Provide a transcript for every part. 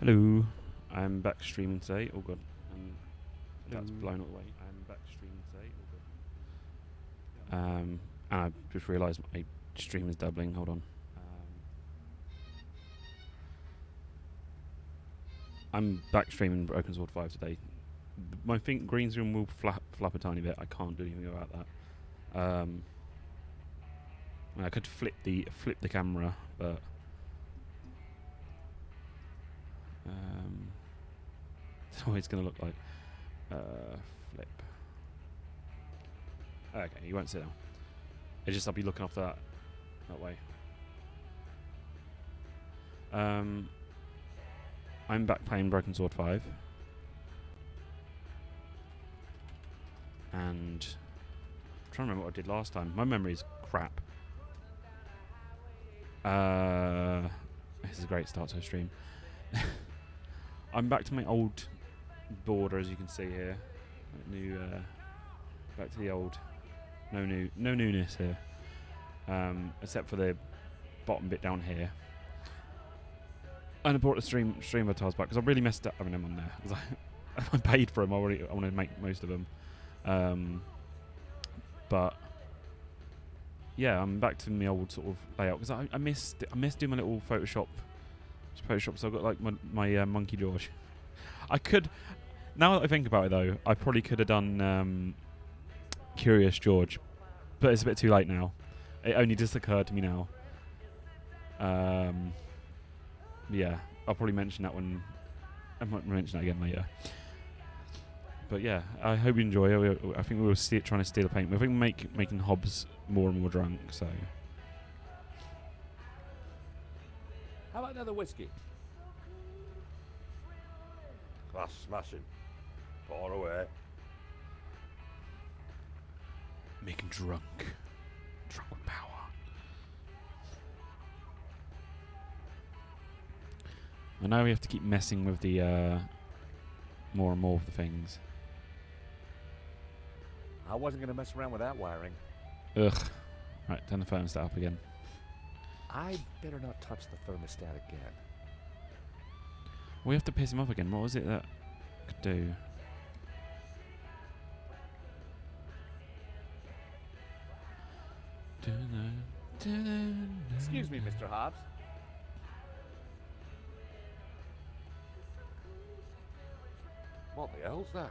Hello, I'm back streaming today. Oh god, that's blown all the way. I'm back streaming today. Oh god. And I just realised my stream is doubling. Hold on. I'm back streaming Broken Sword 5 today. My green screen will flap a tiny bit. I can't do anything about that. I could flip the camera, but that's what it's going to look like. Flip. Okay, you won't sit down. It's just I'll be looking off that way. I'm back playing Broken Sword 5. And I'm trying to remember what I did last time. My memory's crap. This is a great start to a stream. I'm back to my old border, as you can see here. Back to the old. No newness here. Except for the bottom bit down here. And I brought the streamer tiles back because I really messed up having them on there. Because I paid for them already. I want to make most of them. But yeah, I'm back to my old sort of layout because I missed doing my little Photoshop. So I've got like my Monkey George. I could, now that I think about it though, I probably could have done Curious George, but it's a bit too late now. It only just occurred to me now. Yeah, I'll probably mention that one. I might mention that again later. But yeah, I hope you enjoy. I think we were trying to steal a paint. I think we're making Hobbs more and more drunk. So. How about another whiskey? That's smashing. Pour away. Making drunk with power. I know we have to keep messing with the more and more of the things. I wasn't going to mess around with that wiring. Ugh. Right, turn the thermostat up again. I better not touch the thermostat again. We have to piss him off again. What was it that I could do? Excuse me, Mr. Hobbs. What the hell's that?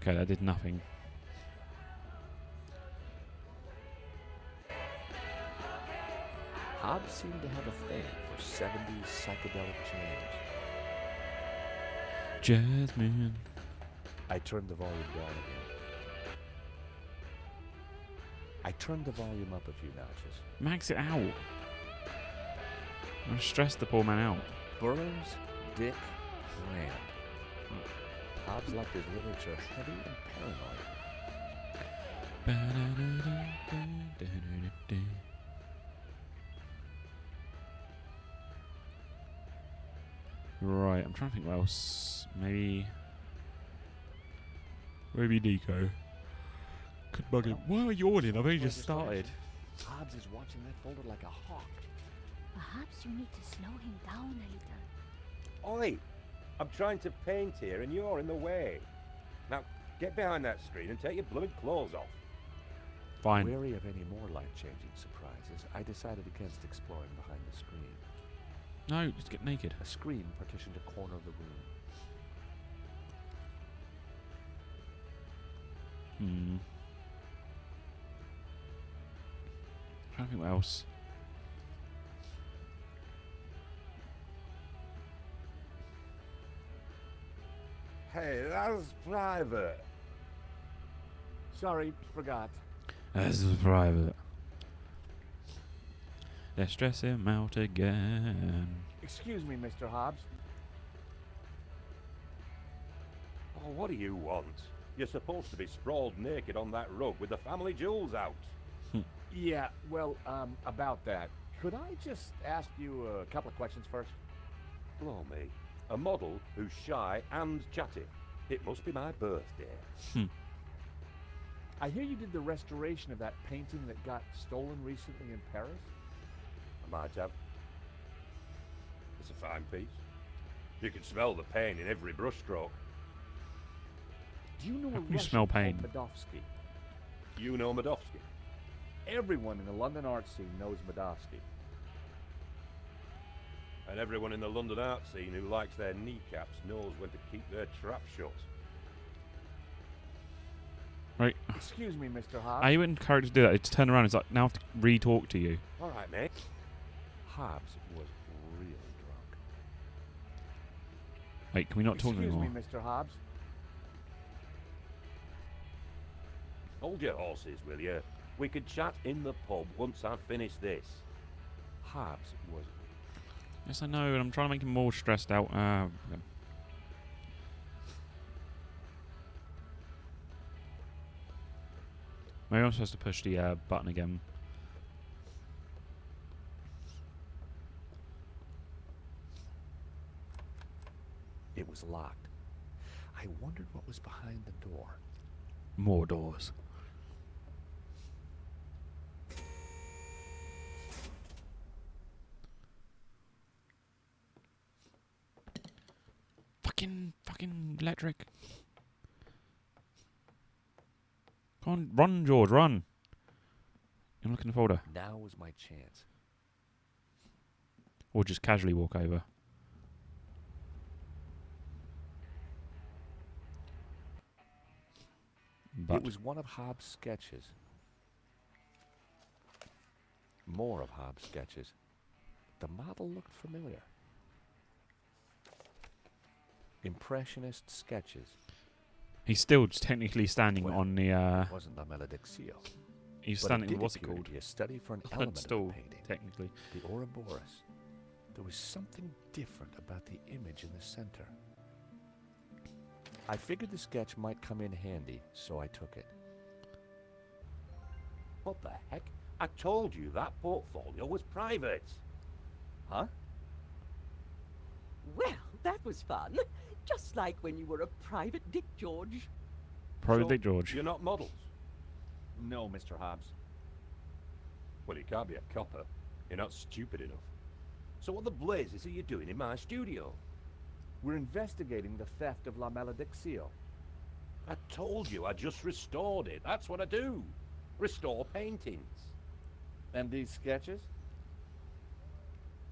Okay, that did nothing. Hobbs seemed to have a thing for 70s psychedelic jams. Jasmine. I turned the volume down again. I turned the volume up a few notches. Max it out. I'm stressed the poor man out. Burns, Dick, Rand. Hobbs liked his literature heavy and paranoid. Right, I'm trying to think what else. Maybe Nico could bug him. Why are you yawning? I've only just started. Hobbs is watching that folder like a hawk. Perhaps you need to slow him down a little. Oi! I'm trying to paint here and you're in the way. Now, get behind that screen and take your blooming clothes off. Fine. Wary of any more life-changing surprises, I decided against exploring behind the screen. No, just get naked. A screen partitioned a corner of the room. I'm trying to think what else. Hey, that's private. Sorry, forgot. This is private. Let's stress him out again. Excuse me, Mr. Hobbs. Oh, what do you want? You're supposed to be sprawled naked on that rug with the family jewels out. Yeah, well, about that. Could I just ask you a couple of questions first? Blow me. A model who's shy and chatty. It must be my birthday. I hear you did the restoration of that painting that got stolen recently in Paris? I might have. It's a fine piece. You can smell the pain in every brushstroke. Do you know How a can you Russian smell called pain? Medovsky? You know Medovsky? Everyone in the London art scene knows Medovsky. And everyone in the London art scene who likes their kneecaps knows when to keep their trap shut. Right. Excuse me, Mr. Hobbs. I wouldn't encourage to do that. It's turn around. It's like now I have to re-talk to you. All right, mate. Hobbs was really drunk. Wait, can we not talk Excuse anymore? me, Mr. Hobbs. Hold your horses, will you? We could chat in the pub once I've finished this. Hobbs was... Yes, I know, and I'm trying to make him more stressed out. Maybe I'm supposed to push the button again. It was locked. I wondered what was behind the door. More doors. Fucking electric. Come on, run, George, run. I'm looking in the folder. Now was my chance. Or just casually walk over. But It was one of Hobbs' sketches. More of Hobbs' sketches. The model looked familiar. Impressionist sketches. he's still technically standing Well, on the. It wasn't La Maledictio. He's But standing. it did What's it appear to called? be a study for an On element of stool, the painting. technically. The Ouroboros. There was something different about the image in the center. I figured the sketch might come in handy, so I took it. What the heck? I told you that portfolio was private. Huh? Well, that was fun. Just like when you were a private Dick George. Probably So, Dick George. You're not models. No, Mr. Hobbs. Well, you can't be a copper. You're not stupid enough. So what the blazes are you doing in my studio? We're investigating the theft of La Malediccio. I told you I just restored it. That's what I do. Restore paintings. And these sketches?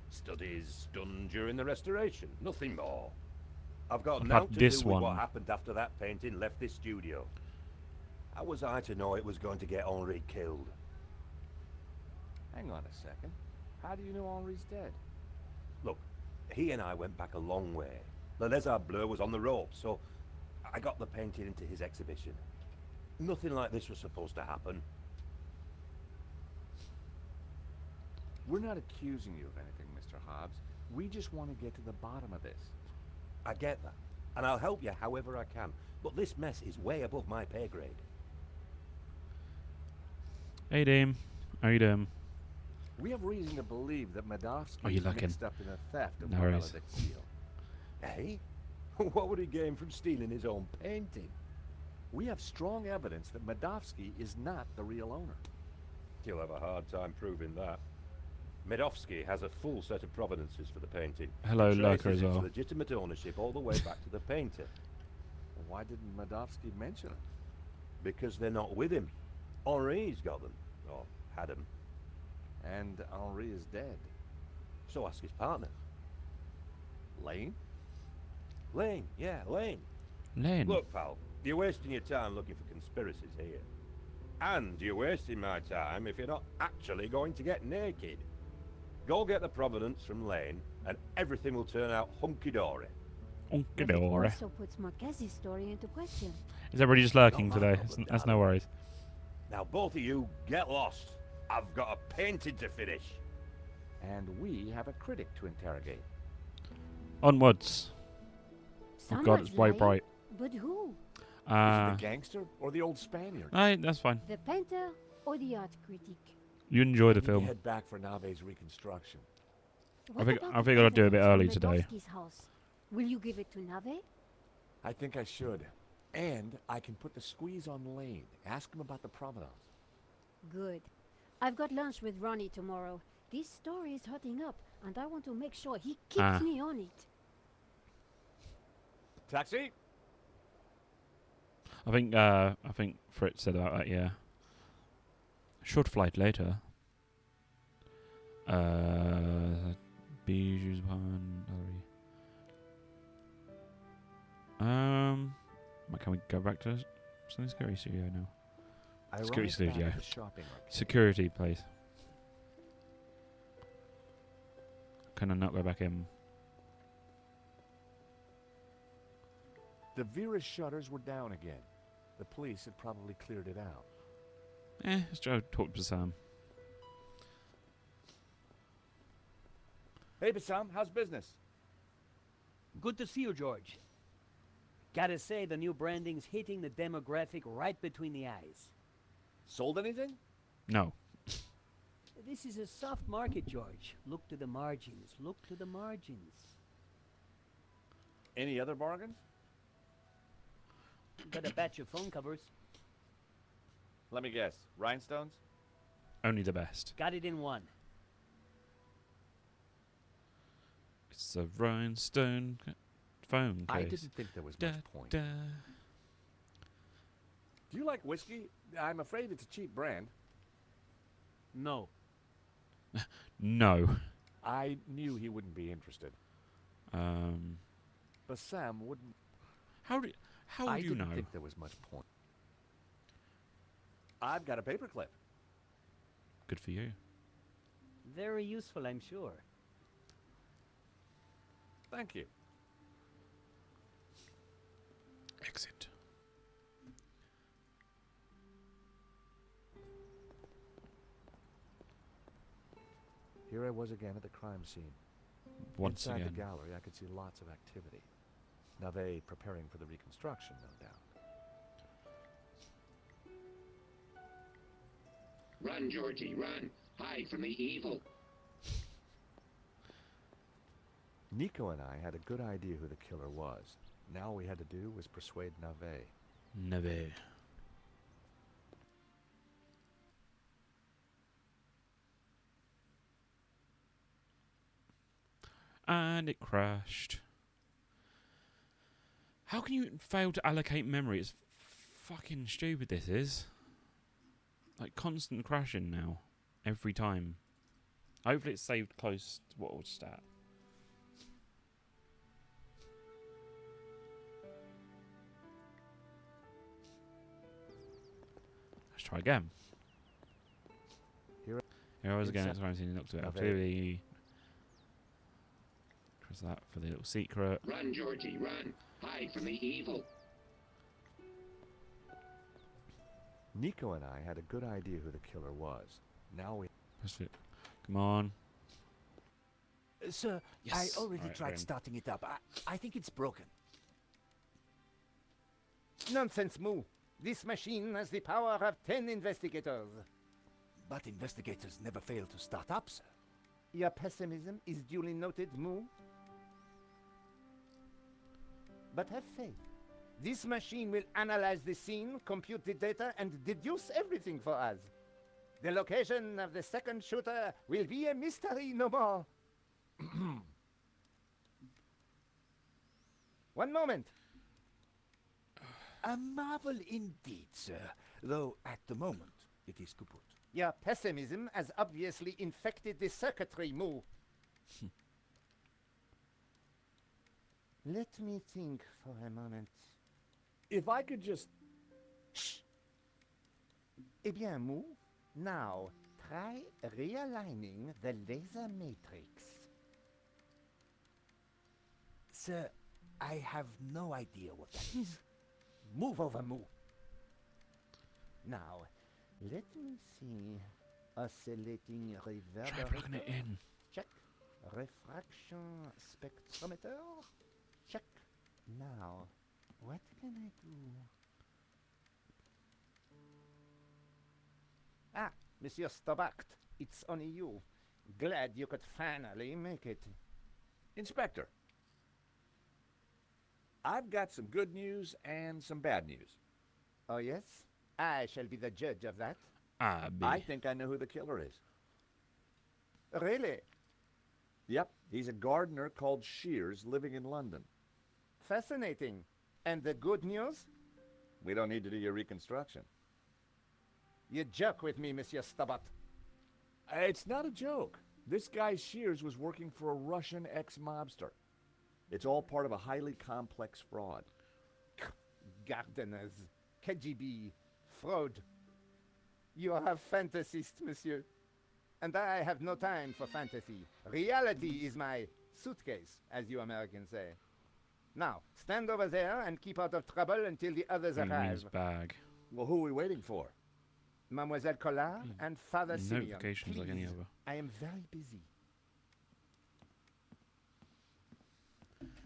Studies done during the restoration. Nothing more. I've got I've now had to this do with one. what happened after that painting left this studio. How was I to know it was going to get Henri killed? Hang on a second. How do you know Henri's dead? Look, he and I went back a long way. The Lézard Bleu was on the ropes, so I got the painting into his exhibition. Nothing like this was supposed to happen. We're not accusing you of anything, Mr. Hobbs. We just want to get to the bottom of this. I get that, and I'll help you however I can. But this mess is way above my pay grade. Hey, Dame. How you doing? We have reason to believe that Medovsky Are you is looking? mixed up in the theft of No La worries. Malediccio. Eh? What would he gain from stealing his own painting? We have strong evidence that Medovsky is not the real owner. He'll have a hard time proving that. Medovsky has a full set of provenances for the painting. Hello, It Lurker, traces as its well. legitimate ownership all the way back to the painter. Why didn't Medovsky mention it? Because they're not with him. Henri's got them. Or had them. And Henri is dead. So ask his partner. Lane? Lane, yeah, Lane. Lane. Look, pal, you're wasting your time looking for conspiracies here. And you're wasting my time if you're not actually going to get naked. Go get the provenance from Lane, and everything will turn out hunky-dory. But it Onkadora. also puts Marquez's story into question. Is everybody just lurking Not my today? problem, That's no darling. worries. Now, both of you, get lost. I've got a painting to finish. And we have a critic to interrogate. Onwards. Oh God, it's Someone's way lying, bright. But who? Is it the gangster or the old Spaniard? Aye, that's fine. The painter or the art critic? You enjoy the We need to film. head back for Nave's reconstruction. What think- about I the figured I'd do it a bit evidence early from today. Medovsky's house? Will you give it to Nave? I think I should. And I can put the squeeze on Lane. Ask him about the provenance. Good. I've got lunch with Ronnie tomorrow. This story is hotting up, and I want to make sure he keeps Ah. me on it. Taxi? I think Fritz said about that. Yeah. Short flight later. Bijou's one. Can we go back to something scary studio now? I Security arrived back studio. at the shopping arcade. Security, please. Can I not go back in? The Vera's shutters were down again. The police had probably cleared it out. Let's try to talk to Sam. Hey, Bassam, how's business? Good to see you, George. Gotta say, the new branding's hitting the demographic right between the eyes. Sold anything? No. This is a soft market, George. Look to the margins. Look to the margins. Any other bargains? Got a batch of phone covers. Let me guess. Rhinestones? Only the best. Got it in one. It's a rhinestone phone case. I didn't think there was Da, much point. da. Do you like whiskey? I'm afraid it's a cheap brand. No. No. I knew he wouldn't be interested. Bassam wouldn't. How do I you didn't know? think there was much point. I've got a paperclip. Good for you. Very useful, I'm sure. Thank you. Exit. Here I was again at the crime scene. Once Inside again. the gallery, I could see lots of activity. Nave preparing for the reconstruction, no doubt. Run, Georgie, run. Hide from the evil. Nico and I had a good idea who the killer was. Now all we had to do was persuade Nave. Never. And it crashed. How can you fail to allocate memory? It's fucking stupid, this is. Like, constant crashing now. Every time. Hopefully it's saved close to what was stat. Let's try again. Here I was again. inside- It's crime scene. Knocked it out. Okay. Clearly. Press that for the little secret. Run, Georgie, run. Hide from the evil. Nico and I had a good idea who the killer was. Now we. Press it. Come on. Sir, Yes. I already Alright, tried Ren. starting it up. I think it's broken. Nonsense, Moo. This machine has the power of 10 investigators. But investigators never fail to start up, sir. Your pessimism is duly noted, Moo. But have faith. This machine will analyze the scene, compute the data, and deduce everything for us. The location of the second shooter will be a mystery no more. One moment. A marvel indeed, sir. Though at the moment it is kaput. Your pessimism has obviously infected the circuitry, Moo. Let me think for a moment. If I could just. Shh. Eh bien, Moo, now try realigning the laser matrix. Sir, I have no idea what that is. Move over, Moo. Now, let me see. Oscillating Try reverberator. plugging it in. Check. Refraction spectrometer. Check. Now, what can I do? Ah, Monsieur Stobacht, it's only you. Glad you could finally make it. Inspector. I've got some good news and some bad news. Oh, yes? I shall be the judge of that. Ah, I think I know who the killer is. Really? Yep, he's a gardener called Shears living in London. Fascinating. And the good news? We don't need to do your reconstruction. You joke with me, Monsieur Stubbat. It's not a joke. This guy Shears was working for a Russian ex-mobster. It's all part of a highly complex fraud. Gardeners, KGB, fraud. You are fantasist, monsieur. And I have no time for fantasy. Reality is my suitcase, as you Americans say. Now, stand over there and keep out of trouble until the others I think it means arrive. bag. Well, who are we waiting for? Mademoiselle Collard and Father Simeon. Notifications like any Please, other. I am very busy.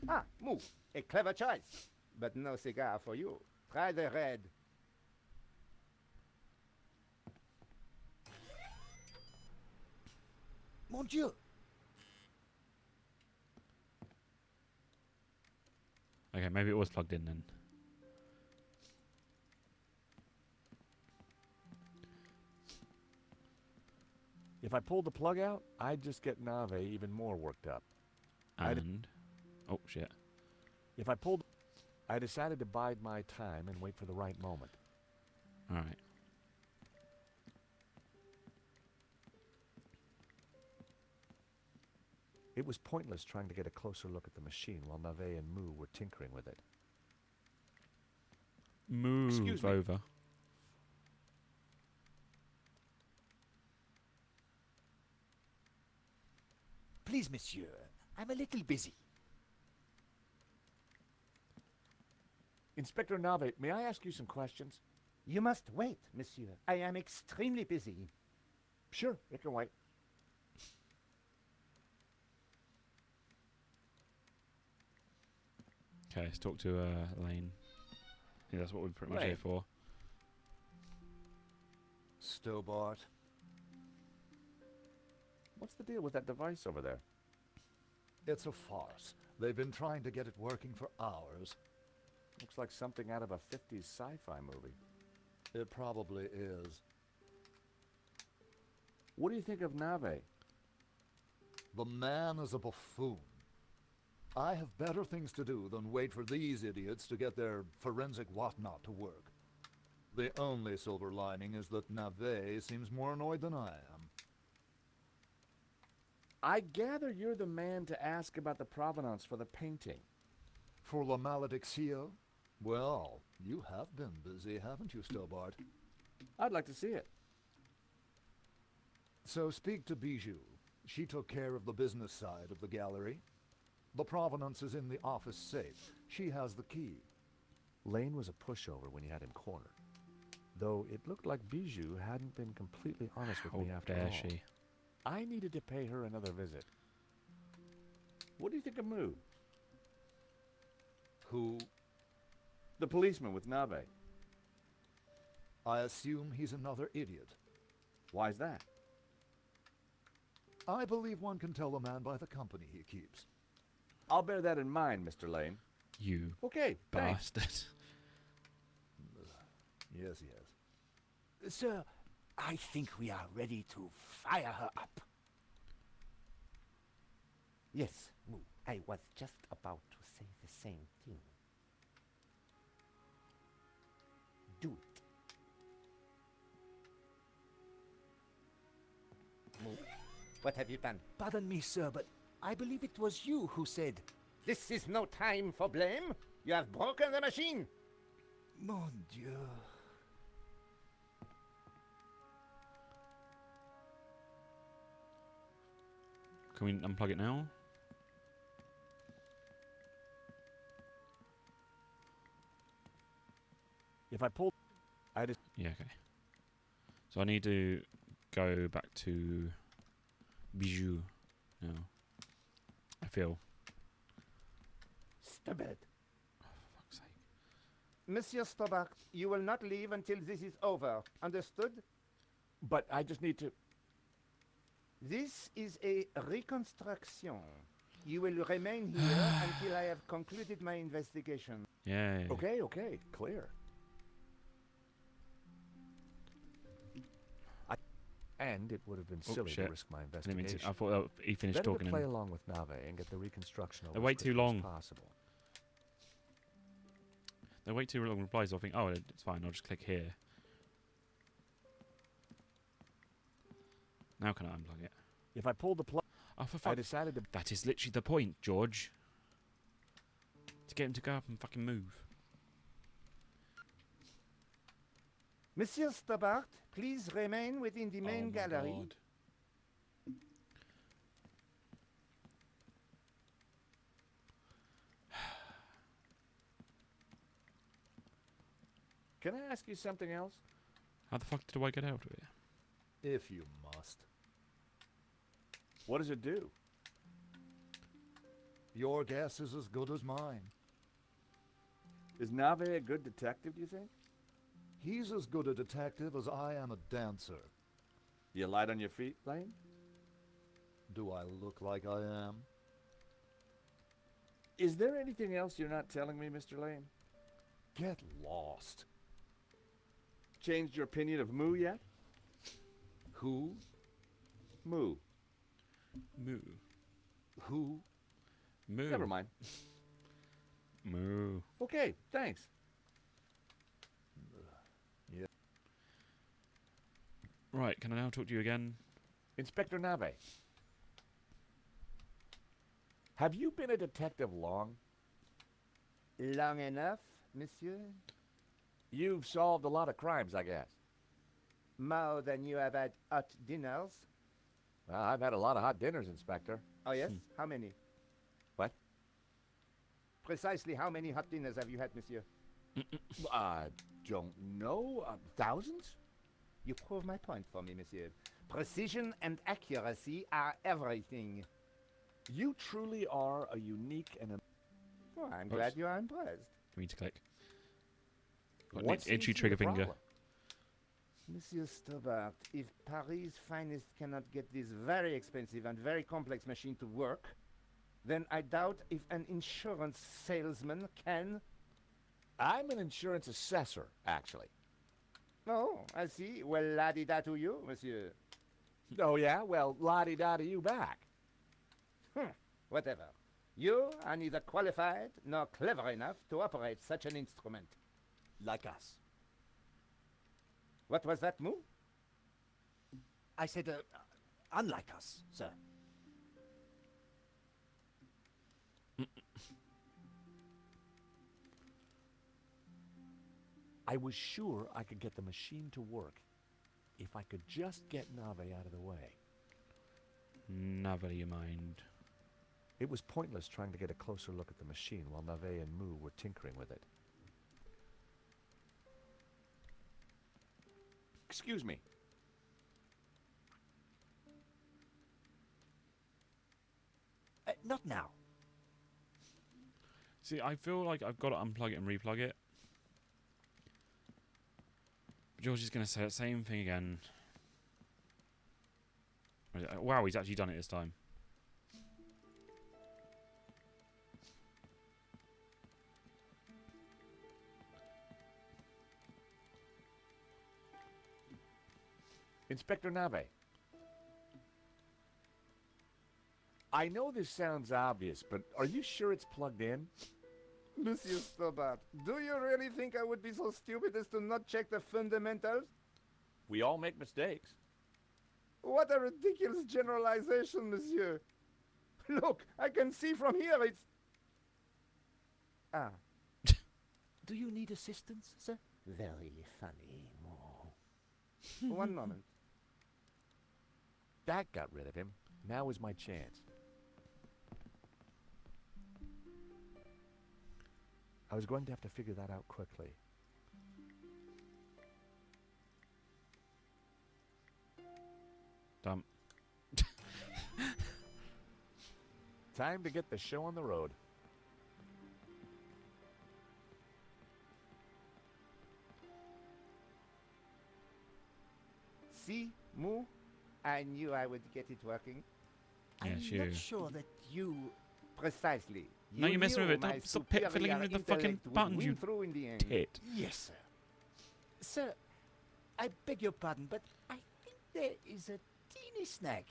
Ah, move. A clever choice. But no cigar for you. Try the red. Mon Dieu! Okay, maybe it was plugged in then. If I pulled the plug out, I'd just get Nave even more worked up. And oh shit. If I pulled... I decided to bide my time and wait for the right moment. All right. It was pointless trying to get a closer look at the machine while Nave and Moo were tinkering with it. Move Excuse me. over. Please, monsieur, I'm a little busy. Inspector Nave, may I ask you some questions? You must wait, monsieur. I am extremely busy. Sure, it can wait. Okay, let's talk to Lane. I think that's what we're pretty much Lane. here for. Stobart. What's the deal with that device over there? It's a farce. They've been trying to get it working for hours. Looks like something out of a 50s sci-fi movie. It probably is. What do you think of Nave? The man is a buffoon. I have better things to do than wait for these idiots to get their forensic whatnot to work. The only silver lining is that Nave seems more annoyed than I am. I gather you're the man to ask about the provenance for the painting. For La Maledictio? Well, you have been busy, haven't you, Stobart? I'd like to see it. So speak to Bijou. She took care of the business side of the gallery. The provenance is in the office safe. She has the key. Lane was a pushover when you had him cornered. Though it looked like Bijou hadn't been completely honest with How me after dare all. she? I needed to pay her another visit. What do you think of Moo? Who? The policeman with Nave. I assume he's another idiot. Why's that? I believe one can tell a man by the company he keeps. I'll bear that in mind, Mr. Lane. You Okay, thanks. bastard. Yes, yes. Sir, I think we are ready to fire her up. Yes, Moo. I was just about to say the same thing. Do it. Moo, what have you done? Pardon me, sir, but I believe it was you who said, This is no time for blame. You have broken the machine. Mon Dieu. Can we unplug it now? If I pulled... I just... Yeah, okay. So I need to go back to Bijou now. I feel. Stubborn. Oh, for fuck's sake. Monsieur Stobart, you will not leave until this is over. Understood? But I just need to... This is a reconstruction. You will remain here until I have concluded my investigation. Yeah. Okay, okay, clear. And it would have been Oh, silly to shit. risk my I didn't mean investigation. to- I thought he finished Better talking to play and along with Nave and get the reconstruction over They wait as too quickly as long. possible. they wait too long replies. I'll think, oh, it's fine. I'll just click here. Now can I unplug it? If I pulled the plug, Oh, for I fuck! decided to. That is literally the point, George. To get him to go up and fucking move. Monsieur Stobart, please remain within the main Oh my gallery. God. Can I ask you something else? How the fuck did I get out of it? If you must. What does it do? Your guess is as good as mine. Is Nave a good detective, do you think? He's as good a detective as I am a dancer. You light on your feet, Lane? Do I look like I am? Is there anything else you're not telling me, Mr. Lane? Get lost. Changed your opinion of Moo yet? Who? Moo. Moo. Who? Moo. Never mind. Moo. Okay, thanks. Yeah. Right, can I now talk to you again? Inspector Nave. Have you been a detective long? Long enough, monsieur? You've solved a lot of crimes, I guess. More than you have had hot dinners? Well, I've had a lot of hot dinners, Inspector. Oh, yes? How many? What? Precisely how many hot dinners have you had, monsieur? I don't know. Thousands? You prove my point for me, monsieur. Precision and accuracy are everything. You truly are a unique and a... Well, I'm glad you are impressed. For me to click. Got What an itchy seems to be trigger the finger. problem? Monsieur Stobart, if Paris' finest cannot get this very expensive and very complex machine to work, then I doubt if an insurance salesman can. I'm an insurance assessor, actually. Oh, I see. Well, la-di-da to you, monsieur. Oh, yeah? Well, la-di-da to you back. Whatever. You are neither qualified nor clever enough to operate such an instrument. Like us. What was that, Moo? I said, unlike us, sir. I was sure I could get the machine to work if I could just get Nave out of the way. Never you mind. It was pointless trying to get a closer look at the machine while Nave and Moo were tinkering with it. Excuse me. Not now. See, I feel like I've got to unplug it and replug it. George is going to say the same thing again. Wow, he's actually done it this time. Inspector Nave. I know this sounds obvious, but are you sure it's plugged in? Monsieur Stobart, do you really think I would be so stupid as to not check the fundamentals? We all make mistakes. What a ridiculous generalization, monsieur. Look, I can see from here it's... Ah. Do you need assistance, sir? Very funny, Mo. One moment. That got rid of him. Now is my chance. I was going to have to figure that out quickly. Dumb. Time to get the show on the road. See, Moo? I knew I would get it working. Yeah, I'm sure. not sure that you... Precisely. No, you're messing with knew it. my Don't stop fiddling superior with the fucking intellect would buttons, win you through in the end. tit. Yes, sir. Sir, I beg your pardon, but I think There is a teeny snack.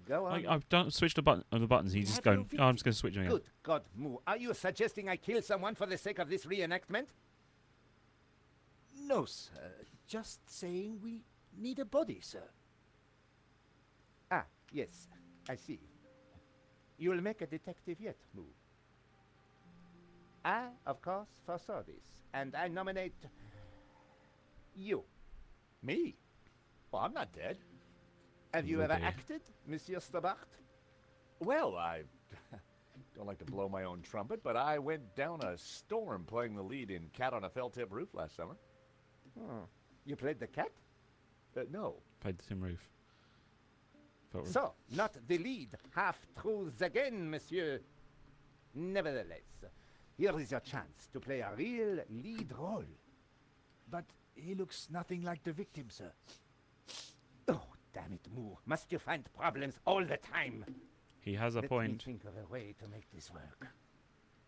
Go on. I've done switched the buttons. He's just Have going. you Oh, I'm just going to switch them again. Good God, Moo. Are you suggesting I kill someone for the sake of this reenactment? No, sir. Just saying we need a body, sir. Ah, yes. I see. You'll make a detective yet, Moo. I, of course, foresaw this, and I nominate you. Me? Well, I'm not dead. Have you Will ever be. acted, Monsieur Stobart? Well, I don't like to blow my own trumpet, but I went down a storm playing the lead in Cat on a Felt-Tip Roof last summer. You played the cat? No. Played the tin roof. Felt roof. So, not the lead. Half-truths again, monsieur. Nevertheless, here is your chance to play a real lead role. But he looks nothing like the victim, sir. Oh, damn it, Moo. Must you find problems all the time? He has a Let point. me think of a way to make this work.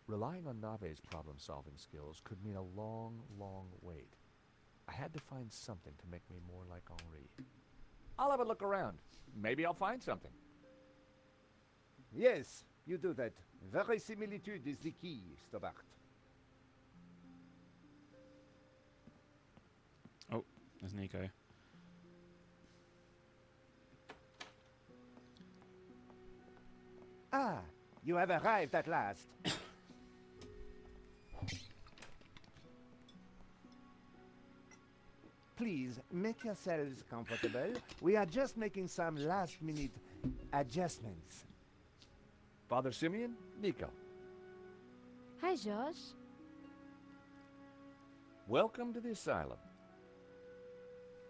Relying on Nave's problem-solving skills could mean a long, long wait. I had to find something to make me more like Henri. I'll have a look around. Maybe I'll find something. Yes, you do that. Verisimilitude is the key, Stobart. Oh, there's Nico. Ah, you have arrived at last. Please, make yourselves comfortable. We are just making some last-minute adjustments. Father Simeon, Nico. Hi, Josh. Welcome to the asylum.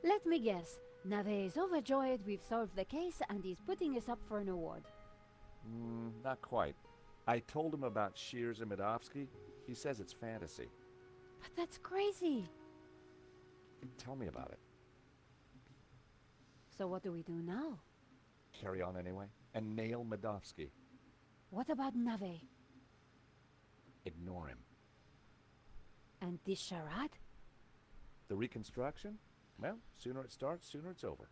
Let me guess. Nave is overjoyed we've solved the case and he's putting us up for an award. Not quite. I told him about Shears and Medovsky. He says it's fantasy. But that's crazy. Tell me about it. So what do we do now? Carry on anyway. And nail Medovsky. What about Nave? Ignore him. And this charade? The reconstruction? Well, sooner it starts, sooner it's over.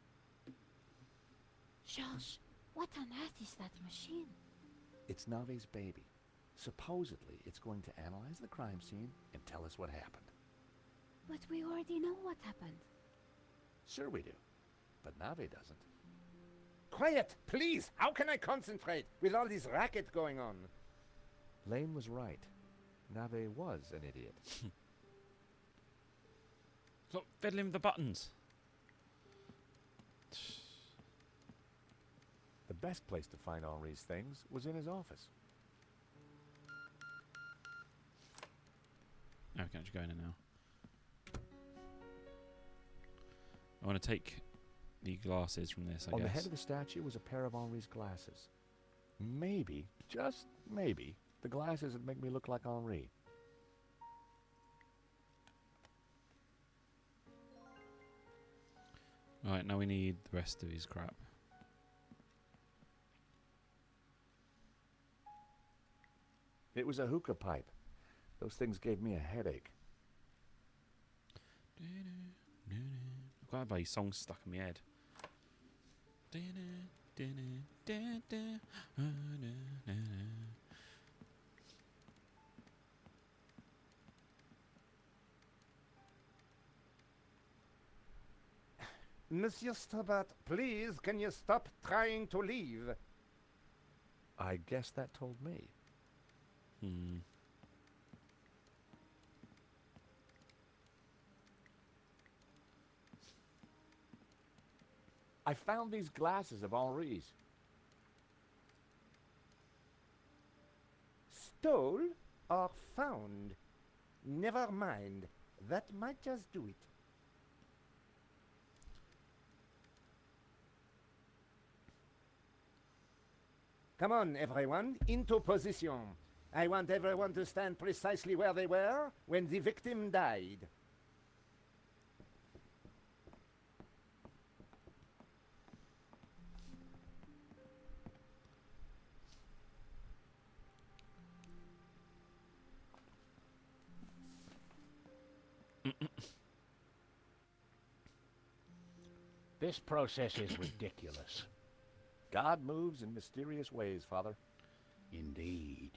Josh, what on earth is that machine? It's Nave's baby. Supposedly, it's going to analyze the crime scene and tell us what happened. But we already know what happened. Sure we do. But Nave doesn't. Quiet, please! How can I concentrate with all this racket going on? Lane was right. Nave was an idiot. Look, fiddling with the buttons. The best place to find Henri's things was in his office. Oh, we can actually go in there now. I want to take the glasses from this, I On guess. the head of the statue was a pair of Henri's glasses. Maybe, just maybe, the glasses would make me look like Henri. Right, now we need the rest of his crap. It was a hookah pipe. Those things gave me a headache. I've got a bloody song stuck in my head. Monsieur Stobart, please, can you stop trying to leave? I guess that told me. I found these glasses of Henri's. Stole or found? Never mind. That might just do it. Come on, everyone, into position. I want everyone to stand precisely where they were when the victim died. This process is ridiculous. God moves in mysterious ways, Father. Indeed.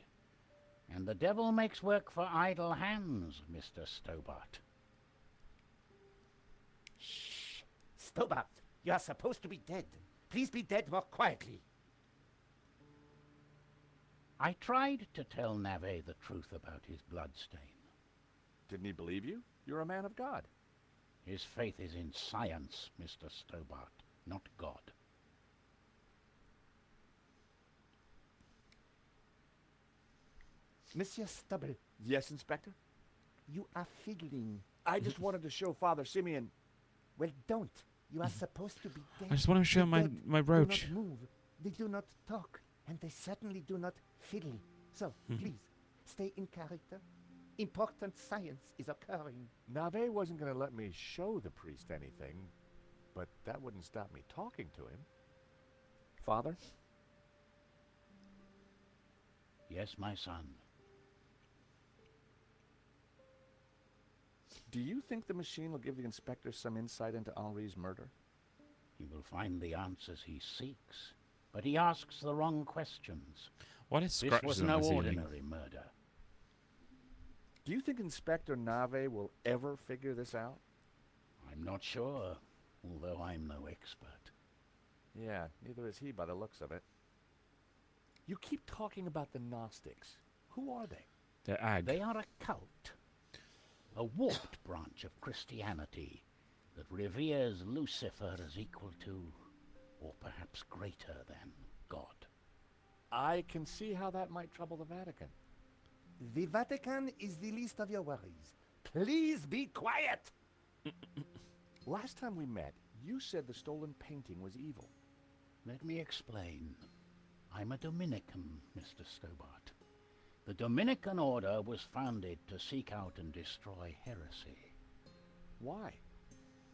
And the devil makes work for idle hands, Mr. Stobart. Shh! Stobart, you are supposed to be dead. Please be dead more quietly. I tried to tell Nave the truth about his bloodstain. Didn't he believe you? You're a man of God. His faith is in science, Mr. Stobart, not God. Monsieur Stubble, Yes, Inspector? you are fiddling. I just wanted to show Father Simeon. Well, don't. You are supposed to be dead. I just want to show The my dead my roach. do not move. They do not talk. And they certainly do not fiddle. So, please, stay in character. Important science is occurring. Nave wasn't going to let me show the priest anything, but that wouldn't stop me talking to him. Father? Yes, my son. Do you think the machine will give the inspector some insight into Henri's murder? He will find the answers he seeks, but he asks the wrong questions. What is This scratches was on no the ceiling? ordinary murder. Do you think Inspector Nave will ever figure this out? I'm not sure, although I'm no expert. Yeah, neither is he by the looks of it. You keep talking about the Gnostics. Who are they? They're ag. They are a cult, a warped branch of Christianity that reveres Lucifer as equal to, or perhaps greater than, God. I can see how that might trouble the Vatican. The Vatican is the least of your worries. Please be quiet! Last time we met, you said the stolen painting was evil. Let me explain. I'm a Dominican, Mr. Stobart. The Dominican order was founded to seek out and destroy heresy. Why?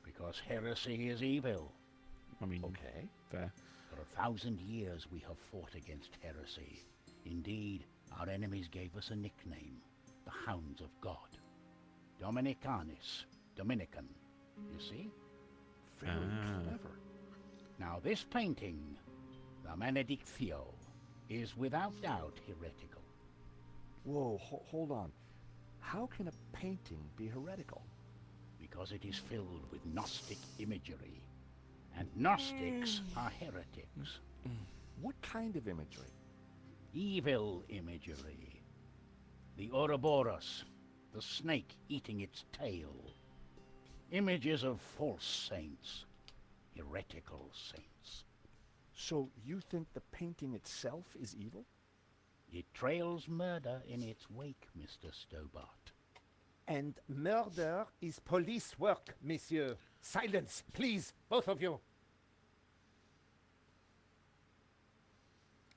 Because heresy is evil. I mean, Okay. fair. For 1,000 years we have fought against heresy. Indeed, our enemies gave us a nickname, the Hounds of God. Dominicanis, Dominican, you see? Very clever. Now this painting, the Benedictio, is without doubt heretical. Whoa, hold on. How can a painting be heretical? Because it is filled with Gnostic imagery. And Gnostics are heretics. What kind of imagery? Evil imagery. The Ouroboros, the snake eating its tail. Images of false saints, heretical saints. So you think the painting itself is evil? It trails murder in its wake, Mr. Stobart. And murder is police work, monsieur. Silence, please, both of you.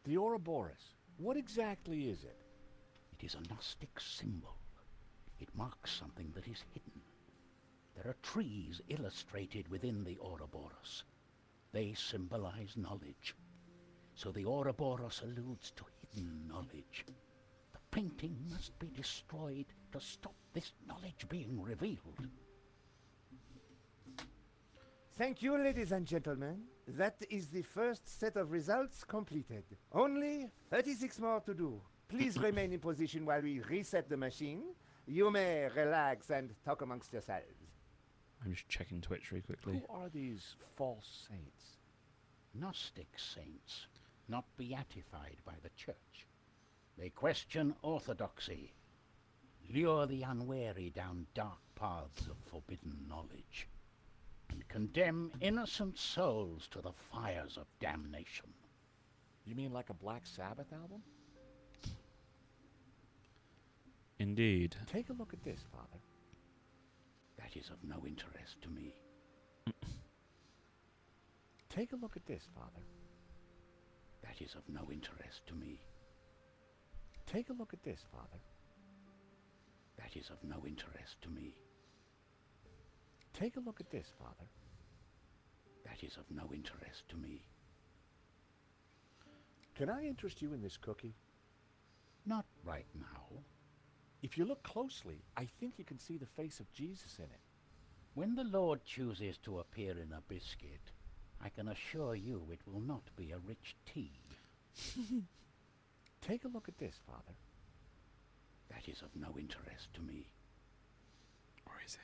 The Ouroboros. What exactly is it? It is a Gnostic symbol. It marks something that is hidden. There are trees illustrated within the Ouroboros. They symbolize knowledge. So the Ouroboros alludes to hidden knowledge. The painting must be destroyed to stop this knowledge being revealed. Thank you, ladies and gentlemen. That is the first set of results completed. Only 36 more to do. Please remain in position while we reset the machine. You may relax and talk amongst yourselves. I'm just checking Twitch really quickly. Who are these false saints? Gnostic saints, not beatified by the church. They question orthodoxy, lure the unwary down dark paths of forbidden knowledge, and condemn innocent souls to the fires of damnation. You mean like a Black Sabbath album? Indeed. Take a look at this, Father. That is of no interest to me. Take a look at this, Father. That is of no interest to me. Take a look at this, Father. That is of no interest to me. Take a look at this, Father. That is of no interest to me. Can I interest you in this cookie? Not right now. If you look closely, I think you can see the face of Jesus in it. When the Lord chooses to appear in a biscuit, I can assure you it will not be a rich tea. Take a look at this, Father. That is of no interest to me. Or is it?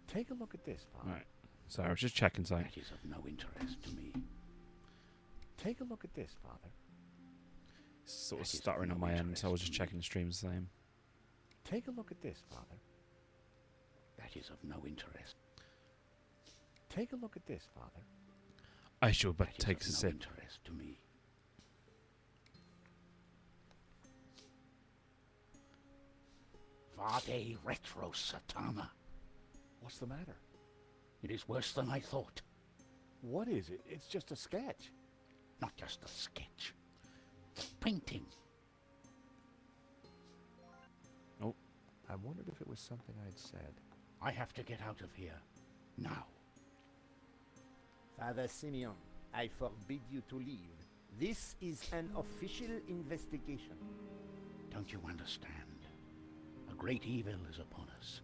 Take a look at this, Father. Right. Sorry, I was just checking something. That is of no interest to me. Take a look at this, Father. It's sort of That is of stuttering on no my end, so I was interest just to me. checking the stream's the same. Take a look at this, Father. That is of no interest. Take a look at this, Father. I should but That is take of a no sip. interest to me. Vade retro satana. What's the matter? It is worse than I thought. What is it? It's just a sketch. Not just a sketch. The painting. I wondered if it was something I'd said. I have to get out of here. Now. Father Simeon, I forbid you to leave. This is an official investigation. Don't you understand? A great evil is upon us.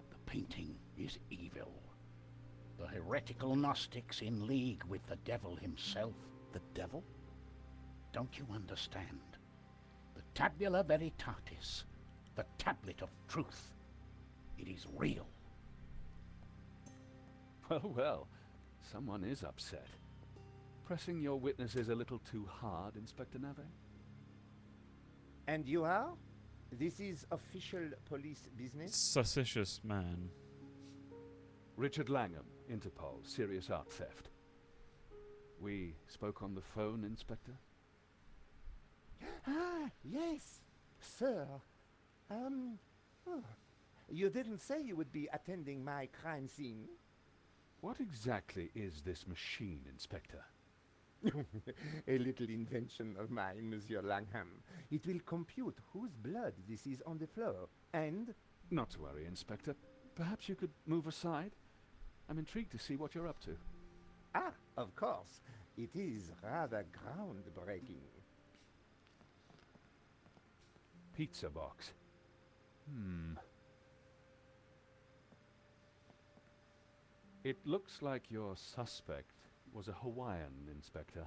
The painting is evil. The heretical Gnostics in league with the devil himself. The devil? Don't you understand? The tabula veritatis, the tablet of truth. It is real. Well, well. Someone is upset. Pressing your witnesses a little too hard, Inspector Nave? And you are? This is official police business? Suspicious man. Richard Langham, Interpol, serious art theft. We spoke on the phone, Inspector? Ah, yes, sir. You didn't say you would be attending my crime scene. What exactly is this machine, Inspector? A little invention of mine, Monsieur Langham. It will compute whose blood this is on the floor, and... Not to worry, Inspector. Perhaps you could move aside? I'm intrigued to see what you're up to. Ah, of course. It is rather groundbreaking. Pizza box. It looks like your suspect was a Hawaiian, Inspector.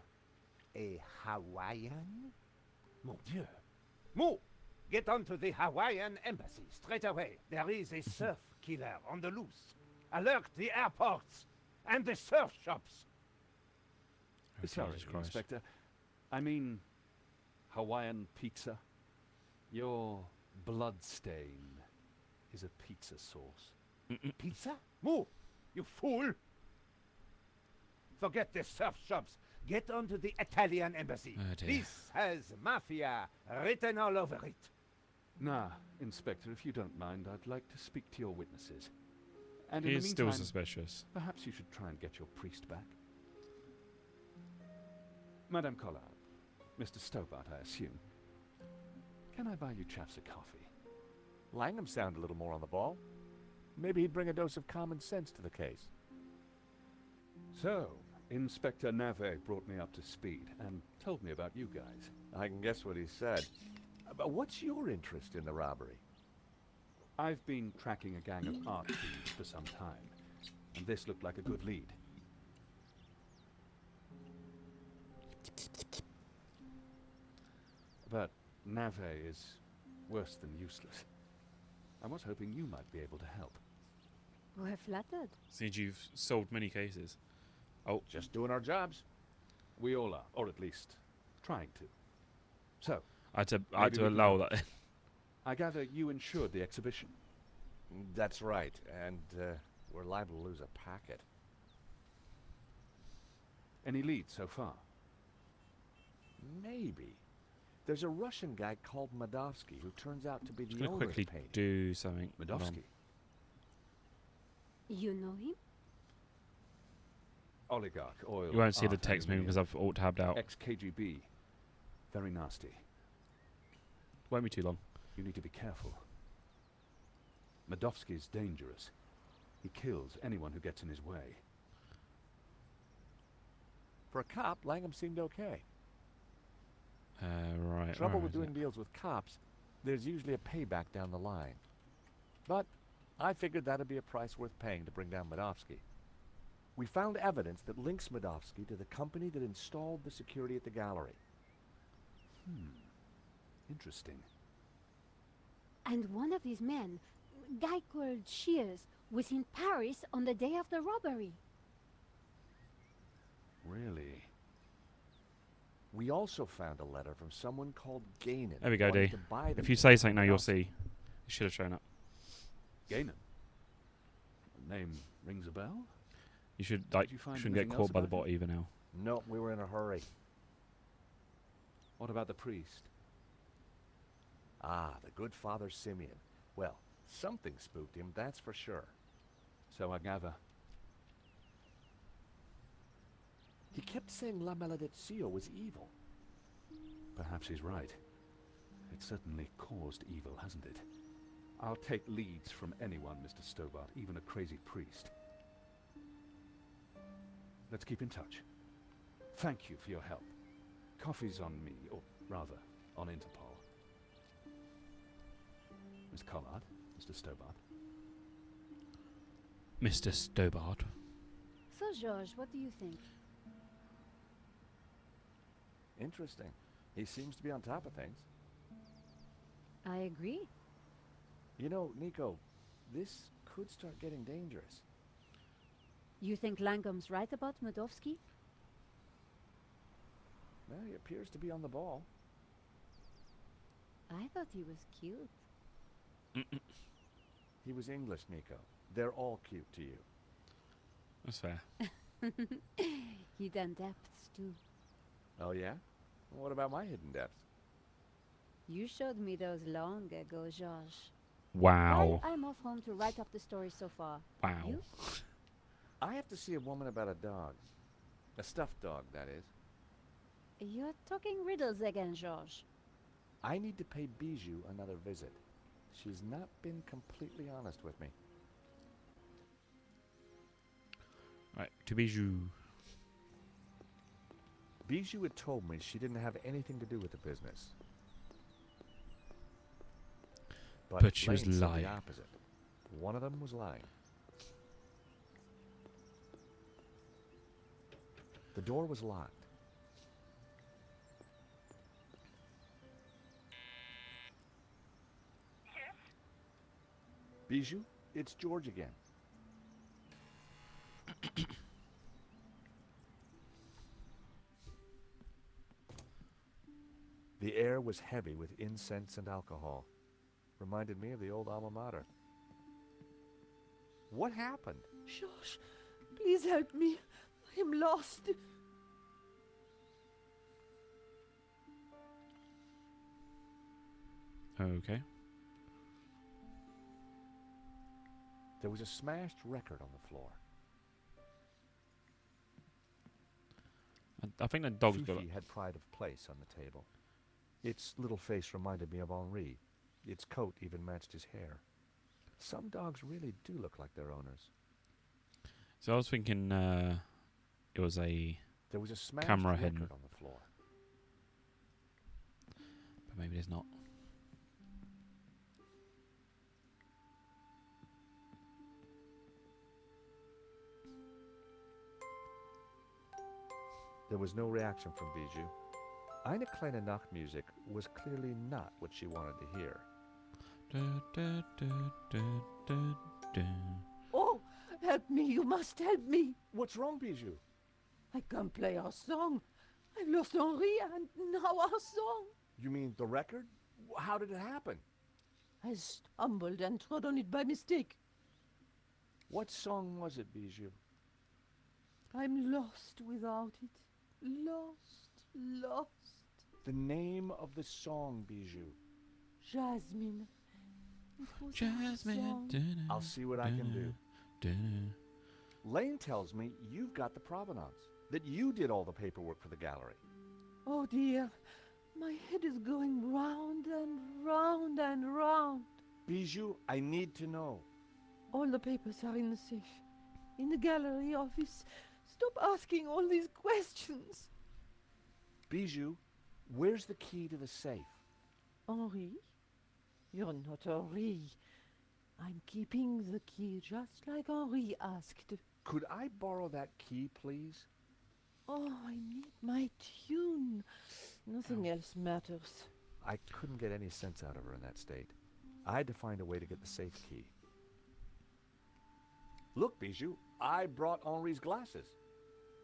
A Hawaiian? Mon Dieu. Move! Get onto the Hawaiian embassy straight away. There is a surf killer on the loose. Alert the airports and the surf shops. Oh, Sorry, Jesus Christ. Inspector. I mean, Hawaiian pizza. Your bloodstain is a pizza sauce. Pizza? Move! You fool! Forget the surf shops. Get onto the Italian embassy. Oh, dear. This has mafia written all over it. Nah, Inspector, if you don't mind, I'd like to speak to your witnesses. And in He's the still meantime, suspicious. perhaps you should try and get your priest back. Madame Collard, Mr. Stobart, I assume. Can I buy you chaps a coffee? Langham sounded a little more on the ball. Maybe he'd bring a dose of common sense to the case. So, Inspector Nave brought me up to speed and told me about you guys. I can guess what he said. But what's your interest in the robbery? I've been tracking a gang of art thieves for some time, and this looked like a good lead. But Nave is worse than useless. I was hoping you might be able to help. We're flattered. Since you've solved many cases. Oh, Just doing our jobs. We all are, or at least trying to. So, I had to Maybe we can allow help. that. I gather you insured the exhibition. That's right, and we're liable to lose a packet. Any leads so far? Maybe. There's a Russian guy called Madovsky who turns out to be Just the gonna owner quickly of the painting. do something. Hold on. Madovsky? You know him? Oligarch, oil. You won't see the art, text moving because aluminium. I've alt tabbed out. Ex-KGB. Very nasty. Won't be too long. You need to be careful. Madovsky's dangerous. He kills anyone who gets in his way. For a cop, Langham seemed okay. Right. Trouble where with is doing it? deals with cops There's usually a payback down the line. But I figured that'd be a price worth paying to bring down Medovsky. We found evidence that links Medovsky to the company that installed the security at the gallery. Interesting. And one of his men, a guy called Shears, was in Paris on the day of the robbery. Really? We also found a letter from someone called Gainan. There we go, wanting D. to buy the If you building say from something now, you'll Medovsky. see. You should have shown up. Gainan? The name rings a bell? You should like you find shouldn't get anything caught else by the about bot either now. No, we were in a hurry. What about the priest? Ah, the good Father Simeon. Well, something spooked him, that's for sure. So I gather. He kept saying La Maledizio was evil. Perhaps he's right. It certainly caused evil, hasn't it? I'll take leads from anyone, Mr. Stobart, even a crazy priest. Let's keep in touch. Thank you for your help. Coffee's on me, or rather, on Interpol. Miss Collard, Mr. Stobart. Mr. Stobart. So, George, what do you think? Interesting. He seems to be on top of things. I agree. You know, Nico, this could start getting dangerous. You think Langham's right about Medovsky? Well, he appears to be on the ball. I thought he was cute. He was English, Nico. They're all cute to you. That's fair. He done depths too. Oh, yeah? What about my hidden depths? You showed me those long ago, George. Wow. I'm off home to write up the story so far. Wow. You? I have to see a woman about a dog. A stuffed dog, that is. You're talking riddles again, George. I need to pay Bijou another visit. She's not been completely honest with me. Right, to Bijou. Bijou had told me she didn't have anything to do with the business. But she was Lane said lying. the opposite. One of them was lying. The door was locked. Yes? Bijou, it's George again. The air was heavy with incense and alcohol. Reminded me of the old alma mater. What happened? George, please help me. I am lost. Okay. There was a smashed record on the floor. I think the dog's got Fifi had pride of place on the table. Its little face reminded me of Henri. Its coat even matched his hair. Some dogs really do look like their owners. So I was thinking it was a There was a smashed camera record hidden, on the floor. but maybe there's not. There was no reaction from Bijou. Eine kleine Nachtmusik was clearly not what she wanted to hear. Oh, help me. You must help me. What's wrong, Bijou? I can't play our song. I've lost Henri and now our song. You mean the record? How did it happen? I stumbled and trod on it by mistake. What song was it, Bijou? I'm lost without it. Lost. The name of the song, Bijou. Jasmine. It was our song. I'll see what I can do. Lane tells me you've got the provenance, that you did all the paperwork for the gallery. Oh dear, my head is going round and round and round. Bijou, I need to know. All the papers are in the safe. In the gallery office. Stop asking all these questions. Bijou, where's the key to the safe? Henri? You're not Henri. I'm keeping the key just like Henri asked. Could I borrow that key, please? Oh, I need my tune. Nothing else matters. I couldn't get any sense out of her in that state. I had to find a way to get the safe key. Look, Bijou, I brought Henri's glasses.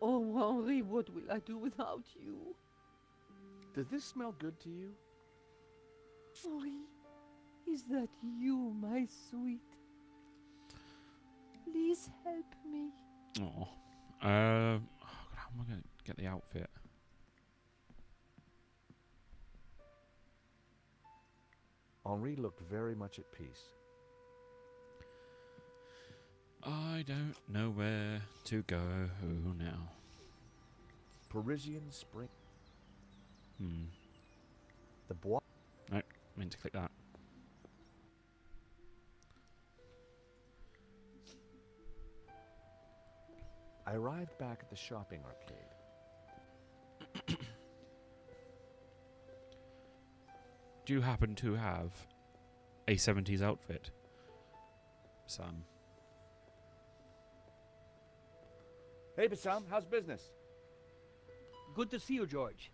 Oh, Henri, what will I do without you? Does this smell good to you? Henri, is that you, my sweet? Please help me. Oh. God, how am I going to get the outfit? Henri looked very much at peace. I don't know where to go now. Parisian spring. The bois. No, meant to click that. I arrived back at the shopping arcade. Do you happen to have a 70s outfit, Sam? Hey, Bassam, how's business? Good to see you, George.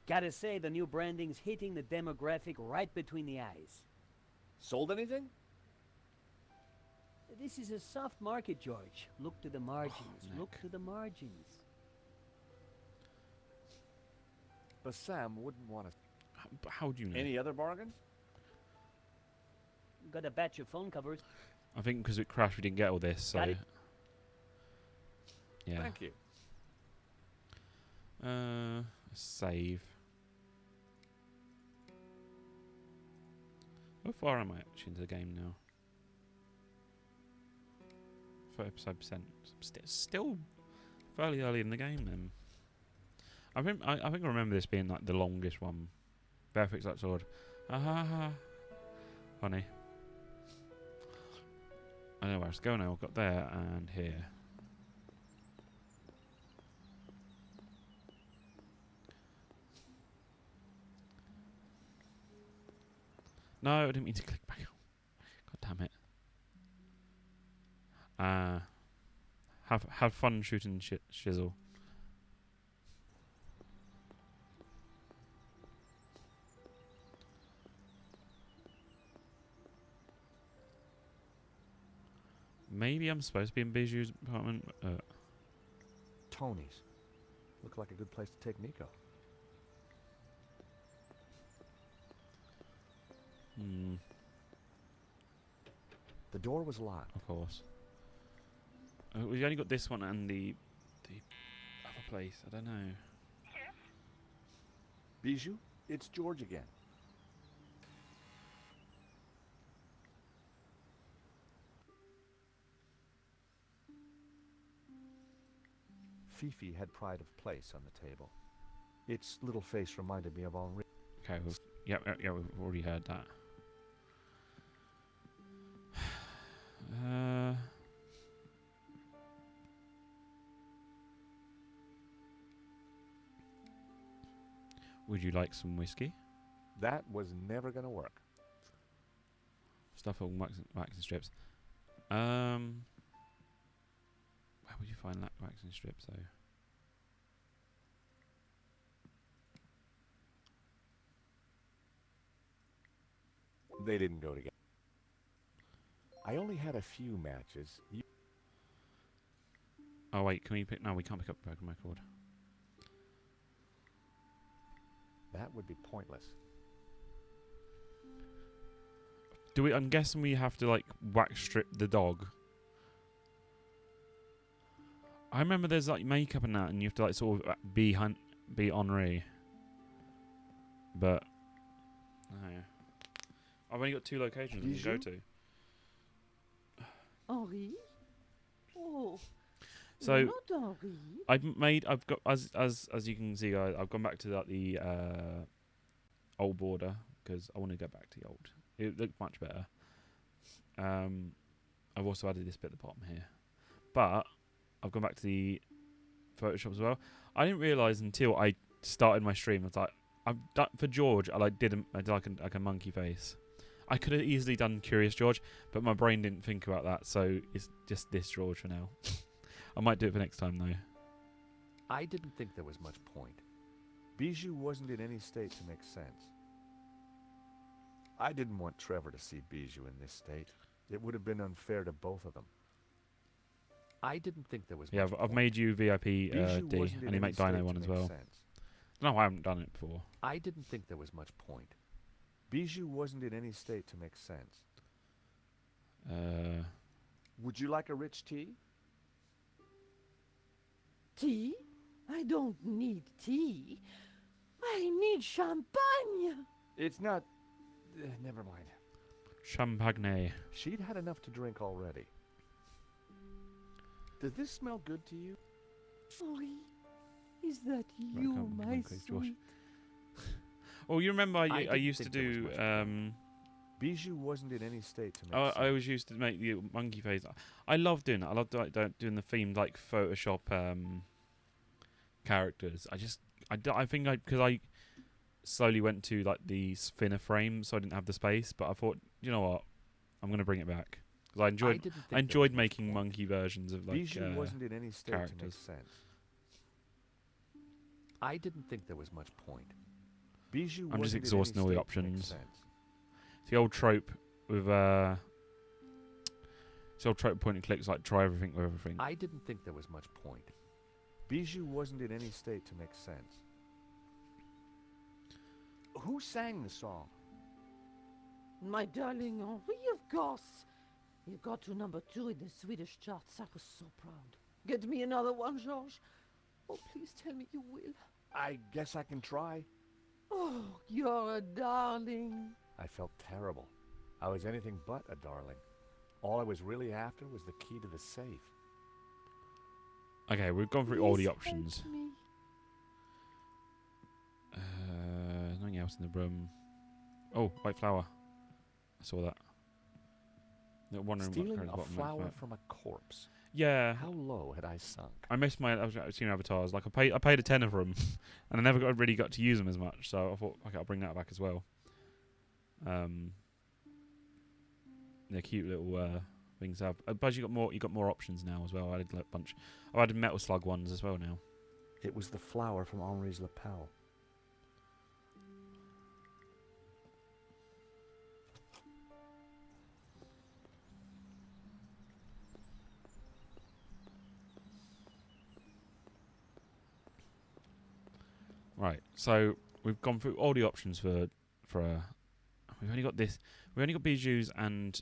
Gotta say, the new branding's hitting the demographic right between the eyes. Sold anything? This is a soft market, George. Look to the margins. Look to the margins. Bassam wouldn't want to. How do you know? Any other bargains? Got a batch of phone covers. I think because it crashed, we didn't get all this. So Got it. yeah. Thank you. Save. How far am I actually into the game now? 35%. Still fairly early in the game then. I think I remember this being like the longest one. Barefix that sword. Ha ha ha. Funny. I know where it's going now. I've got there and here. No, I didn't mean to click back. God damn it. Have fun shooting shizzle. Maybe I'm supposed to be in Bijou's apartment. Tony's. Looked like a good place to take Nico. The door was locked. Of course. We've only got this one and the other place. I don't know. Bijou, it's George again. Fifi had pride of place on the table. Its little face reminded me of Henri. Okay, yeah, we've already heard that. Would you like some whiskey? That was never going to work. Stuff on waxing strips. Where would you find that waxing strips though? They didn't go together. I only had a few matches. Oh wait, can we pick? No, we can't pick up the broken record. That would be pointless. Do we? I'm guessing we have to like wax strip the dog. I remember there's like makeup and that, and you have to like sort of be Henri. But no, I've only got 2 locations we can go to. Henri? Oh. So not Henri. I've got as you can see, I've gone back to like the old border because I want to go back to the old. It looked much better. I've also added this bit at the bottom here, but I've gone back to the Photoshop as well. I didn't realise until I started my stream. I was like, I've done for George. I did like a monkey face. I could have easily done Curious George, but my brain didn't think about that, so it's just this George for now. I might do it for next time, though. I didn't think there was much point. Bijou wasn't in any state to make sense. I didn't want Trevor to see Bijou in this state. It would have been unfair to both of them. I didn't think there was Yeah, much I've point. made you VIP Bijou D, wasn't in and you any make Dino state one to as make well. sense. No, I haven't done it before. I didn't think there was much point. Bijou wasn't in any state to make sense. Would you like a rich tea? Tea? I don't need tea. I need champagne. It's not... never mind. Champagne. She'd had enough to drink already. Does this smell good to you? Henri, is that Right, you, come on, my please, Josh. sweet? Well, you remember I didn't used to think there was do... much point. Bijou wasn't in any state to make sense. I always used to make the monkey face. I love doing it. I love doing the themed, like, Photoshop characters. I think because I slowly went to, like, the thinner frame, so I didn't have the space, but I thought, you know what? I'm going to bring it back. Because I enjoyed making monkey versions of, like, Bijou wasn't in any state to make characters. sense. I didn't think there was much point. Bijou I'm just wasn't in any exhausting all the state to make options. sense. It's the old trope with it's the old trope point and clicks, like try everything with everything. I didn't think there was much point. Bijou wasn't in any state to make sense. Who sang the song? My darling Henri, of course. You got to #2 in the Swedish charts. I was so proud. Get me another one, George. Oh, please tell me you will. I guess I can try. Oh, you're a darling. I felt terrible. I was anything but a darling. All I was really after was the key to the safe. Okay, we've gone through all the Please options. help me. Nothing else in the room. Oh, white flower. I saw that. No, wondering what Stealing colour the a bottom flower meant. from a corpse. Yeah. How low had I sunk? I missed my. I was seeing avatars. Like I paid a tenner for them, and I never really got to use them as much. So I thought, okay, I'll bring that back as well. They're cute little things. But you got more options now as well. I added like a bunch. I've added metal slug ones as well now. It was the flower from Henri's lapel. Right. So we've gone through all the options for. We've only got this. We only got bijous and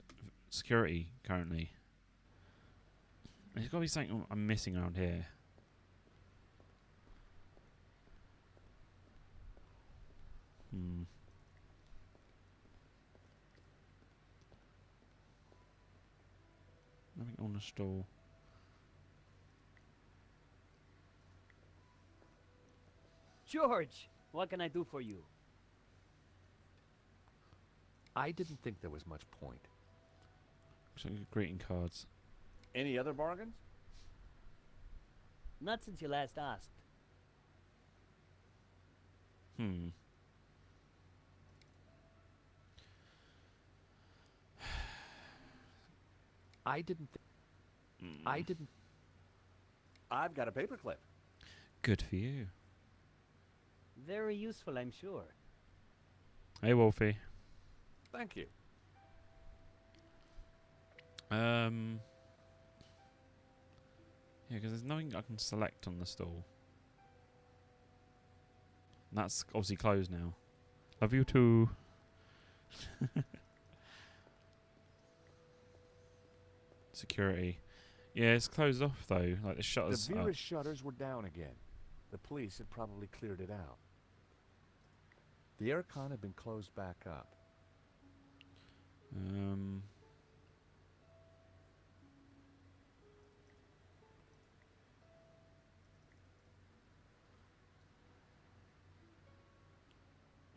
security currently. There's got to be something I'm missing around here. Nothing on the stall. George, what can I do for you? I didn't think there was much point. Some greeting cards. Any other bargains? Not since you last asked. I didn't. I didn't. I've got a paperclip. Good for you. Very useful, I'm sure. Hey, Wolfie. Thank you. Yeah, because there's nothing I can select on the stall. And that's obviously closed now. Love you too. Security. Yeah, it's closed off though. Like the shutters. The Vera's shutters were down again. The police had probably cleared it out. The aircon had been closed back up.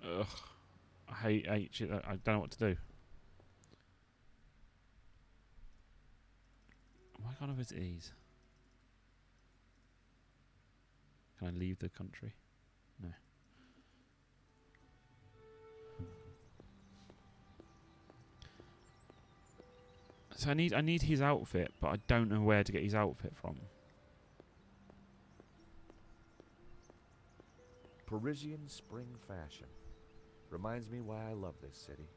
Ugh. I hate shit. I don't know what to do. Why can't I visit these? Can I leave the country? No. So I need his outfit, but I don't know where to get his outfit from. Parisian spring fashion. Reminds me why I love this city.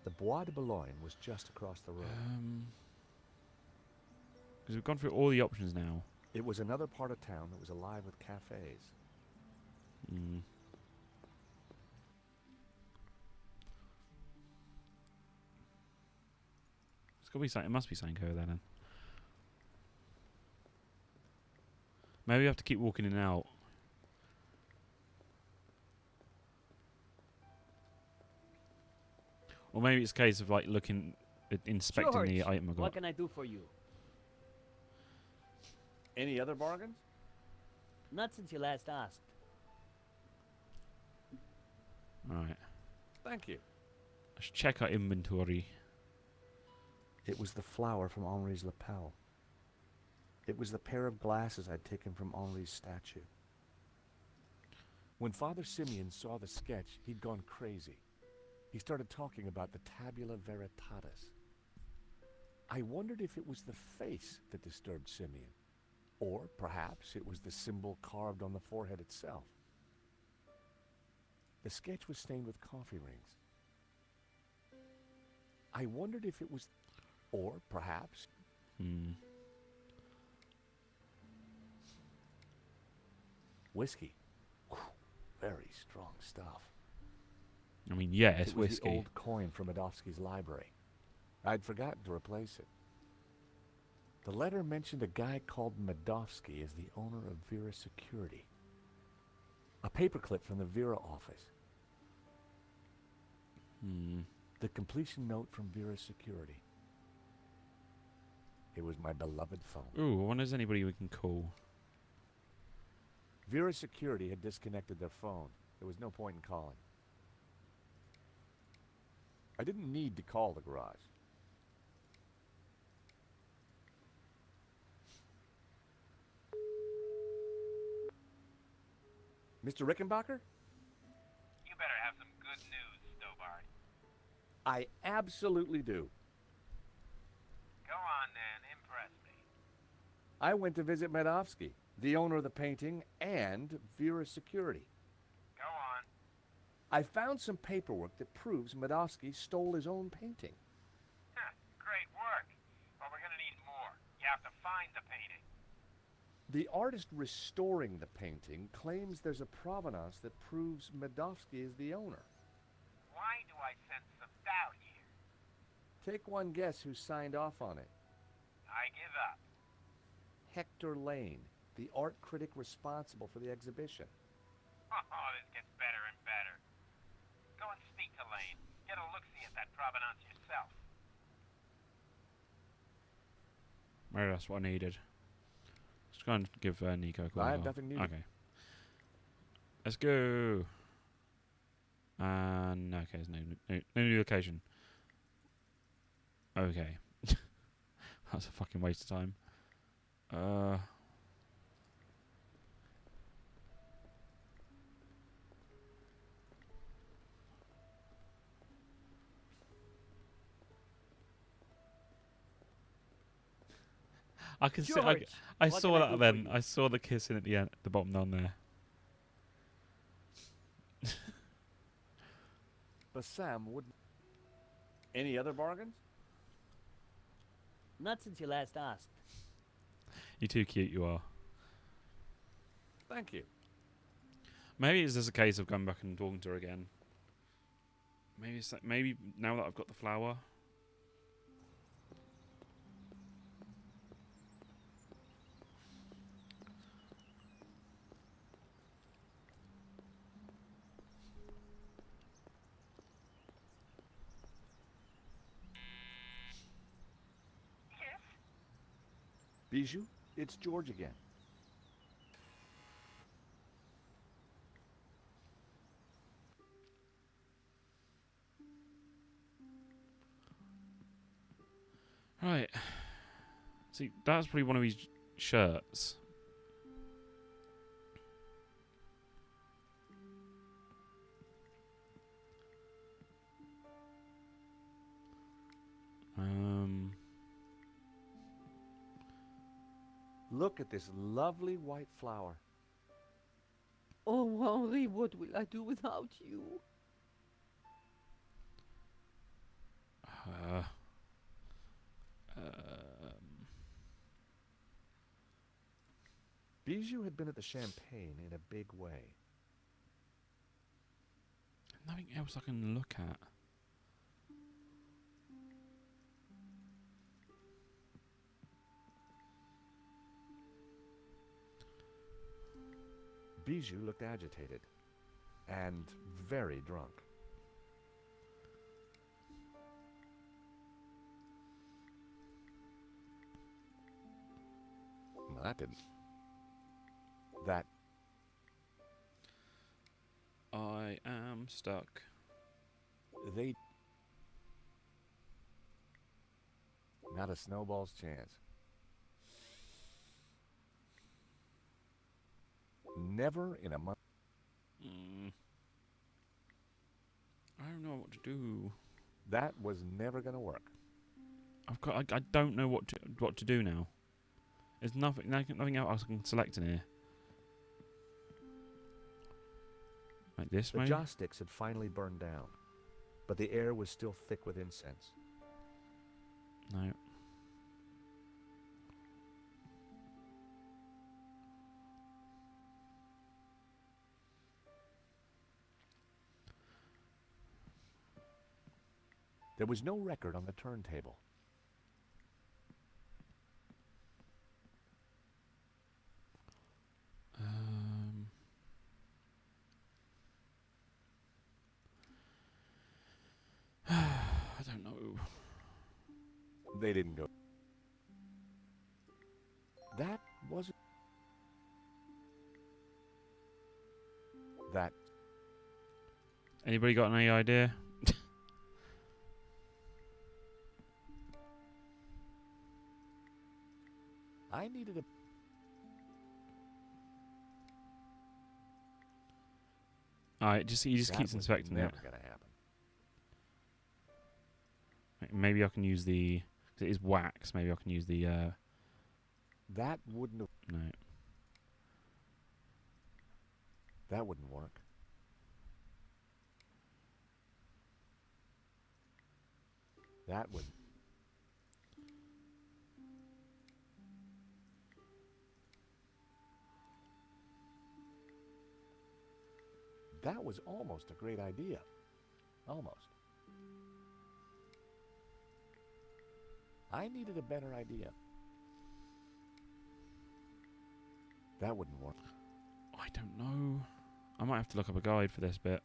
The Bois de Boulogne was just across the road. Because we've gone through all the options now. It was another part of town that was alive with cafes. Mm. It's got to be something. It must be something over there then. Maybe we have to keep walking in and out. Or maybe it's a case of like looking, inspecting the George, item I got. what can I do for you? Any other bargains? Not since you last asked. Alright. Thank you. Let's check our inventory. It was the flower from Henri's lapel. It was the pair of glasses I'd taken from Henri's statue. When Father Simeon saw the sketch, he'd gone crazy. He started talking about the tabula veritatis. I wondered if it was the face that disturbed Simeon, or perhaps it was the symbol carved on the forehead itself. The sketch was stained with coffee rings. I wondered if it was, or perhaps... Whiskey. Whew, very strong stuff. I mean, yes, it was whiskey. The old coin from Adovsky's library. I'd forgotten to replace it. The letter mentioned a guy called Medovsky as the owner of Vera Security. A paperclip from the Vera office. The completion note from Vera Security. It was my beloved phone. Ooh, I wonder if there's anybody we can call. Vera Security had disconnected their phone. There was no point in calling. I didn't need to call the garage. Mr. Rickenbacker? You better have some good news, Stobart. I absolutely do. Go on then, impress me. I went to visit Medovsky, the owner of the painting, and Vera Security. Go on. I found some paperwork that proves Medovsky stole his own painting. Great work. But we're gonna need more. You have to find the painting. The artist restoring the painting claims there's a provenance that proves Medovsky is the owner. Why do I sense some doubt here? Take one guess who signed off on it. I give up. Hector Lane, the art critic responsible for the exhibition. Oh, this gets better and better. Go and speak to Lane. Get a look-see at that provenance yourself. Maybe that's what I needed. Let's go and give Nico a call. I have nothing new. Okay. Let's go. And okay, there's no new location. Okay. That's a fucking waste of time. I can see. I saw that then. I saw the kissing at the end, the bottom down there. But Sam wouldn't. Any other bargains? Not since you last asked. You're too cute, you are. Thank you. Maybe it's just a case of going back and talking to her again. Maybe it's like, maybe now that I've got the flower. Bijou, it's George again. Right. See, that's probably one of his shirts. Look at this lovely white flower. Oh, Henri, what will I do without you? Bijou had been at the Champagne in a big way. Nothing else I can look at. Bijou looked agitated and very drunk. Well, that didn't. That. I am stuck. They. Not a snowball's chance. Never in a month. I don't know what to do. That was never going to work. I don't know what to do now. There's nothing else I can select in here. Like this, The maybe? joss sticks had finally burned down, but the air was still thick with incense. No. There was no record on the turntable. I don't know. They didn't go. That wasn't. That. Anybody got any idea? I needed a. Alright, he just keeps inspecting it. Never gonna happen. Maybe I can use the. 'Cause it is wax. Maybe I can use the. That wouldn't have. No. That wouldn't work. That would. That was almost a great idea. Almost. I needed a better idea. That wouldn't work. I don't know. I might have to look up a guide for this bit.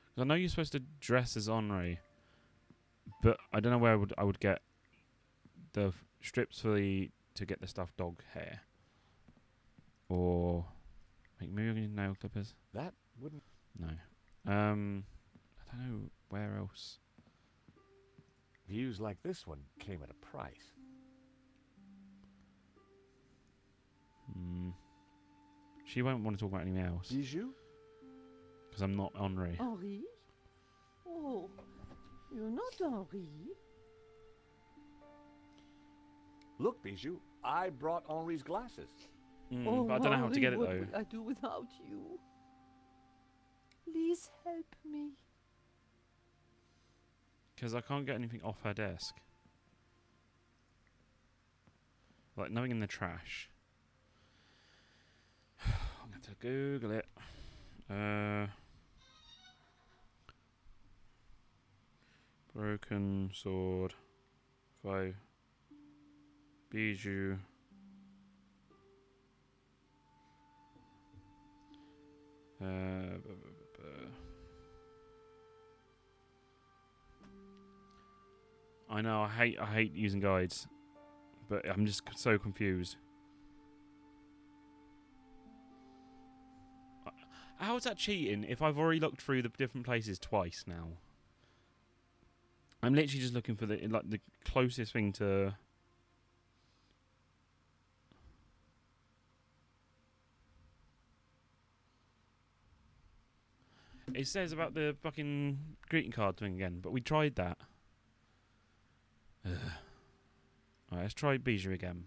'Cause I know you're supposed to dress as Henri, but I don't know where I would get the strips for to get the stuffed dog hair, or maybe I can use nail clippers. That wouldn't. No. I don't know where else. Views like this one came at a price. She won't want to talk about anything else. Bijou? Because I'm not Henri. Henri? Oh, you're not Henri. Look, Bijou, I brought Henri's glasses. Oh, but I don't know how to get it what though. will I do without you? Please help me. Because I can't get anything off her desk. Like nothing in the trash. I'm going to Google it. Broken sword. Faux. Bijou. I know, I hate using guides, but I'm just so confused. How is that cheating if I've already looked through the different places twice now? I'm literally just looking for the closest thing to. It says about the fucking greeting card thing again, but we tried that. Alright, let's try Bijou again.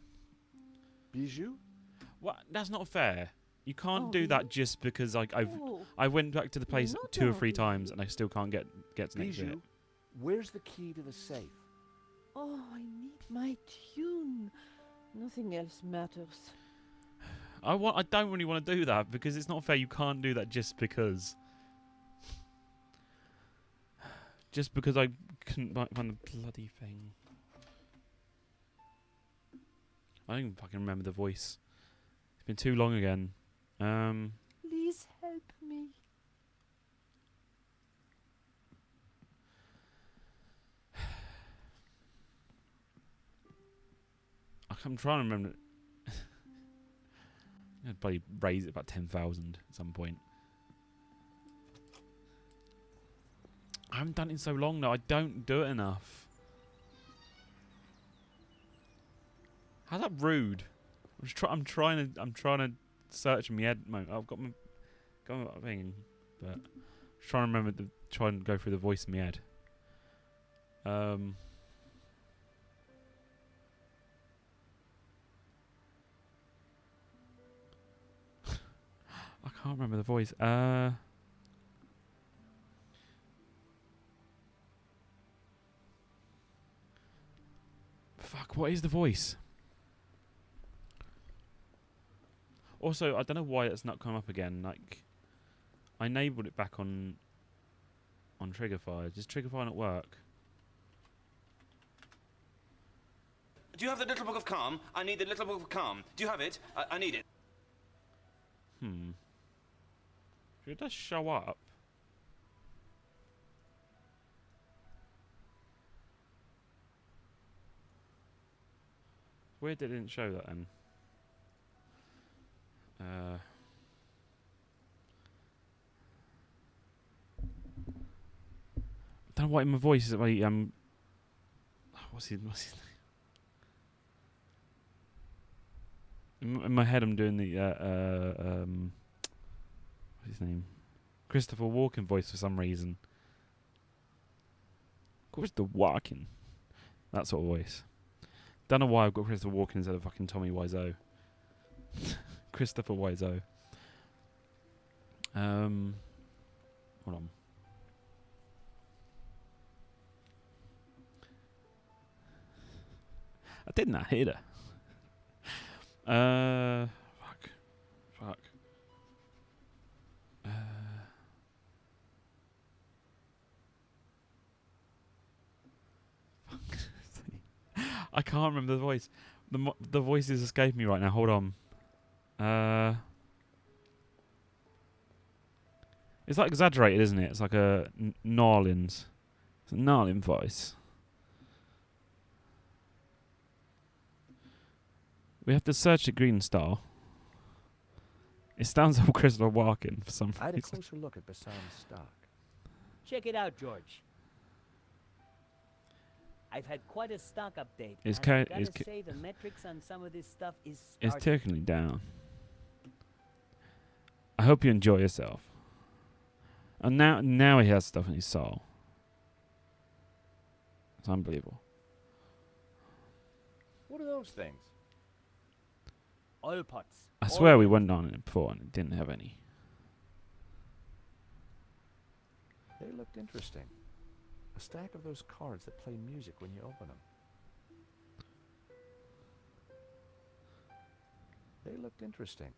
Bijou? What? That's not fair. You can't do Henri? that just because Oh, I went back to the place not 2 or 3 Henri. times and I still can't get to next bit. Bijou, where's the key to the safe? oh, I need my tune. Nothing else matters. I don't really want to do that because it's not fair. You can't do that just because. Just because I couldn't find the bloody thing. I don't even fucking remember the voice. It's been too long again. Please help me. I'm trying to remember. I'd probably raise it about 10,000 at some point. I haven't done it in so long though. I don't do it enough. How's that rude? I'm trying to search in my head. I've got my thing, but I'm trying to remember to try and go through the voice in my head. I can't remember the voice. Fuck, what is the voice? Also, I don't know why it's not come up again. Like, I enabled it back on Triggerfire. Does Triggerfire not work? Do you have the Little Book of Calm? I need the Little Book of Calm. Do you have it? I need it. It does show up. Weird that it didn't show that then. I don't know why my voice is like what's his name? In my head I'm doing the what's his name? Christopher Walken voice for some reason. Christopher Walken. That sort of voice. Don't know why I've got Christopher Walken instead of fucking Tommy Wiseau. Christopher Wiseau. Hold on. I did not hit her. Fuck. I can't remember the voice. The voice is escaping me right now. Hold on. It's like exaggerated, isn't it? It's like a Narlin's. It's a Narlin voice. We have to search the Green Star. It stands up Christopher Walken for some reason. I had a closer look at Bassam's stock. Check it out, George. I've had quite a stock update. It's and I gotta say the metrics on some of this stuff is It's technically down. I hope you enjoy yourself. And now he has stuff in his soul. It's unbelievable. What are those things? Oil pots. I swear we went on it before and it didn't have any. They looked interesting. A stack of those cards that play music when you open them. They looked interesting.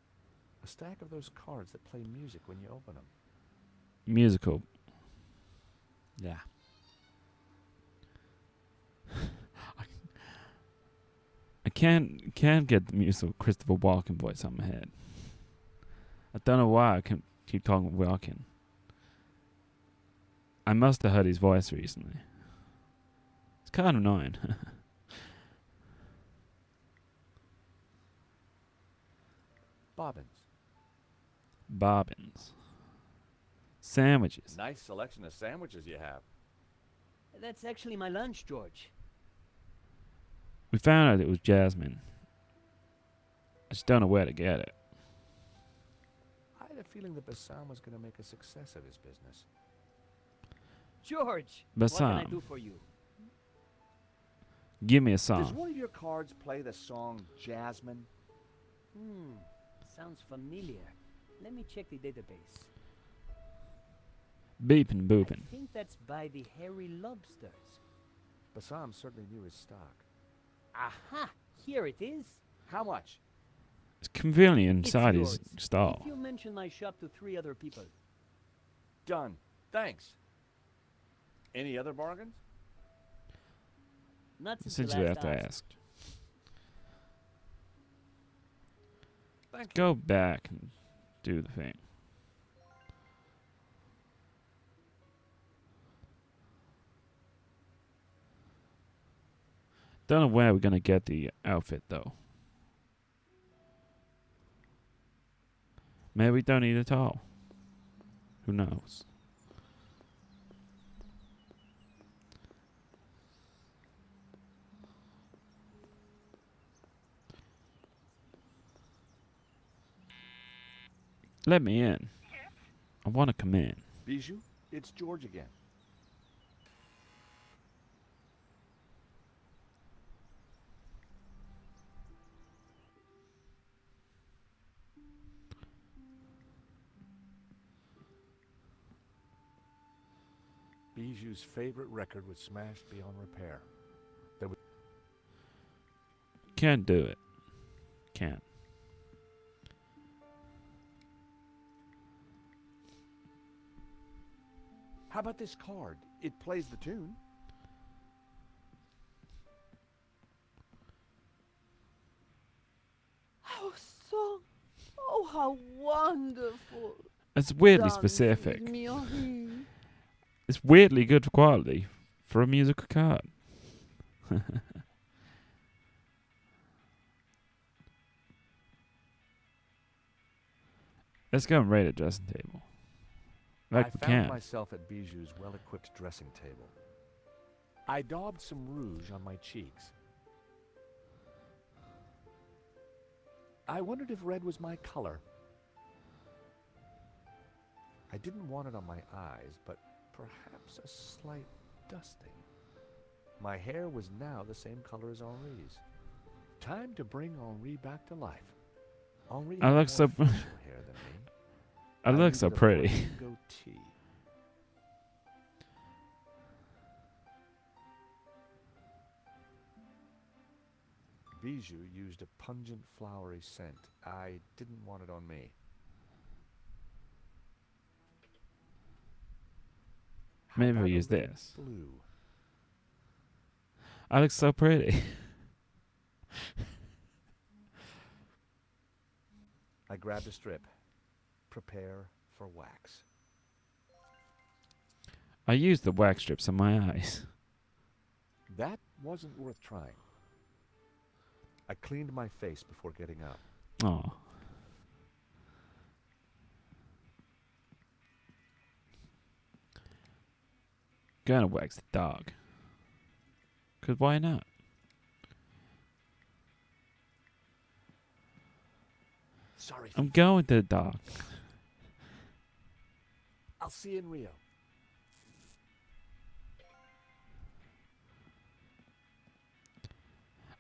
A stack of those cards that play music when you open them. Musical. Yeah. I can't get the musical Christopher Walken voice on my head. I don't know why I can keep talking Walken. I must have heard his voice recently. It's kind of annoying. Bobbins. Bobbins. Sandwiches. Nice selection of sandwiches you have. That's actually my lunch, George. We found out it was Jasmine. I just don't know where to get it. I had a feeling that Bassam was going to make a success of his business. George, Bassam. what can I do for you? Give me a Does song. one of your cards play the song Jasmine? Sounds familiar. Let me check the database. Beeping booping. I think that's by the hairy lobsters. Bassam certainly knew his stock. Aha! Here it is. How much? It's conveniently It's inside his yours. stall. If you mention my shop to 3 other people. Done. Thanks. Any other bargains? Not since Since the we last have to ask. ask. Thank you. Go back and do the thing. Don't know where we're gonna get the outfit though. Maybe we don't need it all. Who knows? Let me in. I want to come in. Bijou, it's George again. Bijou's favorite record was smashed beyond repair. There was Can't do it. Can't. How about this card? It plays the tune. Our song. Oh, how wonderful. It's weirdly Dance specific. with me, Henri. It's weirdly good quality for a musical card. Let's go and raid a dressing table. Like I we found can. myself at Bijou's well-equipped dressing table. I daubed some rouge on my cheeks. I wondered if red was my color. I didn't want it on my eyes, but perhaps a slight dusting. My hair was now the same color as Henri's. Time to bring Henri back to life. Henri I had look more so facial hair than me. I look so needed a pretty. brown goatee. Bijou used a pungent flowery scent. I didn't want it on me. How Maybe about we a use red this. Blue. I look so pretty. I grabbed a strip. Prepare for wax. I used the wax strips on my eyes. That wasn't worth trying. I cleaned my face before getting up. Oh. Gonna wax the dog. 'Cause why not? Sorry. I'm going to the dog. I'll see you in Rio.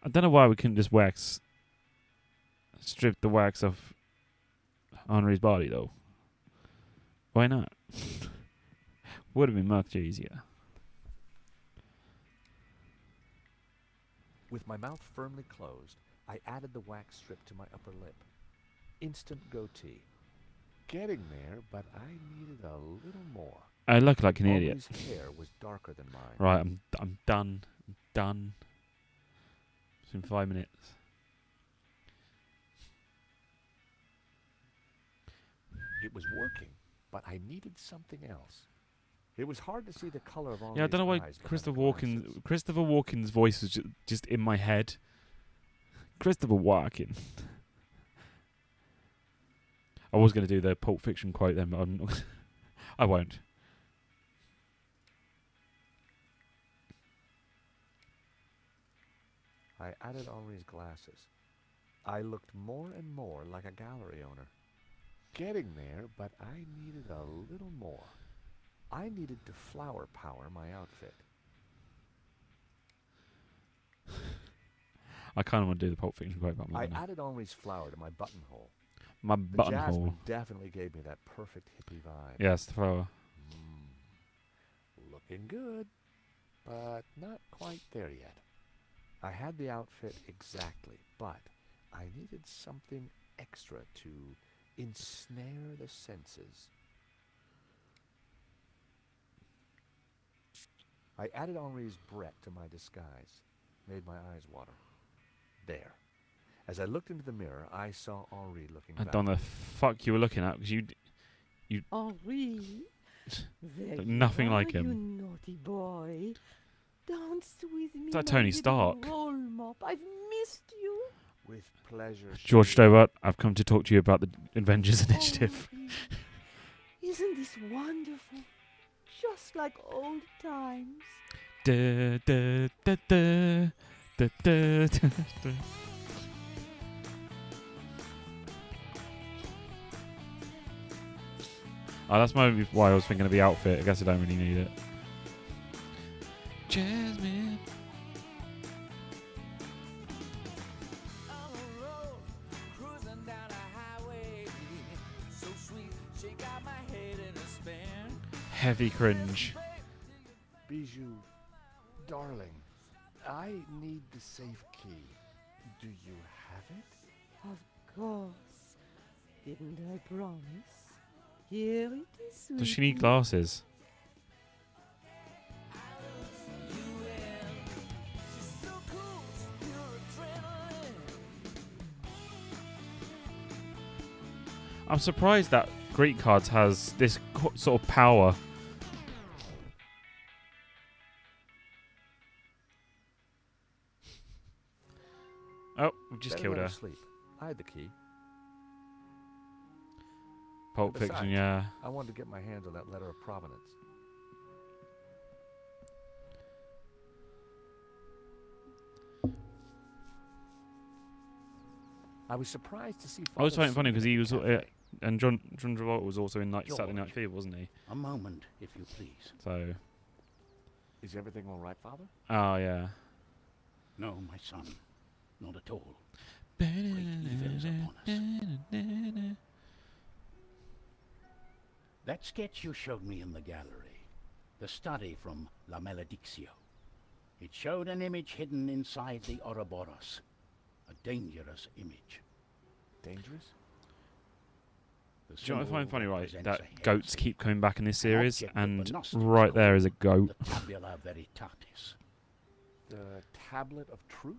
I don't know why we couldn't just strip the wax off Henri's body though. Why not? Would have been much easier. With my mouth firmly closed, I added the wax strip to my upper lip. Instant goatee. Getting there, but I needed a little more. I look like an idiot. Henri's hair was darker than mine. Right, I'm done. I'm done. It's in 5 minutes. It was working, but I needed something else. It was hard to see the color of Henri's Yeah, I don't know why eyes behind Christopher the glasses. Walken's voice was just in my head. Christopher Walken. I was going to do the Pulp Fiction quote then, but I'm not. I won't. I added Henri's glasses. I looked more and more like a gallery owner. Getting there, but I needed a little more. I needed to flower power my outfit. I kind of want to do the Pulp Fiction quote, but I'm not I gonna. added Henri's flower to my buttonhole. My The buttonhole. jasmine definitely gave me that perfect hippie vibe. Yes, the flower. Looking good, but not quite there yet. I had the outfit exactly, but I needed something extra to ensnare the senses. I added Henri's Brett to my disguise, made my eyes water. There. As I looked into the mirror, I saw Henri looking I back. don't know the fuck you were looking at, because you Henri, there look you nothing are, like you him. naughty boy. Dance with me, It's like my Tony little Stark. roll mop. I've missed you. With pleasure. George Shay. Stobart, I've come to talk to you about the Avengers Initiative. Isn't this wonderful? Just like old times. Da, da, da, da, da, da, da, da. Oh, that's maybe why I was thinking of the outfit. I guess I don't really need it. Jasmine. Heavy cringe. Bijou, darling, I need the safe key. Do you have it? Of course. Didn't I promise? Here it is. Does she need glasses? I'm surprised that Greek cards has this sort of power. Oh, we just Better killed let her. Sleep. I had the key. Pulp Besides, Fiction, yeah. I wanted to get my hands on that letter of provenance. I was surprised to see. I was Father finding it funny because sitting he in was, the cafe. and John Travolta was also in Saturday Night George. Fever, wasn't he? A moment, if you please. So, Is everything all right, Father? oh yeah. No, my son. Not at all. Great evil is upon us. That sketch you showed me in the gallery, the study from La Maledictio, it showed an image hidden inside the Ouroboros. A dangerous image. Dangerous? The Do you know what I find symbol funny, right? represents That a goats heresy, keep coming back in this an series, object that the and Gnostics right there is a called goat. The Tabula Veritatis. The tablet of truth?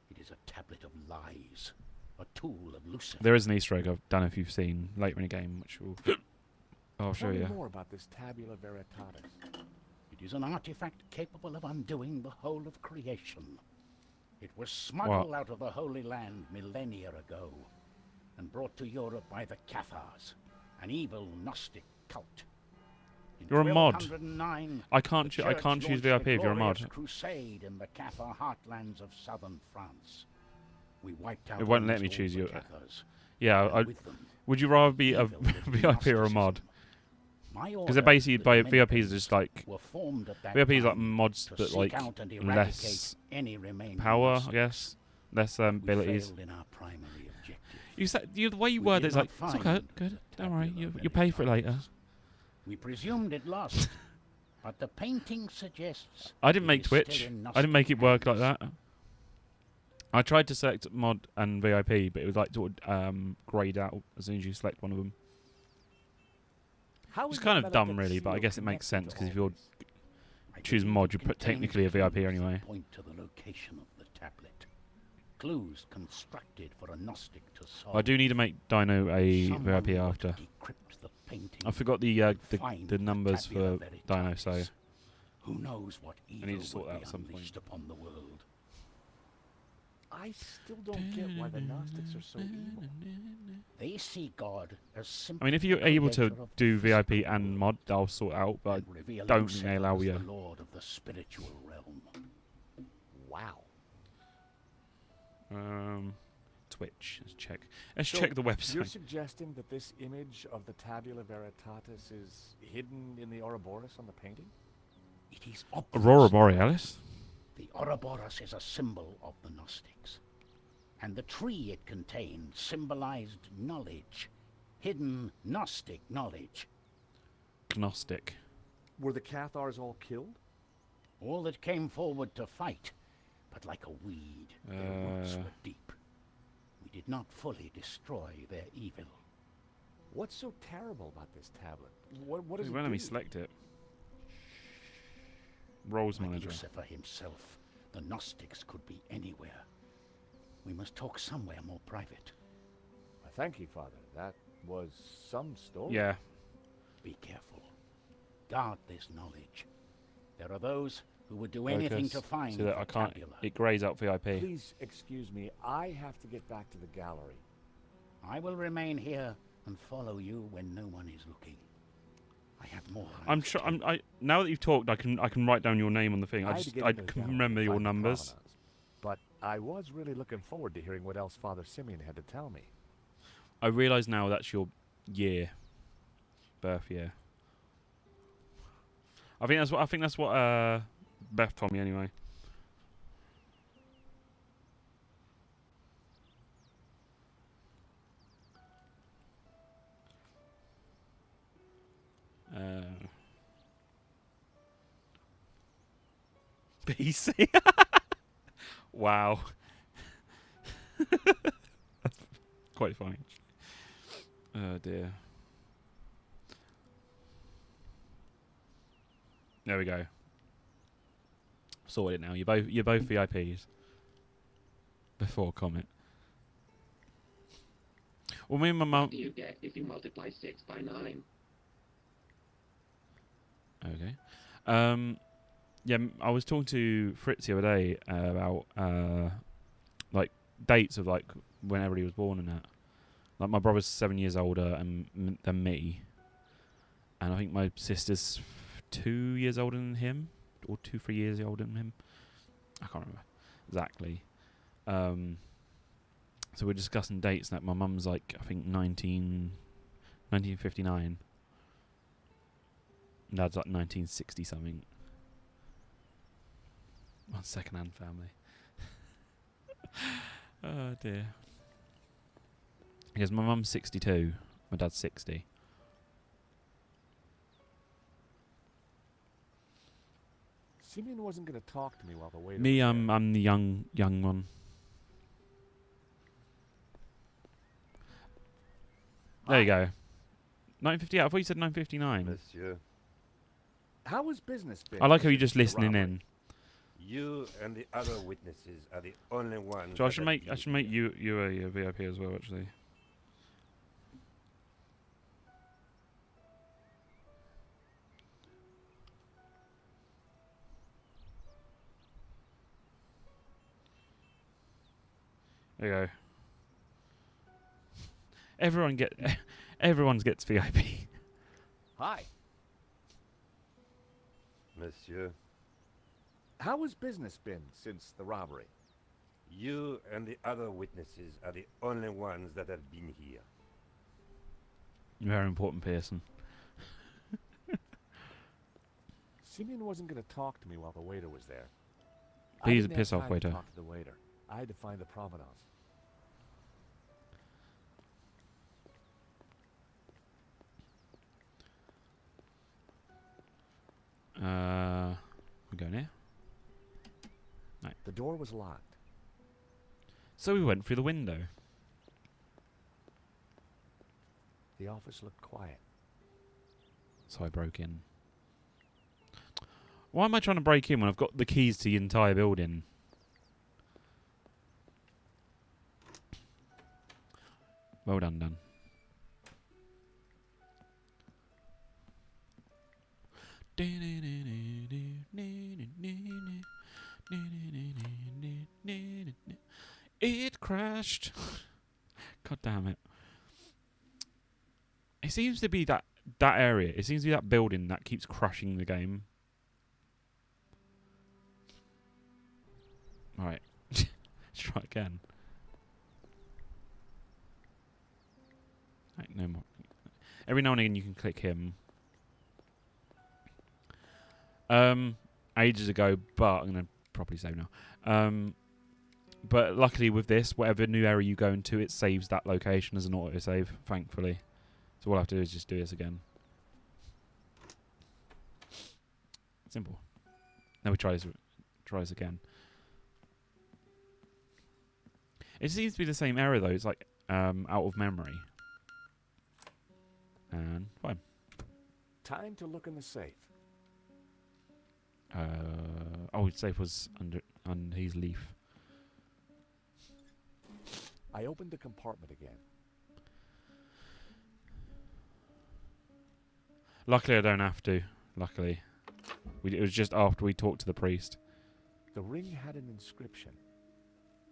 It is a tablet of lies, a tool of Lucifer. There is an Easter egg I don't know if you've seen later in the game, which I'll show Tell me you. more about this tabula veritatis. It is an artifact capable of undoing the whole of creation. It was smuggled out of the Holy Land millennia ago and brought to Europe by the Cathars, an evil Gnostic cult. In You're a mod. 1209, I can't the I can't Church choose launched VIP if you're a glorious mod. crusade in the Cathar heartlands of southern France. We wiped out It won't let almost me all choose the you. Cathars, Yeah, and with them, would you rather be a evil of VIP or a mod? My Because order, they're basically the VIPs Dominicans, are just like were formed at that VIPs like time mods, to but seek like out and less eradicate any remaining power, I Gnostics. guess, less We abilities. failed in our primary objective. You said the way you We word did it is not like it's okay, find good, the don't worry, tabula you pay for it later. veritatis. We presumed it lost, but the painting suggests I didn't it make is still Twitch. in I didn't make it Gnostic work like hands. that. I tried to select mod and VIP, but it was like sort of grayed out as soon as you select one of them. How It's is kind the of dumb, Malefic really, but I seal guess it makes connected sense to because if all you're this? I choose believe mod, it you put contains technically a VIP clues that anyway. Point to the location of the tablet. Clues constructed for a Gnostic to solve. I do need to make Dino a Someone VIP would after. decrypt the painting I forgot the and find the numbers tabula for Dino, so veritatis. Who knows what evil need to sort would that be at some point. unleashed upon the world? I still don't get why the Gnostics are so evil. They see God as I simply mean, if you're the able to creator of the do VIP physical and world, mod, I'll sort out, but and I reveal don't think himself they allow as you. the Lord of the spiritual realm. Wow. Twitch. Let's check. Let's So check the You're website. suggesting that this image of the tabula veritatis is hidden in the Ouroboros on the painting? It is obvious. Aurora Borealis. The Ouroboros is a symbol of the Gnostics, and the tree it contained symbolized knowledge, hidden Gnostic knowledge. Gnostic. Were the Cathars all killed? All that came forward to fight, but like a weed, their roots were deep. We did not fully destroy their evil. What's so terrible about this tablet? What does it Let do? me select it. Roles Like manager. Lucifer himself, the Gnostics could be anywhere. We must talk somewhere more private. Thank you, Father. That was some story. Yeah. Be careful. Guard this knowledge. There are those who would do anything to find so that I can't. Tabula. It grays out VIP. Please excuse me. I have to get back to the gallery. I will remain here and follow you when no one is looking. I have more. I'm sure. Now that you've talked, I can write down your name on the thing. I can remember your numbers. But I was really looking forward to hearing what else Father Simeon had to tell me. I realise now that's your year, birth year. I think that's what Beth told me anyway. BC. Wow. That's quite funny. Oh dear. There we go. Sorted it now. You're both VIPs. Before comment. Well, me and my mum. What do you get if you multiply 6 by 9? Okay. Yeah, I was talking to Fritz the other day about like dates of like whenever he was born and that. Like my brother's 7 years older than me, and I think my sister's 2 years older than him, or 2-3 years older than him. I can't remember exactly. So we're discussing dates, and that my mum's like I think 1959. Dad's like 1960 something. One second-hand family. Oh dear. Because my mum's 62, my dad's 60. Simeon wasn't going to talk to me while the waiter. Me, was there. I'm the young one. There you go. 9:58. I thought you said 9:59. Monsieur. How has business been? I like how you're since just the listening robbery? in. You and the other witnesses are the only ones. So I that should have make been here. you a VIP as well, actually. There you go. Everyone gets VIP. Hi. Monsieur. How has business been since the robbery? You and the other witnesses are the only ones that have been here. Very important person. Simeon wasn't going to talk to me while the waiter was there. Please I didn't piss have off, time to waiter. talk to the waiter. I had to find the provenance. We're going here. Right. The door was locked. So we went through the window. The office looked quiet. So I broke in. Why am I trying to break in when I've got the keys to the entire building? Well done, Dan. It crashed. God damn it. It seems to be that area. It seems to be that building that keeps crashing the game. Alright. Let's try again. Right, no more. Every now and again you can click him. Ages ago, but I'm gonna properly saved now. But luckily with this, whatever new area you go into, it saves that location as an autosave, thankfully. So all I have to do is just do this again. Simple. Now we try this again. It seems to be the same error though. It's like out of memory. And fine. Time to look in the safe. Oh, the safe was on his leaf. I opened the compartment again. Luckily, I don't have to. Luckily. It was just after we talked to the priest. The ring had an inscription.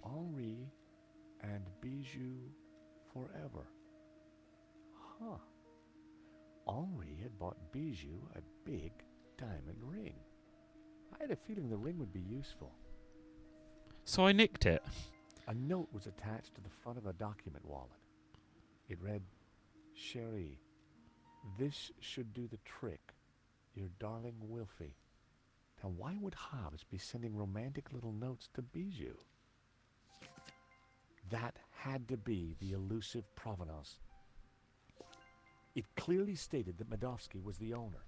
Henri and Bijou forever. Huh. Henri had bought Bijou a big diamond ring. I had a feeling the ring would be useful. So I nicked it. A note was attached to the front of a document wallet. It read, Cherie, this should do the trick. Your darling Wilfie. Now why would Hobbs be sending romantic little notes to Bijou? That had to be the elusive Provenance. It clearly stated that Medovsky was the owner,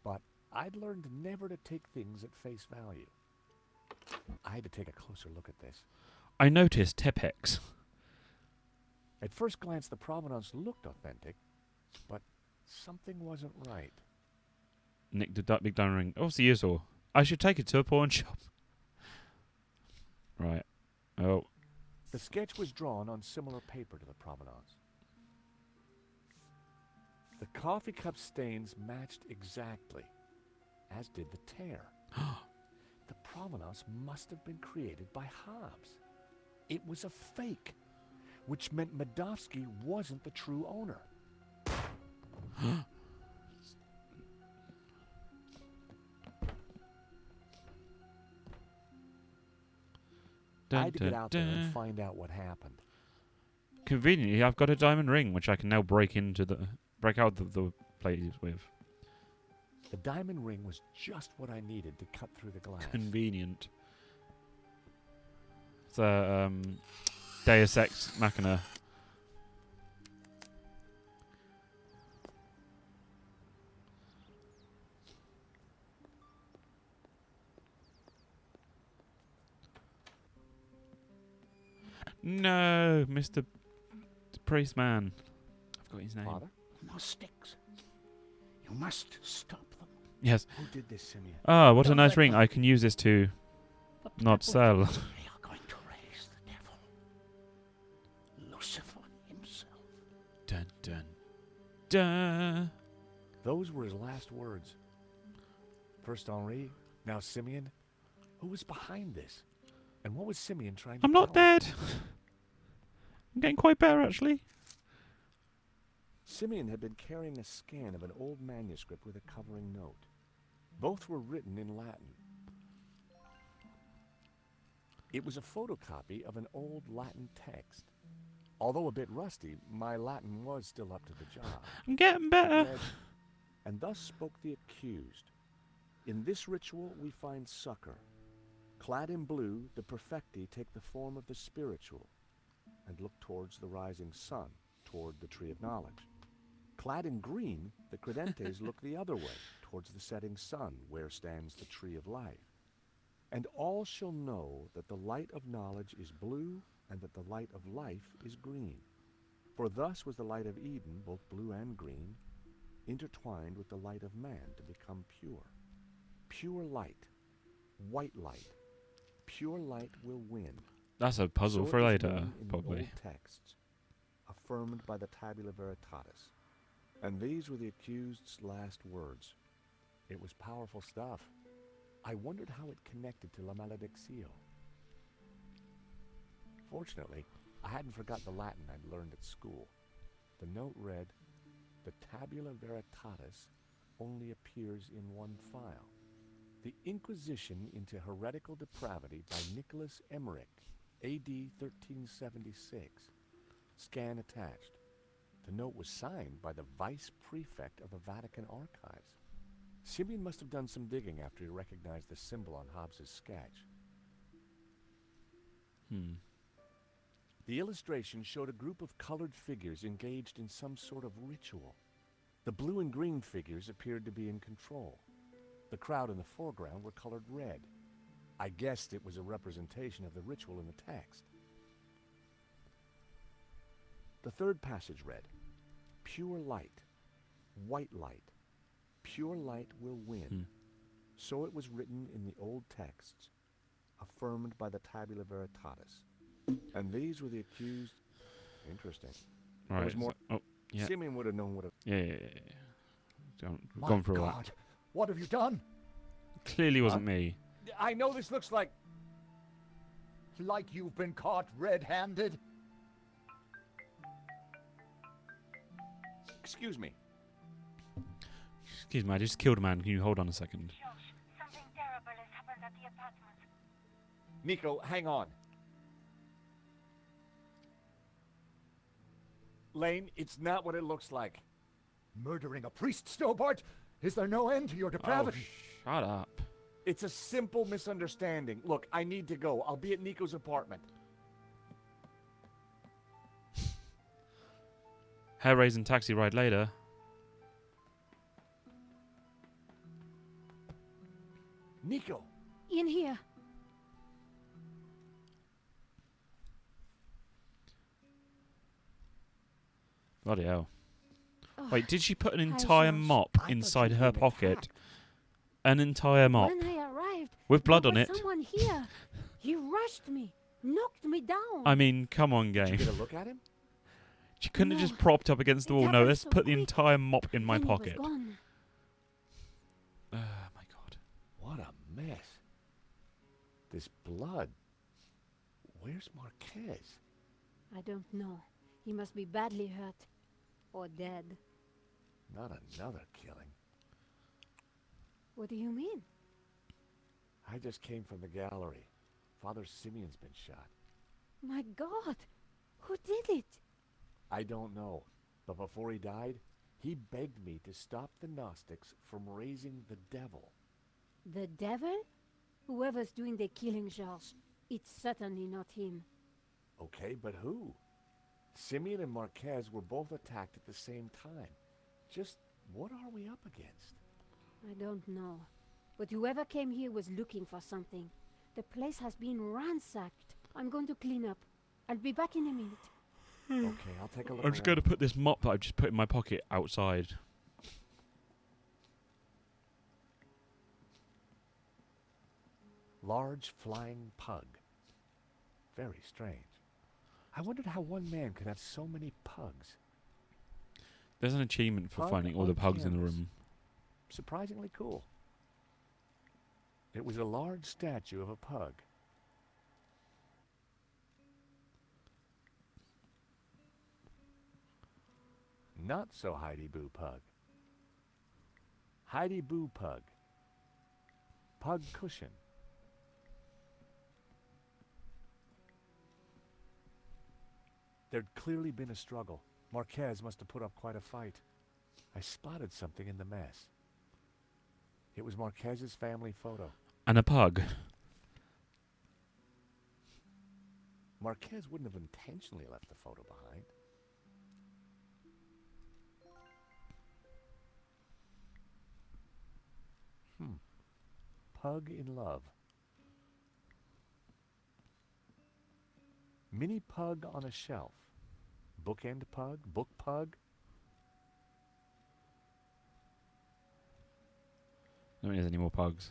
but I'd learned never to take things at face value. I had to take a closer look at this. I noticed Tepex. At first glance, the Provenance looked authentic, but something wasn't right. Nicked the big diamond ring. Obviously useful. I should take it to a pawn shop. Right. Oh. The sketch was drawn on similar paper to the Provenance. The coffee cup stains matched exactly, as did the tear. The Provenance must have been created by Hobbs. It was a fake, which meant Medovsky wasn't the true owner. I had to get out there and find out what happened. Conveniently, I've got a diamond ring, which I can now break out the plates with. The diamond ring was just what I needed to cut through the glass. Convenient. It's a Deus Ex Machina. No, Mr. Priest Man. I've got his name. Father? No sticks. You must stop them. Yes. Who did this, Simeon? Ah, what a nice ring. I can use this to not sell. They are going to raise the devil. Lucifer himself. Dun dun dun. Those were his last words. First Henri, now Simeon. Who was behind this? And what was Simeon trying to I'm not tell him? dead. I'm getting quite better, actually. Simeon had been carrying a scan of an old manuscript with a covering note. Both were written in Latin. It was a photocopy of an old Latin text. Although a bit rusty, my Latin was still up to the job. I'm getting better. Read, and thus spoke the accused. In this ritual we find succor. Clad in blue, the perfecti take the form of the spiritual and look towards the rising sun, toward the tree of knowledge. Clad in green, the credentes look the other way, towards the setting sun, where stands the tree of life. And all shall know that the light of knowledge is blue, and that the light of life is green. For thus was the light of Eden, both blue and green, intertwined with the light of man to become pure. Pure light, white light. Pure light will win. That's a puzzle So for it was later, written in probably. old texts, affirmed by the Tabula Veritatis. And these were the accused's last words. It was powerful stuff. I wondered how it connected to La Maledictio. Fortunately, I hadn't forgot the Latin I'd learned at school. The note read, "The Tabula Veritatis only appears in one file. The Inquisition into Heretical Depravity by Nicholas Emmerich, A.D. 1376. Scan attached." The note was signed by the Vice Prefect of the Vatican Archives. Simeon must have done some digging after he recognized the symbol on Hobbs's sketch. The illustration showed a group of colored figures engaged in some sort of ritual. The blue and green figures appeared to be in control. The crowd in the foreground were colored red. I guessed it was a representation of the ritual in the text. The third passage read, "Pure light, white light, pure light will win." So it was written in the old texts, affirmed by the Tabula Veritatis. And these were the accused. Interesting. Right. There was more. Oh, yeah. Simeon would have known what. Yeah. My Gone for a God, while. what have you done? Clearly wasn't me. I know this looks like. Like you've been caught red-handed? Excuse me. Excuse me, I just killed a man. Can you hold on a second? Something terrible has happened at the apartment. Nico, hang on. Lane, it's not what it looks like. Murdering a priest, Stobart? Is there no end to your depravity? Oh, shut up. It's a simple misunderstanding. Look, I need to go. I'll be at Nico's apartment. Hair-raising taxi ride later. Nico! In here. Bloody hell. Oh, Wait, did she put an hi, entire George. mop inside her pocket? An entire mop. When I arrived, With blood there on was it. someone here. He rushed me, knocked me down. I mean, come on, game. Did you get a look at him? She couldn't have No. just propped up against the It wall. No, happened let's so put the quick. entire mop in my Then he was pocket. gone. Oh, my God. What a mess. This blood. Where's Marquez? I don't know. He must be badly hurt. Or dead. Not another killing. What do you mean? I just came from the gallery. Father Simeon's been shot. My God! Who did it? I don't know. But before he died, he begged me to stop the Gnostics from raising the devil. The devil? Whoever's doing the killing, Georges. It's certainly not him. Okay, but who? Simeon and Marquez were both attacked at the same time. Just what are we up against? I don't know. But whoever came here was looking for something. The place has been ransacked. I'm going to clean up. I'll be back in a minute. Okay, I'll take a look I'm just around. going to put this mop that I've just put in my pocket outside. Large flying pug. Very strange. I wondered how one man could have so many pugs. There's an achievement for Pug finding all the on pugs in the canvas. room. Surprisingly cool. It was a large statue of a pug. Not so Heidi Boo Pug. Heidi Boo Pug. Pug cushion. There'd clearly been a struggle. Marquez must have put up quite a fight. I spotted something in the mess. It was Marquez's family photo. And a pug. Marquez wouldn't have intentionally left the photo behind. Pug in love. Mini pug on a shelf. Bookend pug? Book pug? No one has any more pugs.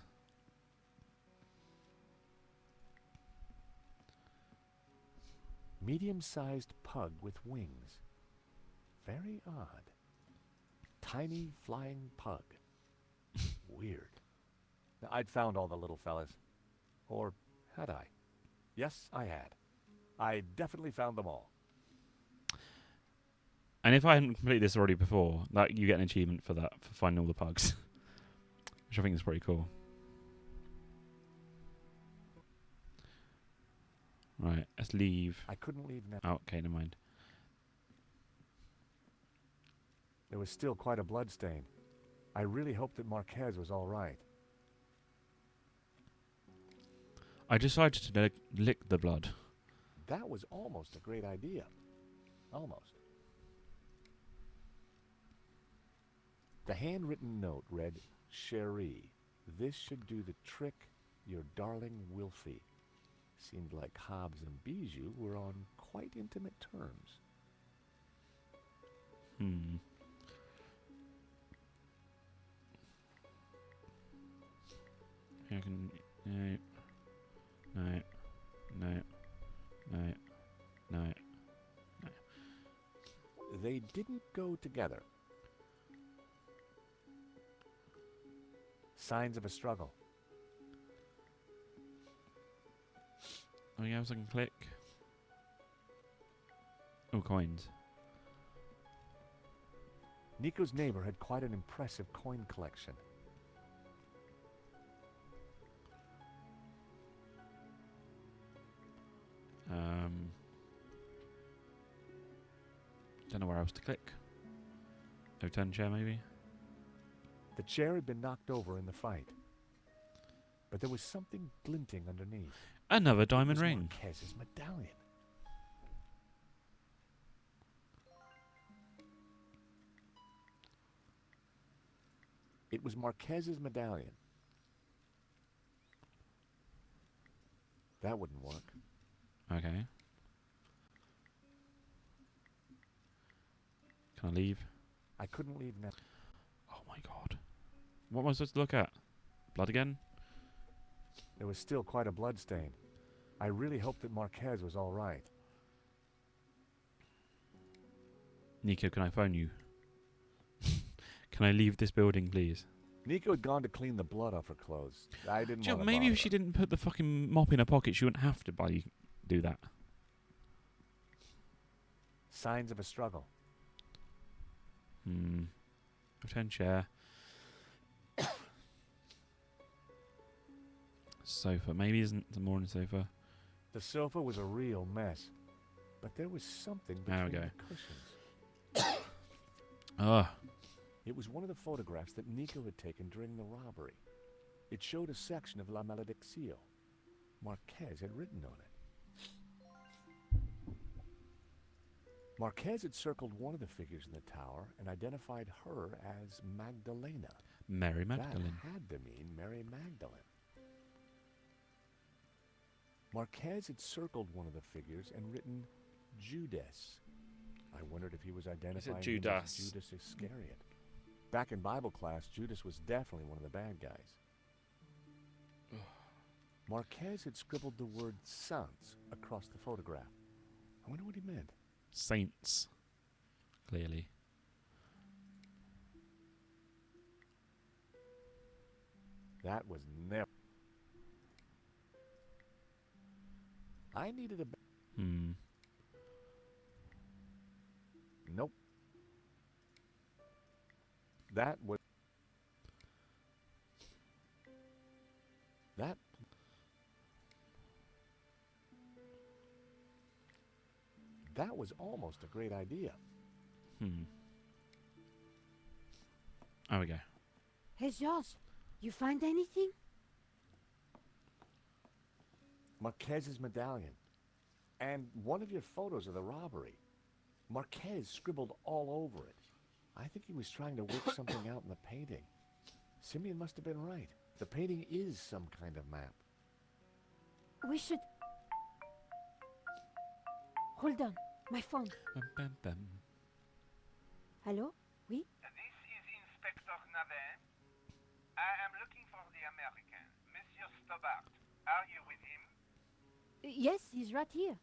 Medium-sized pug with wings. Very odd. Tiny flying pug. Weird. Now, I'd found all the little fellas. Or had I? Yes, I had. I definitely found them all. And if I hadn't completed this already before, that you get an achievement for that, for finding all the pugs. Which I think is pretty cool. Right, let's leave. I couldn't leave now. Oh, okay, never mind. There was still quite a blood stain. I really hoped that Marquez was all right. I decided to lick the blood. That was almost a great idea. Almost. The handwritten note read, Cherie, this should do the trick, your darling Wilfie. Seemed like Hobbs and Bijou were on quite intimate terms. I can... No. No. No. No. No. They didn't go together. Signs of a struggle. Anything else I can click? Oh, coins. Nico's neighbor had quite an impressive coin collection. Don't know where else to click. Overturn chair, maybe? The chair had been knocked over in the fight. But there was something glinting underneath. Another diamond It was ring. Marquez's medallion. It was Marquez's medallion. That wouldn't work. Okay. Can I leave? I couldn't leave now. Oh my god. What am I supposed to look at? Blood again? There was still quite a blood stain. I really hoped that Marquez was all right. Nico, can I phone you? Can I leave this building, please? Nico had gone to clean the blood off her clothes. I didn't want to Maybe bother if she her. didn't put the fucking mop in her pocket, she wouldn't have to do that. Signs of a struggle. Return chair. Sofa. Maybe isn't the morning sofa. The sofa was a real mess. But there was something There we between go. the cushions. Ah. It was one of the photographs that Nico had taken during the robbery. It showed a section of La Maledicción. Marquez had written on it. Marquez had circled one of the figures in the tower and identified her as Magdalena. Mary Magdalene. That had to mean Mary Magdalene. Marquez had circled one of the figures and written Judas. I wondered if he was identifying him as Judas? Judas Iscariot. Back in Bible class, Judas was definitely one of the bad guys. Marquez had scribbled the word Saints across the photograph. I wonder what he meant. Saints. Clearly. That was never... I needed a... Nope. That was... That... That was almost a great idea. There we go. Hey, George, you find anything? Marquez's medallion. And one of your photos of the robbery. Marquez scribbled all over it. I think he was trying to work something out in the painting. Simeon must have been right. The painting is some kind of map. We should... Hold on, my phone. Hello? Oui? This is Inspector Navet. I am looking for the American, Monsieur Stobart. Are you with him? Yes, he's right here.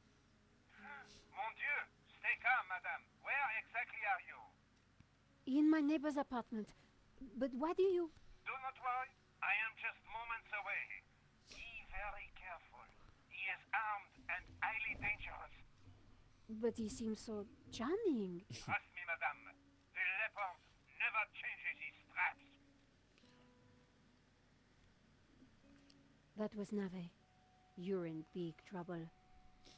Mon Dieu! Stay calm, madame. Where exactly are you? In my neighbor's apartment. But why do you... Do not worry. I am just moments away. Be very careful. He is armed and highly dangerous. But he seems so charming. Trust me, madame. The leopard never changes his straps. That was Nave. You're in big trouble.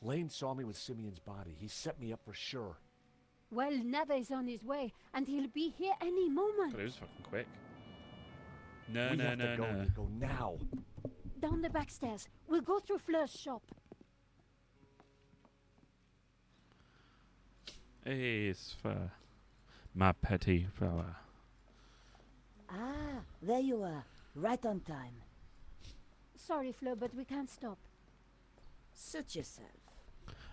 Lane saw me with Simeon's body. He set me up for sure. Well, Nave's on his way, and he'll be here any moment. God, it was fucking quick. No, We no, have no, to go, no. Nico, now. Down the back stairs. We'll go through Fleur's shop. It's for my petty flower. Ah, there you are. Right on time. Sorry, Fleur, but we can't stop. Suit yourself.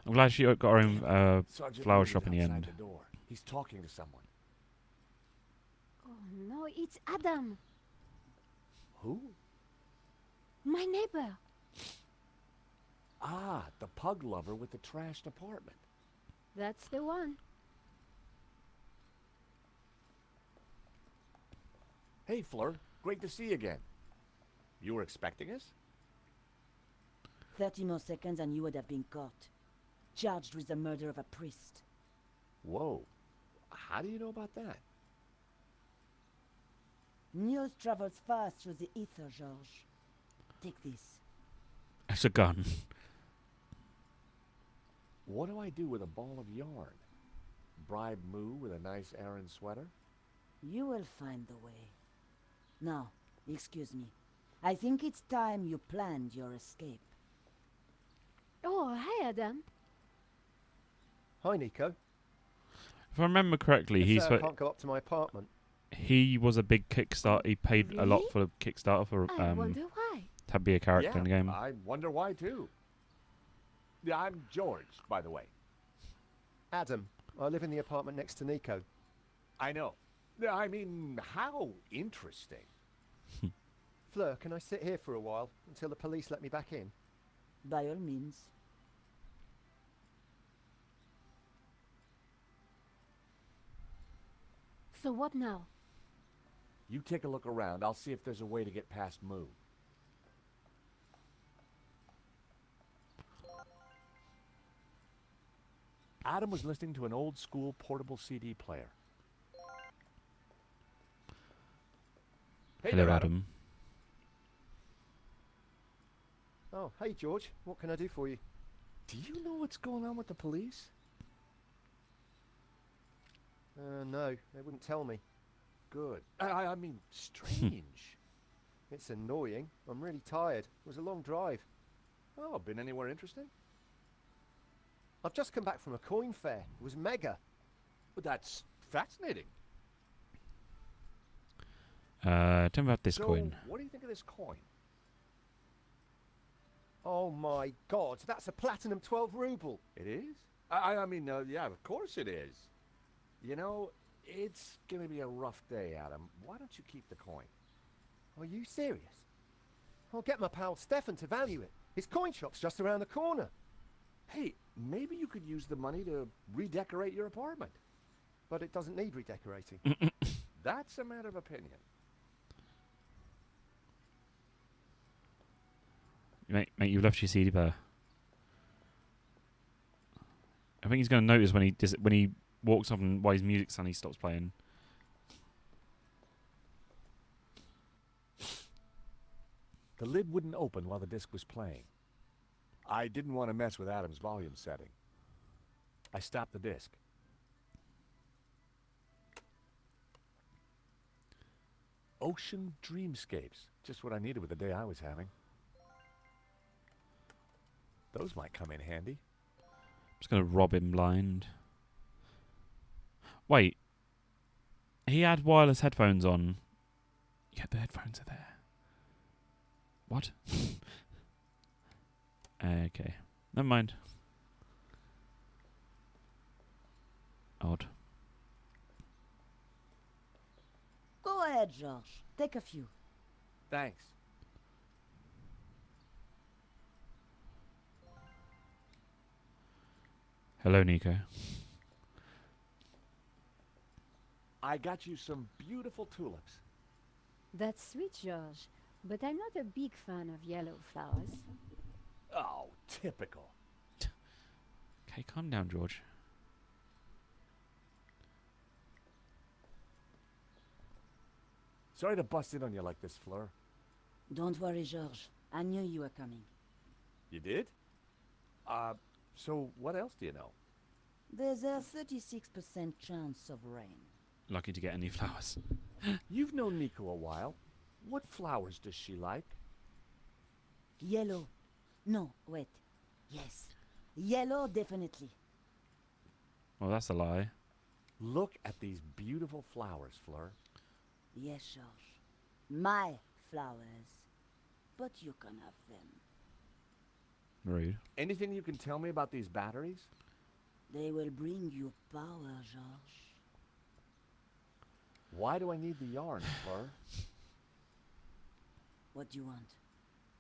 I'm glad she got her own Sergeant flower Lee is shop in the outside end. the door. He's talking to someone. Oh no, it's Adam, Who? my neighbor. Ah, the pug lover with the trashed apartment. That's the one. Hey, Fleur. Great to see you again. You were expecting us? 30 more seconds and you would have been caught. Charged with the murder of a priest. Whoa. How do you know about that? News travels fast through the ether, Georges. Take this. It's a gun. What do I do with a ball of yarn? Bribe Moo with a nice Aran sweater? You will find the way. Now, excuse me. I think it's time you planned your escape. Oh, hi, Adam. Hi, Nico. If I remember correctly, I can't go up to my apartment. he was a big Kickstarter. He paid a lot for Kickstarter for I wonder why. to be a character in the game. I wonder why, too. Yeah, I'm George, by the way. Adam, I live in the apartment next to Nico. I know. I mean, how interesting. Fleur, can I sit here for a while until the police let me back in? By all means. So what now? You take a look around. I'll see if there's a way to get past Moo. Adam was listening to an old-school portable CD player. Hey Hello, there, Adam. Oh, hey, George. What can I do for you? Do you know what's going on with the police? No, they wouldn't tell me. Good. I mean, strange. It's annoying. I'm really tired. It was a long drive. Oh, been anywhere interesting? I've just come back from a coin fair. It was mega. Well, that's fascinating. Tell me about this So, coin. what do you think of this coin? Oh my god, that's a platinum 12 ruble. It is? I mean, yeah, of course it is. You know, it's going to be a rough day, Adam. Why don't you keep the coin? Are you serious? I'll get my pal Stefan to value it. His coin shop's just around the corner. Hey, maybe you could use the money to redecorate your apartment. But it doesn't need redecorating. That's a matter of opinion. Mate, you've left your CD player. I think he's going to notice when he walks off and while his music's on, he stops playing. The lid wouldn't open while the disc was playing. I didn't want to mess with Adam's volume setting. I stopped the disc. Ocean Dreamscapes. Just what I needed with the day I was having. Those might come in handy. I'm just going to rob him blind. Wait. He had wireless headphones on. Yeah, the headphones are there. What? Okay. Never mind. Odd. Go ahead, Georges. Take a few. Thanks. Hello, Nico. I got you some beautiful tulips. That's sweet, George. But I'm not a big fan of yellow flowers. Oh, typical. Okay, calm down, George. Sorry to bust in on you like this, Fleur. Don't worry, Georges. I knew you were coming. You did? So what else do you know? There's a 36% chance of rain. Lucky to get any flowers. You've known Nico a while. What flowers does she like? Yellow. No, wait. Yes. Yellow, definitely. Well, that's a lie. Look at these beautiful flowers, Fleur. Yes, George. My flowers. But you can have them. Rude. Anything you can tell me about these batteries? They will bring you power, George. Why do I need the yarn, Fleur? What do you want?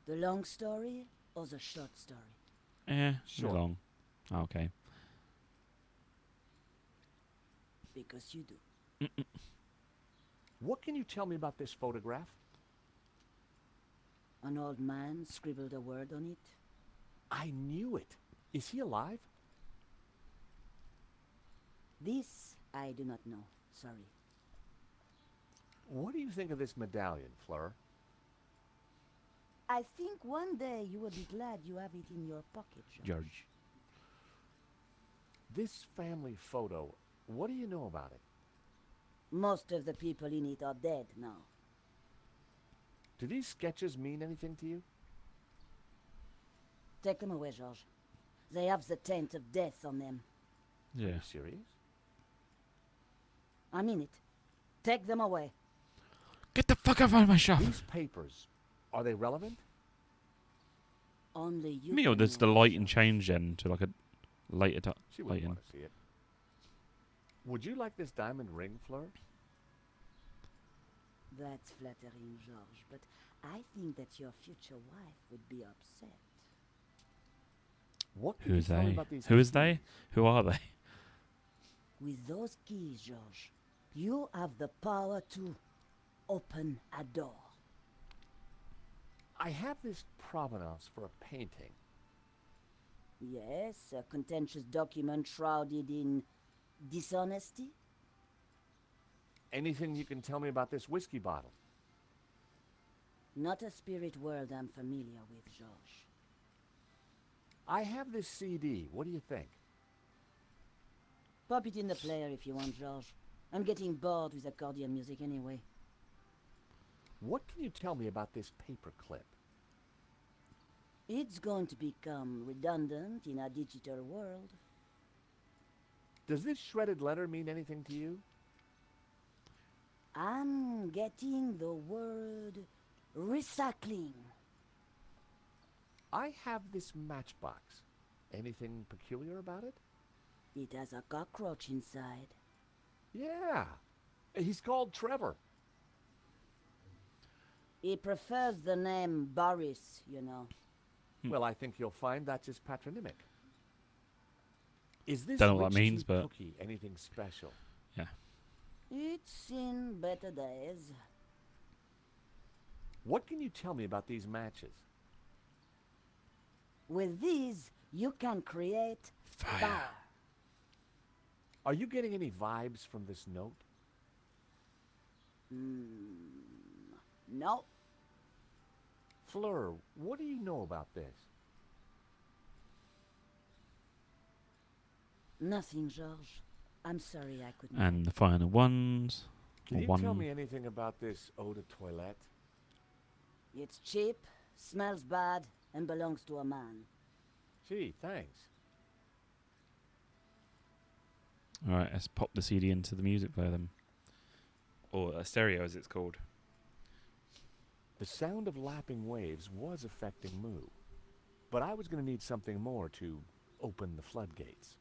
The long story or the short story? Sure. Long. Okay. Because you do. What can you tell me about this photograph? An old man scribbled a word on it. I knew it. Is he alive? This I do not know. Sorry. What do you think of this medallion, Fleur? I think one day you will be glad you have it in your pocket, George. This family photo, what do you know about it? Most of the people in it are dead now. Do these sketches mean anything to you? Take them away, George. They have the taint of death on them. Yeah. Are you serious? I mean it. Take them away. Get the fuck out of my shop. These papers, are they relevant? Only you. Me or does the lighting change then to like a later time? She wouldn't want to see it. Would you like this diamond ring, Fleur? That's flattering, George, but I think that your future wife would be upset. What can Who you is tell me they? about these Who is keys? they? Who are they? With those keys, George, you have the power to open a door. I have this provenance for a painting. Yes, a contentious document shrouded in dishonesty? Anything you can tell me about this whiskey bottle? Not a spirit world I'm familiar with, George. I have this CD. What do you think? Pop it in the player if you want, George. I'm getting bored with accordion music anyway. What can you tell me about this paperclip? It's going to become redundant in a digital world. Does this shredded letter mean anything to you? I'm getting the word recycling. I have this matchbox. Anything peculiar about it? It has a cockroach inside. Yeah. He's called Trevor. He prefers the name Boris, you know. Well, I think you'll find that's his patronymic. Is this Don't know what that rich means, tea but cookie anything special? yeah. It's seen better days. What can you tell me about these matches? With these, you can create fire. Are you getting any vibes from this note? No. Fleur, what do you know about this? Nothing, George. I'm sorry I couldn't. And the final ones. Can or you one. tell me anything about this eau de toilette? It's cheap, smells bad, and belongs to a man. Gee, thanks. Alright, let's pop the CD into the music player then. Or a stereo as it's called. The sound of lapping waves was affecting Moo, but I was going to need something more to open the floodgates.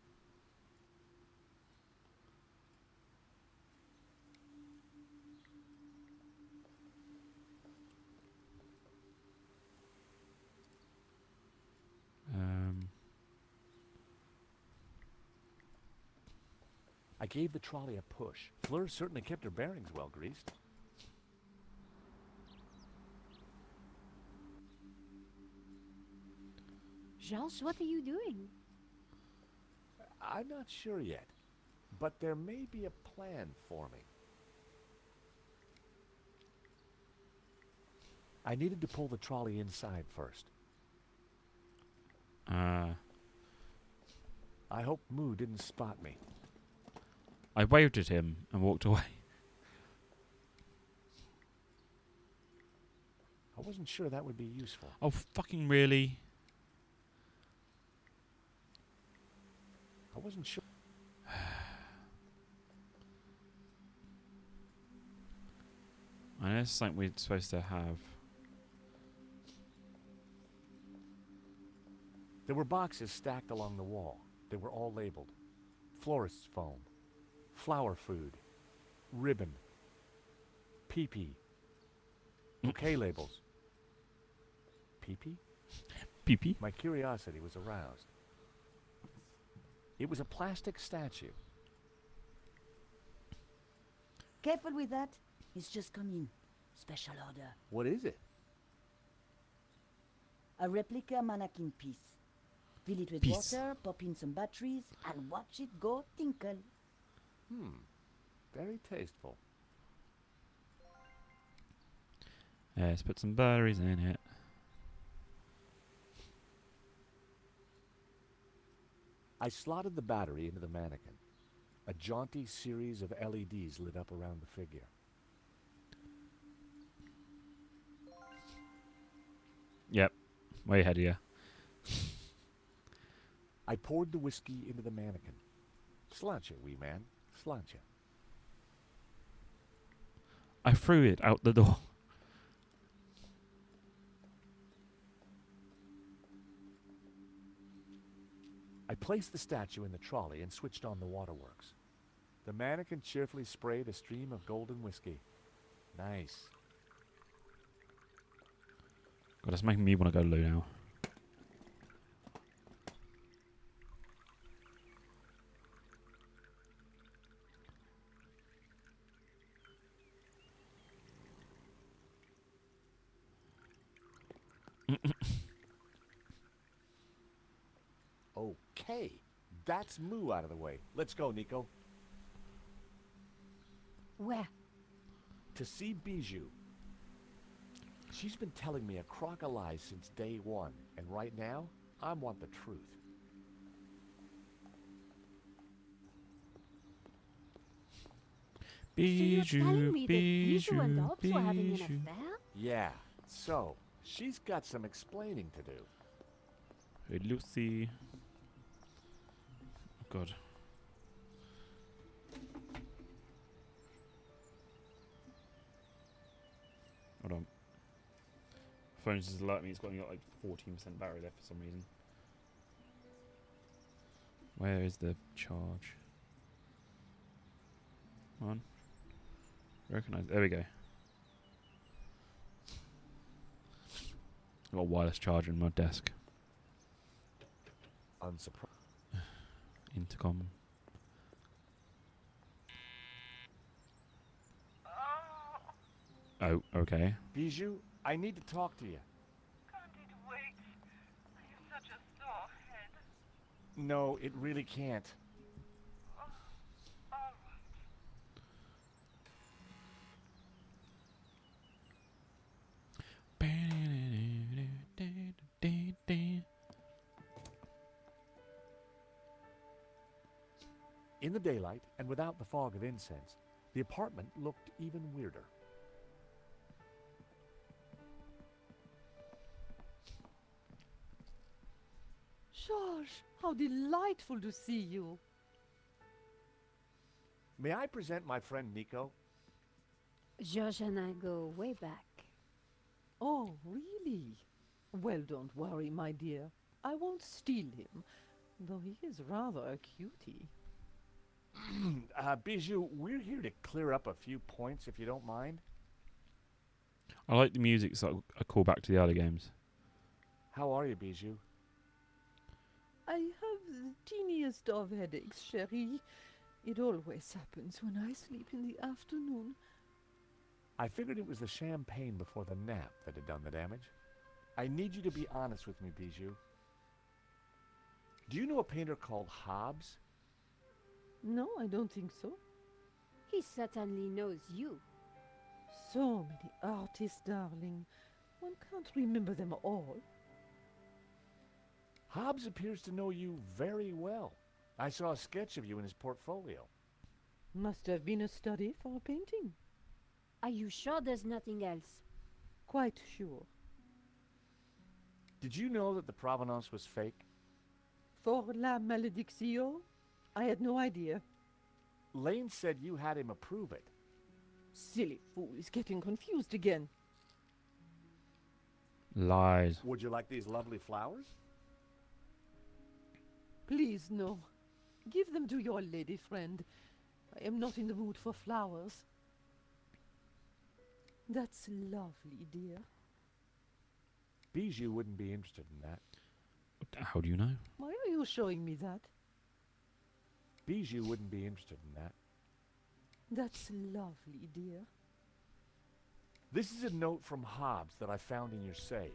I gave the trolley a push. Fleur certainly kept her bearings well greased. Georges, what are you doing? I'm not sure yet, but there may be a plan forming. I needed to pull the trolley inside first. I hope Moo didn't spot me. I waved at him and walked away. I wasn't sure that would be useful. Oh, fucking really? I wasn't sure. I know it's something we're supposed to have. There were boxes stacked along the wall. They were all labeled. Florist's foam, flower food, ribbon, pee-pee, bouquet labels. Pee-pee? Pee-pee? My curiosity was aroused. It was a plastic statue. Careful with that. It's just come in. Special order. What is it? A replica mannequin piece. Fill it with Piece. water, pop in some batteries, and watch it go tinkle. Very tasteful. Let's put some batteries in it. I slotted the battery into the mannequin. A jaunty series of LEDs lit up around the figure. Yep. Way ahead of you. I poured the whiskey into the mannequin. Sláinte, wee man. Sláinte. I threw it out the door. I placed the statue in the trolley and switched on the waterworks. The mannequin cheerfully sprayed a stream of golden whiskey. Nice. God, that's making me want to go loo now. Okay, that's Moo out of the way. Let's go, Nico. Where? To see Bijou. She's been telling me a crock of lies since day one, and right now, I want the truth. So you're telling me that Bijou and Hobbs were having an Bijou. affair? Yeah, so, she's got some explaining to do. Hey, Lucy. Oh, God. Hold on. Phone's just alerting me. It's got only got like 14% battery left for some reason. Where is the charge? Come on. Recognize. There we go. I've got a wireless charger in my desk. Unsurprised. Intercom. Oh, okay. Bijou, I need to talk to you. Can't it wait? I have such a sore head. No, it really can't. All right. In the daylight, and without the fog of incense, the apartment looked even weirder. George, how delightful to see you. May I present my friend Nico? George and I go way back. Oh, really? Well, don't worry, my dear. I won't steal him, though he is rather a cutie. Bijou, we're here to clear up a few points, if you don't mind. I like the music, so a callback to the other games. How are you, Bijou? I have the teeniest of headaches, chérie. It always happens when I sleep in the afternoon. I figured it was the champagne before the nap that had done the damage. I need you to be honest with me, Bijou. Do you know a painter called Hobbs? No, I don't think so. He certainly knows you. So many artists, darling. One can't remember them all. Hobbs appears to know you very well. I saw a sketch of you in his portfolio. Must have been a study for a painting. Are you sure there's nothing else? Quite sure. Did you know that the provenance was fake? For la malédiction? I had no idea. Lane said you had him approve it. Silly fool is getting confused again. Lies. Would you like these lovely flowers? Please, no. Give them to your lady friend. I am not in the mood for flowers. That's lovely, dear. Bijou wouldn't be interested in that. How do you know? Why are you showing me that? Bijou wouldn't be interested in that. That's lovely, dear. This is a note from Hobbs that I found in your safe.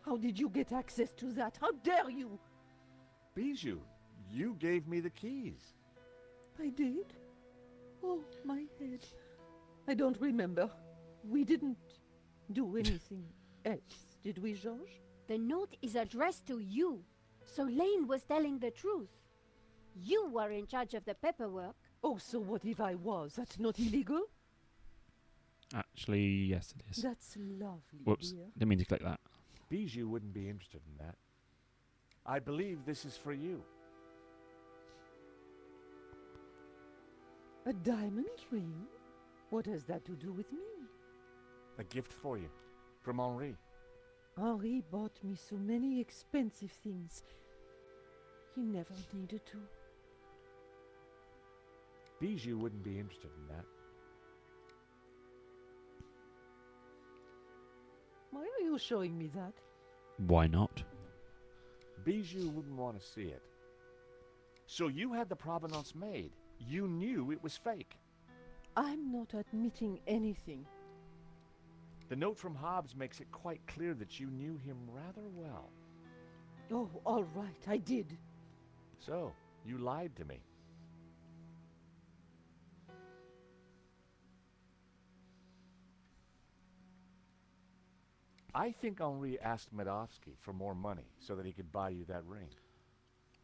How did you get access to that? How dare you? Bijou, you gave me the keys. I did? Oh, my head. I don't remember. We didn't do anything else, did we, Georges? The note is addressed to you, so Lane was telling the truth. You were in charge of the paperwork. Oh, so what if I was? That's not illegal? Actually, yes, it is. That's lovely, Whoops, dear. didn't mean to click that. Bijou wouldn't be interested in that. I believe this is for you. A diamond ring? What has that to do with me? A gift for you, from Henri. Henri bought me so many expensive things. He never needed to. Bijou wouldn't be interested in that. Why are you showing me that? Why not? Bijou wouldn't want to see it. So you had the provenance made. You knew it was fake. I'm not admitting anything. The note from Hobbs makes it quite clear that you knew him rather well. Oh, all right, I did. So, you lied to me. I think Henri asked Medovsky for more money so that he could buy you that ring.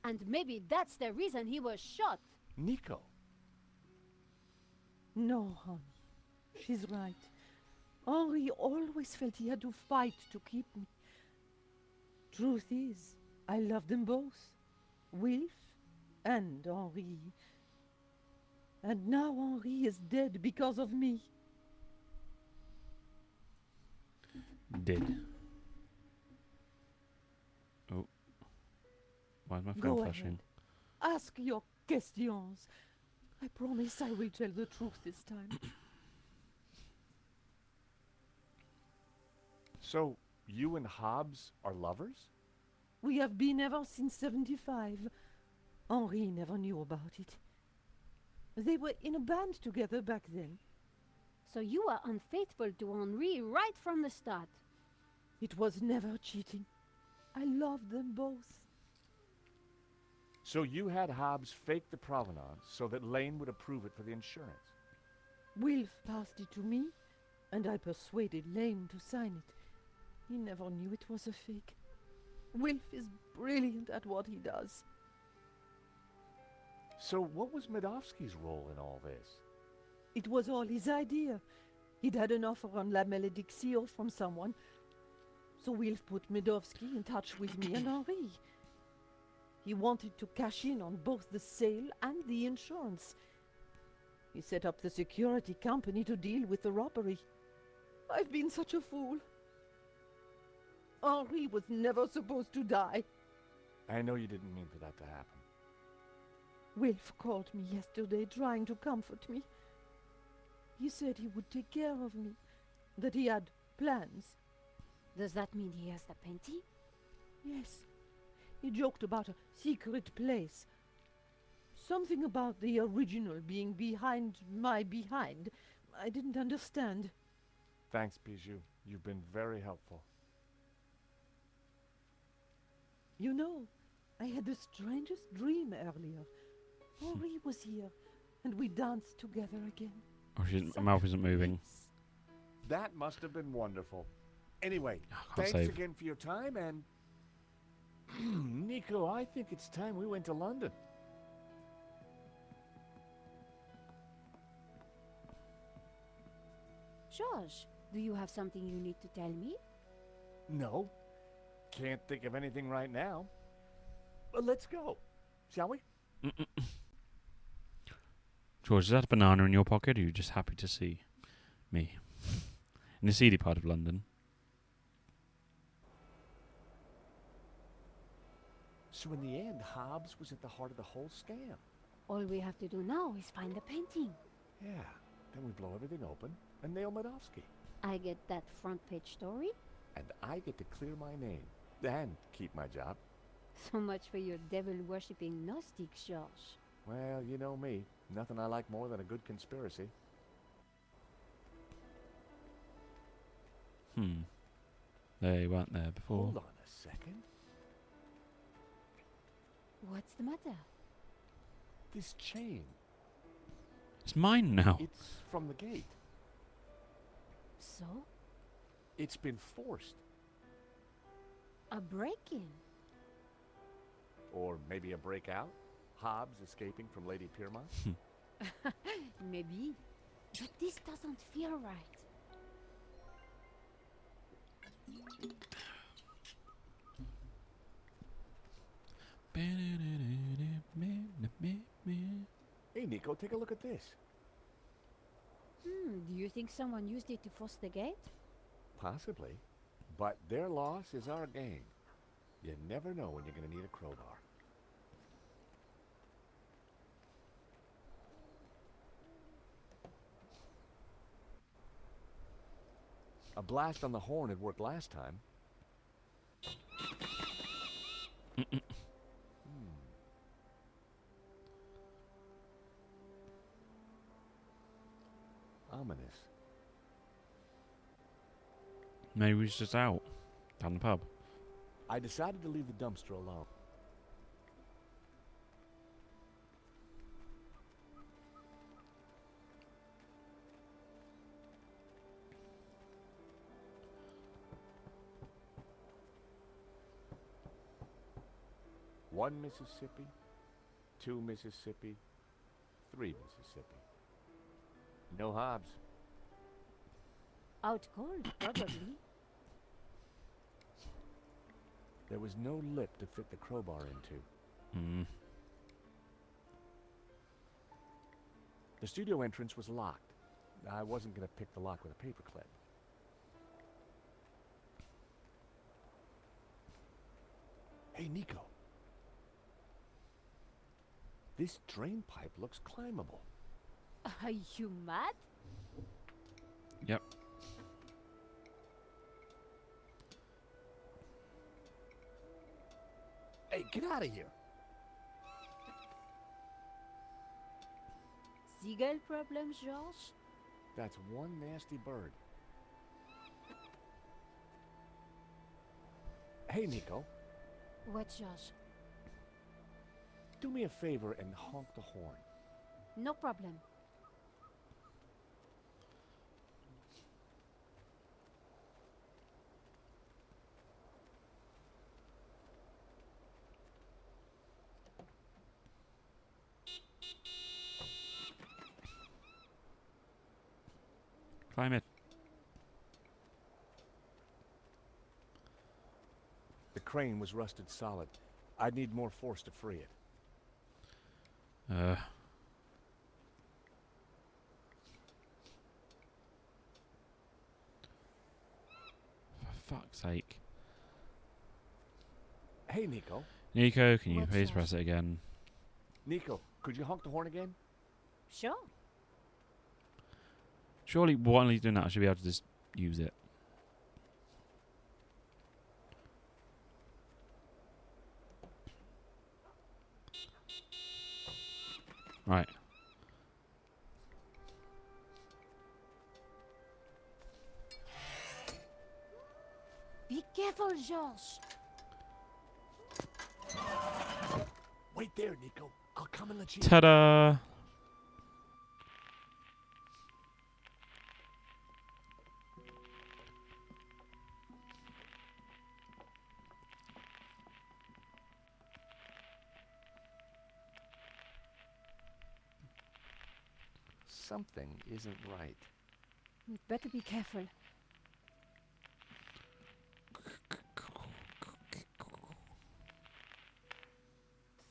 And maybe that's the reason he was shot. Nico. No, hon. She's right. Henri always felt he had to fight to keep me. Truth is, I love them both. Wilf and Henri. And now Henri is dead because of me. Did. Oh. Why is my phone Go flashing? ahead. Ask your questions. I promise I will tell the truth this time. So, you and Hobbs are lovers? We have been ever since 75. Henri never knew about it. They were in a band together back then. So you were unfaithful to Henri right from the start. It was never cheating. I loved them both. So you had Hobbs fake the provenance so that Lane would approve it for the insurance? Wilf passed it to me, and I persuaded Lane to sign it. He never knew it was a fake. Wilf is brilliant at what he does. So what was Medovsky's role in all this? It was all his idea. He'd had an offer on La Malédiction from someone, so Wilf put Medovsky in touch with me and Henri. He wanted to cash in on both the sale and the insurance. He set up the security company to deal with the robbery. I've been such a fool. Henri was never supposed to die. I know you didn't mean for that to happen. Wilf called me yesterday trying to comfort me. He said he would take care of me, that he had plans. Does that mean he has the Penty? Yes. He joked about a secret place. Something about the original being behind my behind. I didn't understand. Thanks, Bijou. You've been very helpful. You know, I had the strangest dream earlier. Henri was here, and we danced together again. Oh, her mouth isn't moving. That must have been wonderful. Anyway, can't thanks save. again for your time, and Nico, I think it's time we went to London. Georges, do you have something you need to tell me? No, can't think of anything right now. But let's go, shall we? George, is that a banana in your pocket, or are you just happy to see? Me. In the seedy part of London. So in the end, Hobbs was at the heart of the whole scam. All we have to do now is find the painting. Yeah, then we blow everything open and nail Medovsky. I get that front page story. And I get to clear my name. And keep my job. So much for your devil-worshipping Gnostics, George. Well, you know me. Nothing I like more than a good conspiracy. They weren't there before. Hold on a second. What's the matter? This chain. It's mine now. It's from the gate. So? It's been forced. A break-in? Or maybe a breakout? Hobbs escaping from Lady Piermont? Maybe. But this doesn't feel right. Hey, Nico, take a look at this. Do you think someone used it to force the gate? Possibly. But their loss is our gain. You never know when you're going to need a crowbar. A blast on the horn had worked last time. Ominous. Maybe he's just out. Down the pub. I decided to leave the dumpster alone. One Mississippi, 2 Mississippi, 3 Mississippi. No Hobbs. Out cold, probably. There was no lip to fit the crowbar into. The studio entrance was locked. I wasn't going to pick the lock with a paperclip. Hey, Nico. This drain pipe looks climbable. Are you mad? Yep. Hey, get out of here. Seagull problems, George? That's one nasty bird. Hey, Nico. What, George? Do me a favor and honk the horn. No problem. Climb it. The crane was rusted solid. I'd need more force to free it. For fuck's sake. Hey, Nico. Nico, can you What's please that? press it again? Nico, could you honk the horn again? Sure. Surely, while he's doing that, I should be able to just use it. Right. Be careful, George. Wait there, Nico. I'll come and let you. Ta-da! Something isn't right. We'd better be careful.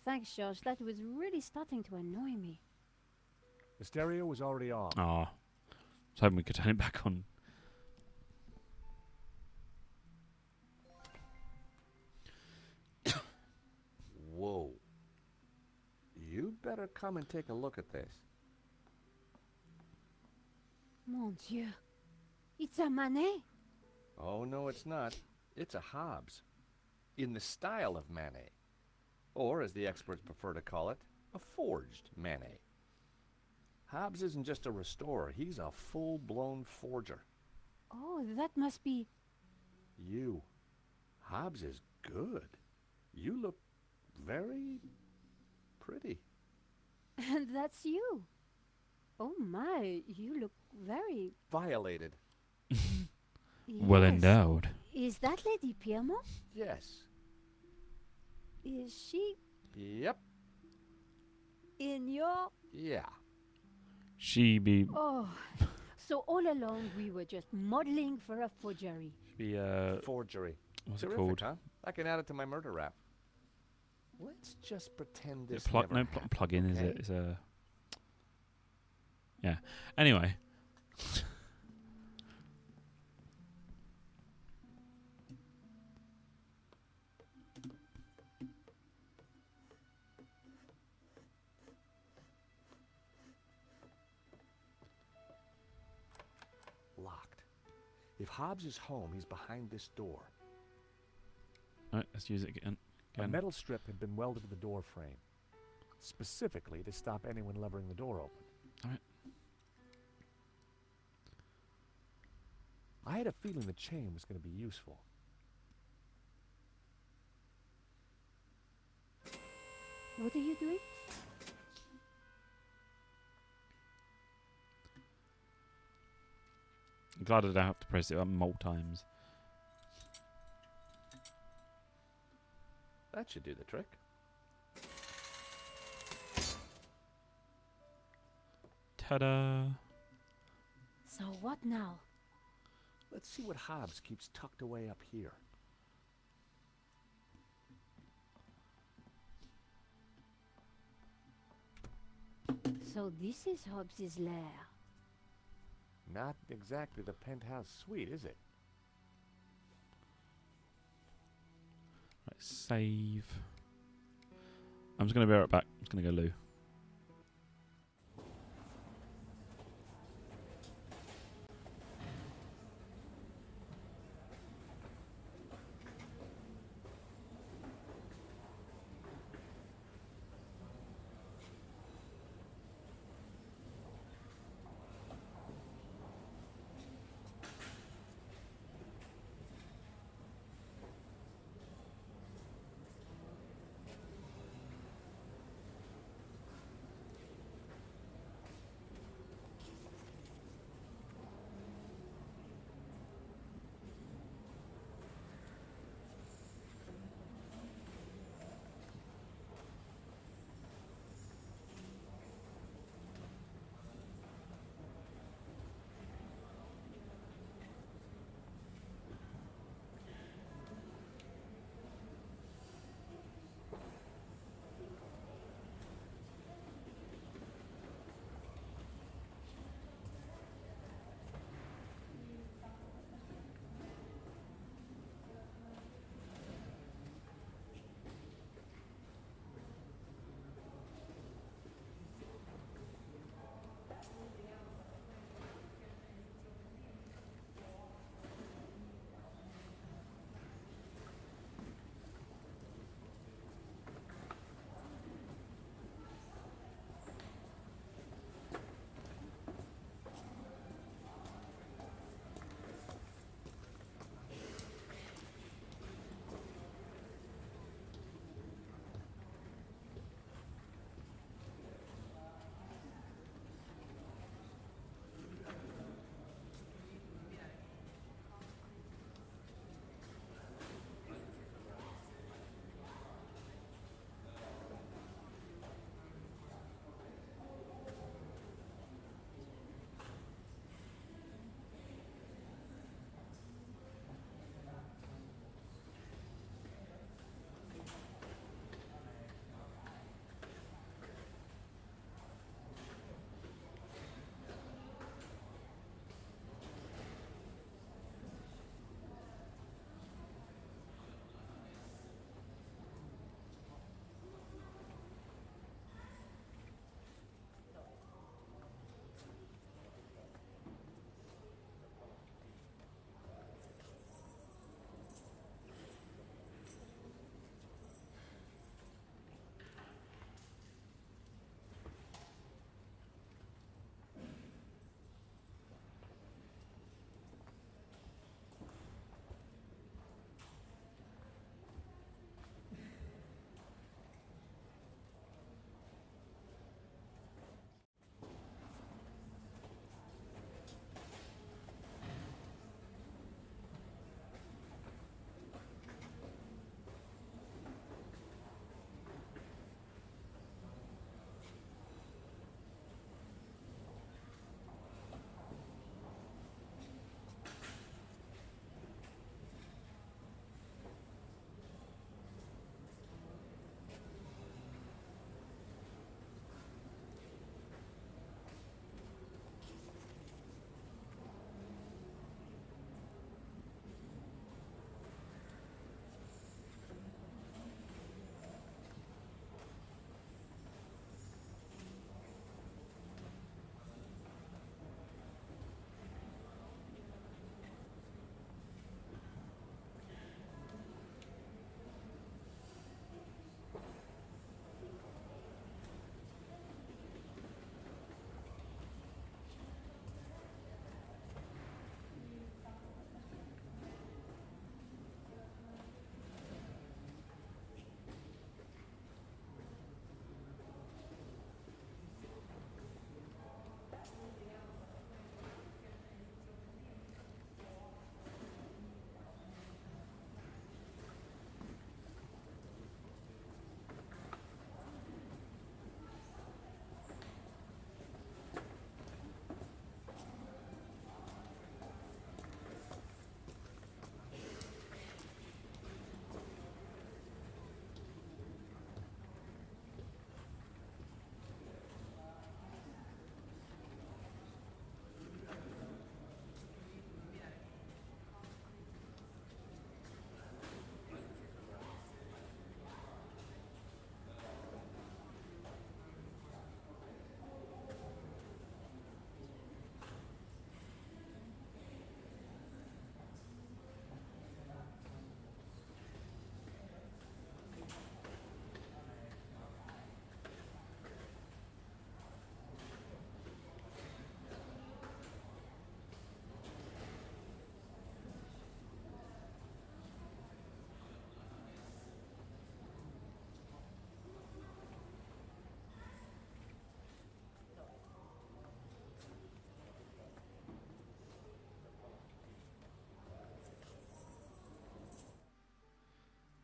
Thanks, George. That was really starting to annoy me. The stereo was already on. Ah. was hoping we could turn it back on. Whoa. You better come and take a look at this. Mon Dieu. It's a Manet. Oh, no, it's not. It's a Hobbes. In the style of Manet. Or, as the experts prefer to call it, a forged Manet. Hobbes isn't just a restorer, he's a full-blown forger. Oh, that must be... You. Hobbes is good. You look very pretty. And that's you. Oh my, you look very... Violated. Well Yes. endowed. Is that Lady Piermont? Yes. Is she Yep. in your... Yeah. She be Oh, so all along we were just modeling for a forgery. be Forgery. what's it Terrific, called? huh? I can add it to my murder rap. Let's just pretend this Plug never no happened, plug in is okay? it? It's a yeah. Anyway. Locked. If Hobbes is home, he's behind this door. Alright, let's use it again. A metal strip had been welded to the door frame, specifically to stop anyone levering the door open. Alright. I had a feeling the chain was going to be useful. What are you doing? I'm glad I don't have to press it multiple times. That should do the trick. Ta-da! So what now? Let's see what Hobbes keeps tucked away up here. So this is Hobbes's lair. Not exactly the penthouse suite, is it? Right, save. I'm just gonna be right back. I'm just gonna go loo.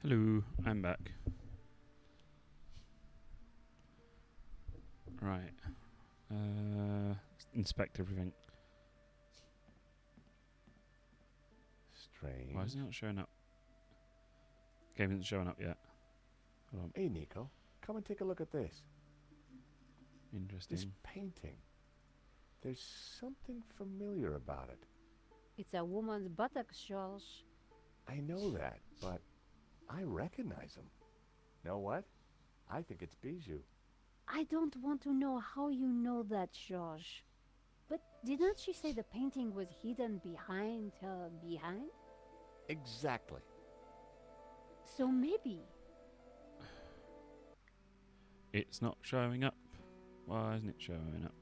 Hello, I'm back. Right. Inspect everything. Strange. Why is it not showing up? Game isn't showing up yet. Hold on. Hey, Nico. Come and take a look at this. Interesting. This painting. There's something familiar about it. It's a woman's buttocks, George. I know that, but I recognize him. Know what? I think it's Bijou. I don't want to know how you know that, George. But didn't she say the painting was hidden behind her behind? Exactly. So maybe. It's not showing up. Why isn't it showing up?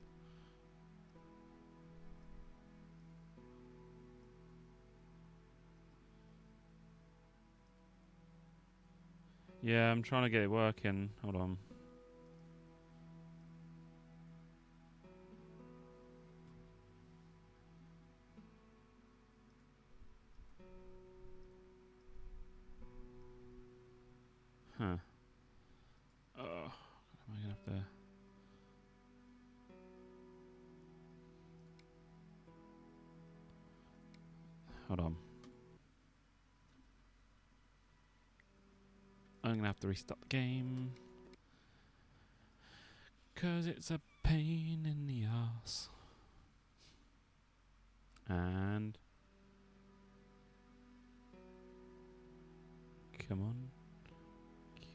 Yeah, I'm trying to get it working. Hold on. Huh. Oh, am I gonna have to? Hold on. I'm gonna have to restart the game. 'Cause it's a pain in the ass. And come on.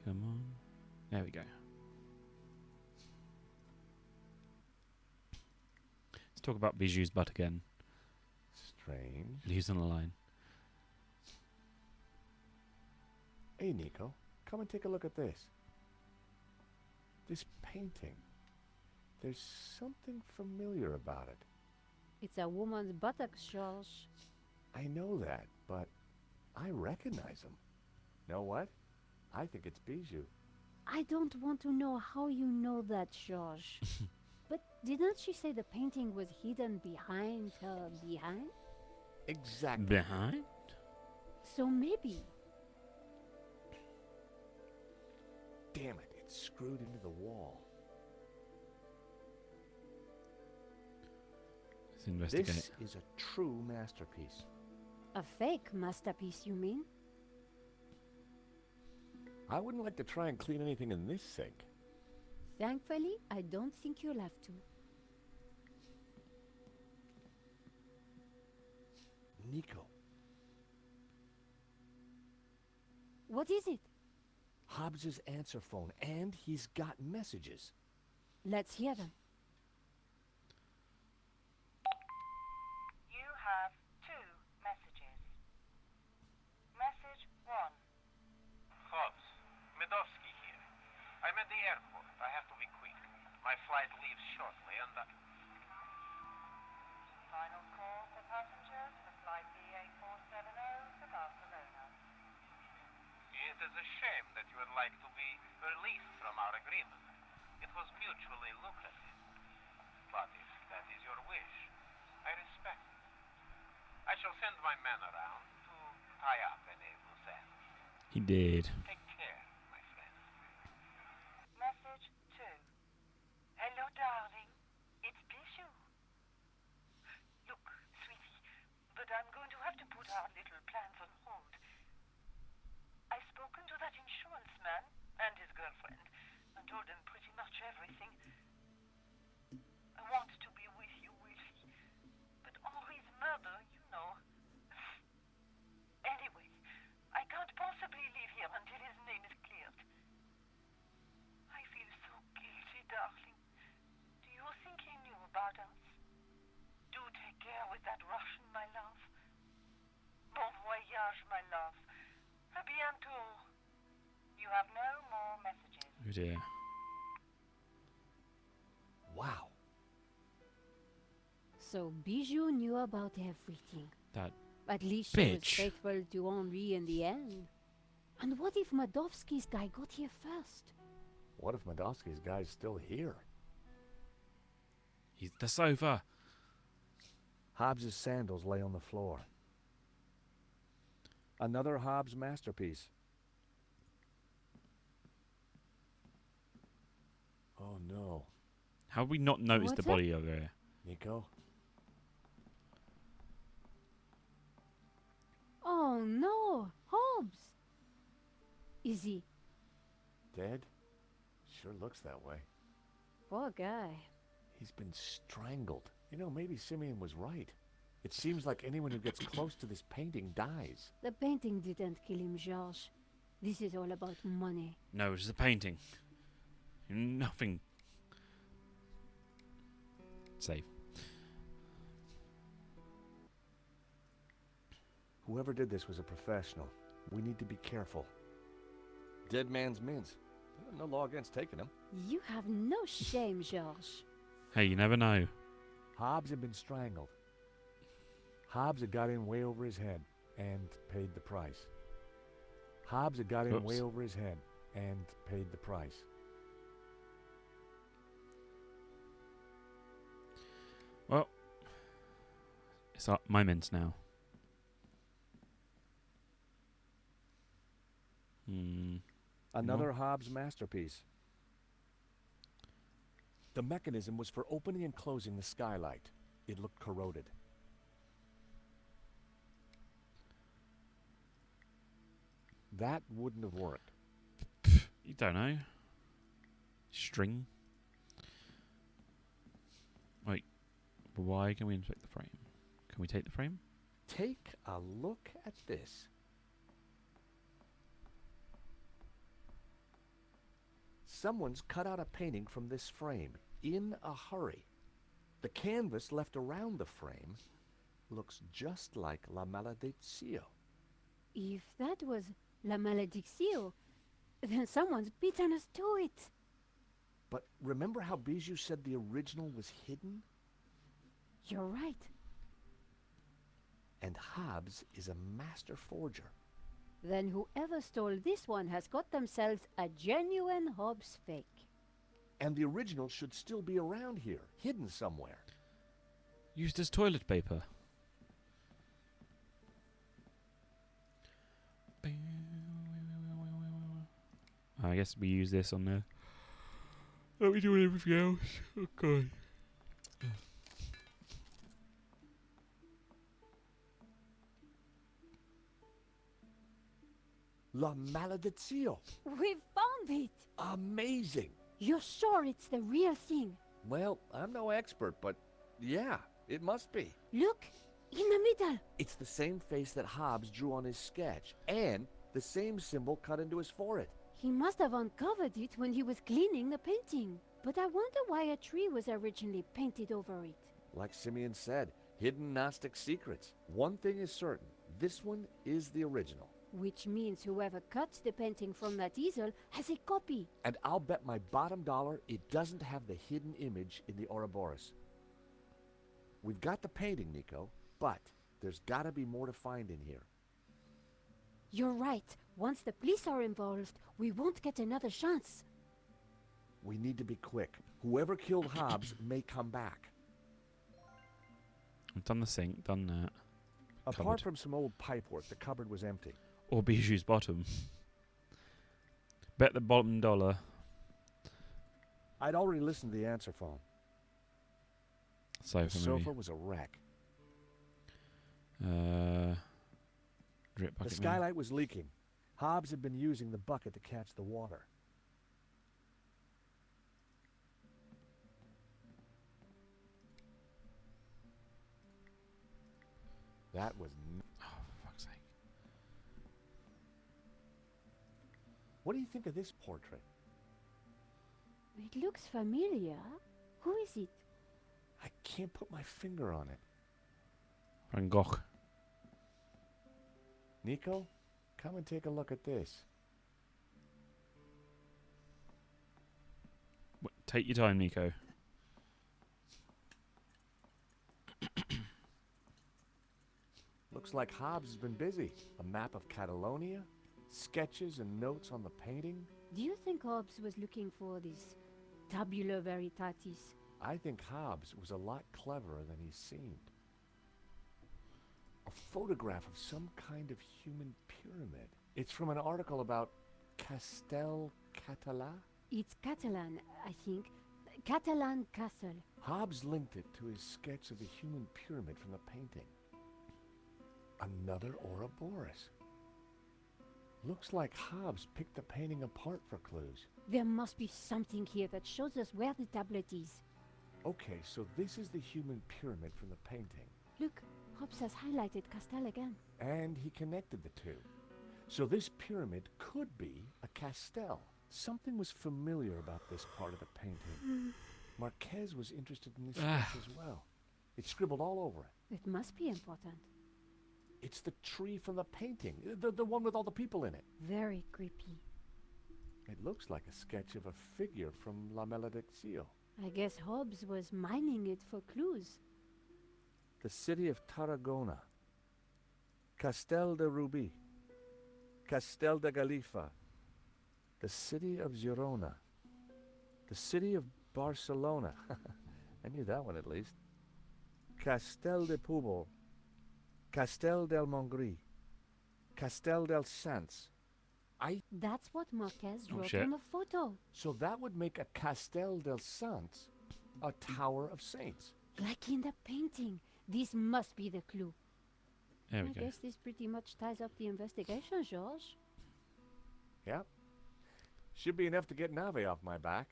Come on. There we go. Let's talk about Bijou's butt again. Strange. He's on the line. Hey, Nico. Come and take a look at this. This painting. There's something familiar about it. It's a woman's buttocks, George. I know that, but I recognize him. Know what? I think it's Bijou. I don't want to know how you know that, George. But didn't she say the painting was hidden behind her behind? Exactly. Behind? So maybe. Damn it, it's screwed into the wall. Let's investigate. This is a true masterpiece. A fake masterpiece, you mean? I wouldn't like to try and clean anything in this sink. Thankfully, I don't think you'll have to. Nico. What is it? Hobbs's answer phone, and he's got messages. Let's hear them. You have 2 messages. Message 1. Hobbs, Medovsky here. I'm at the airport. I have to be quick. My flight leaves shortly and Final call for passengers for flight BA470 to Barcelona. It is a shame that you would like to be released from our agreement. It was mutually lucrative. But if that is your wish, I respect it. I shall send my men around to tie up any loose ends. He did. Take care, my friend. Message 2. Hello, darling. It's Bijou. Look, sweetie, but I'm going to have to put our little plans on hold. I've spoken to that insurance man and his girlfriend and told them pretty much everything. I wanted to be with you, Wilfie, but Henri's murder, you know. Anyway, I can't possibly leave here until his name is cleared. I feel so guilty, darling. Do you think he knew about us? Do take care with that Russian, my love. Bon voyage, my love. A bientôt. You have no more messages. Oh dear. Wow. So Bijou knew about everything. That At least she was bitch. faithful to Henri in the end. And what if Medovsky's guy got here first? What if Medovsky's guy's still here? He's the sofa. Hobbs's sandals lay on the floor. Another Hobbs masterpiece. go. How have we not noticed the What's up? body over here? Nico? Oh no, Hobbs! Is he? Dead? Sure looks that way. Poor guy. He's been strangled. You know, maybe Simeon was right. It seems like anyone who gets close to this painting dies. The painting didn't kill him, George. This is all about money. No, it's the painting. Nothing. Safe. Whoever did this was a professional. We need to be careful. Dead man's mince. No law against taking him. You have no shame, George. Hey, you never know. Hobbs had been strangled. Hobbs had got in way over his head and paid the price. Hobbs had got in way over his head and paid the price. Well, it's my mints now. Another Hobbs masterpiece. The mechanism was for opening and closing the skylight. It looked corroded. That wouldn't have worked. You don't know. String. Wait. Why can we inspect the frame? Can we take the frame? Take a look at this. Someone's cut out a painting from this frame in a hurry. The canvas left around the frame looks just like La Maledizio. If that was La Malediccio, then someone's beaten us to it. But remember how Bijou said the original was hidden? You're right. And Hobbs is a master forger. Then whoever stole this one has got themselves a genuine Hobbs fake. And the original should still be around here, hidden somewhere. Used as toilet paper. I guess we use this on there. Are we doing everything else? Oh god. La Maledizio. We found it! Amazing. You're sure it's the real thing? Well, I'm no expert, but yeah, it must be. Look, in the middle. It's the same face that Hobbs drew on his sketch, and the same symbol cut into his forehead. He must have uncovered it when he was cleaning the painting. But I wonder why a tree was originally painted over it. Like Simeon said, hidden Gnostic secrets. One thing is certain, this one is the original. Which means whoever cuts the painting from that easel has a copy. And I'll bet my bottom dollar it doesn't have the hidden image in the Ouroboros. We've got the painting, Nico, but there's gotta be more to find in here. You're right. Once the police are involved, we won't get another chance. We need to be quick. Whoever killed Hobbs may come back. I've done the sink, done that. Apart from some old pipework, the cupboard was empty. Or Bijou's bottom. Bet the bottom dollar. I'd already listened to the answer phone. Sofa, the sofa was a wreck. Drip bucket. The skylight was leaking. Hobbs had been using the bucket to catch the water. That was... Oh, for fuck's sake. What do you think of this portrait? It looks familiar. Who is it? I can't put my finger on it. Van Gogh. Nico, come and take a look at this. Take your time, Nico. Looks like Hobbs has been busy. A map of Catalonia, sketches and notes on the painting. Do you think Hobbs was looking for this tabula veritatis? I think Hobbs was a lot cleverer than he seemed. A photograph of some kind of human pyramid. It's from an article about Castel Català. It's Catalan, I think. Catalan castle. Hobbes linked it to his sketch of the human pyramid from the painting. Another Ouroboros. Looks like Hobbes picked the painting apart for clues. There must be something here that shows us where the tablet is. Okay, so this is the human pyramid from the painting. Look, Hobbes has highlighted Castel again. And he connected the two. So this pyramid could be a castel. Something was familiar about this part of the painting. Marquez was interested in this sketch as well. It's scribbled all over it. It must be important. It's the tree from the painting, the one with all the people in it. Very creepy. It looks like a sketch of a figure from La Malediccio. I guess Hobbes was mining it for clues. The city of Tarragona. Castel de Rubi. Castel de Galifa. The city of Girona. The city of Barcelona. I knew that one at least. Castel de Pubol. Castel del Montgrí. Castel del Sants. That's what Marquez wrote shit. on the photo. So that would make a Castel del Sants a Tower of Saints. Like in the painting. This must be the clue. There we I go. guess this pretty much ties up the investigation, George. Yep. Should be enough to get Nave off my back.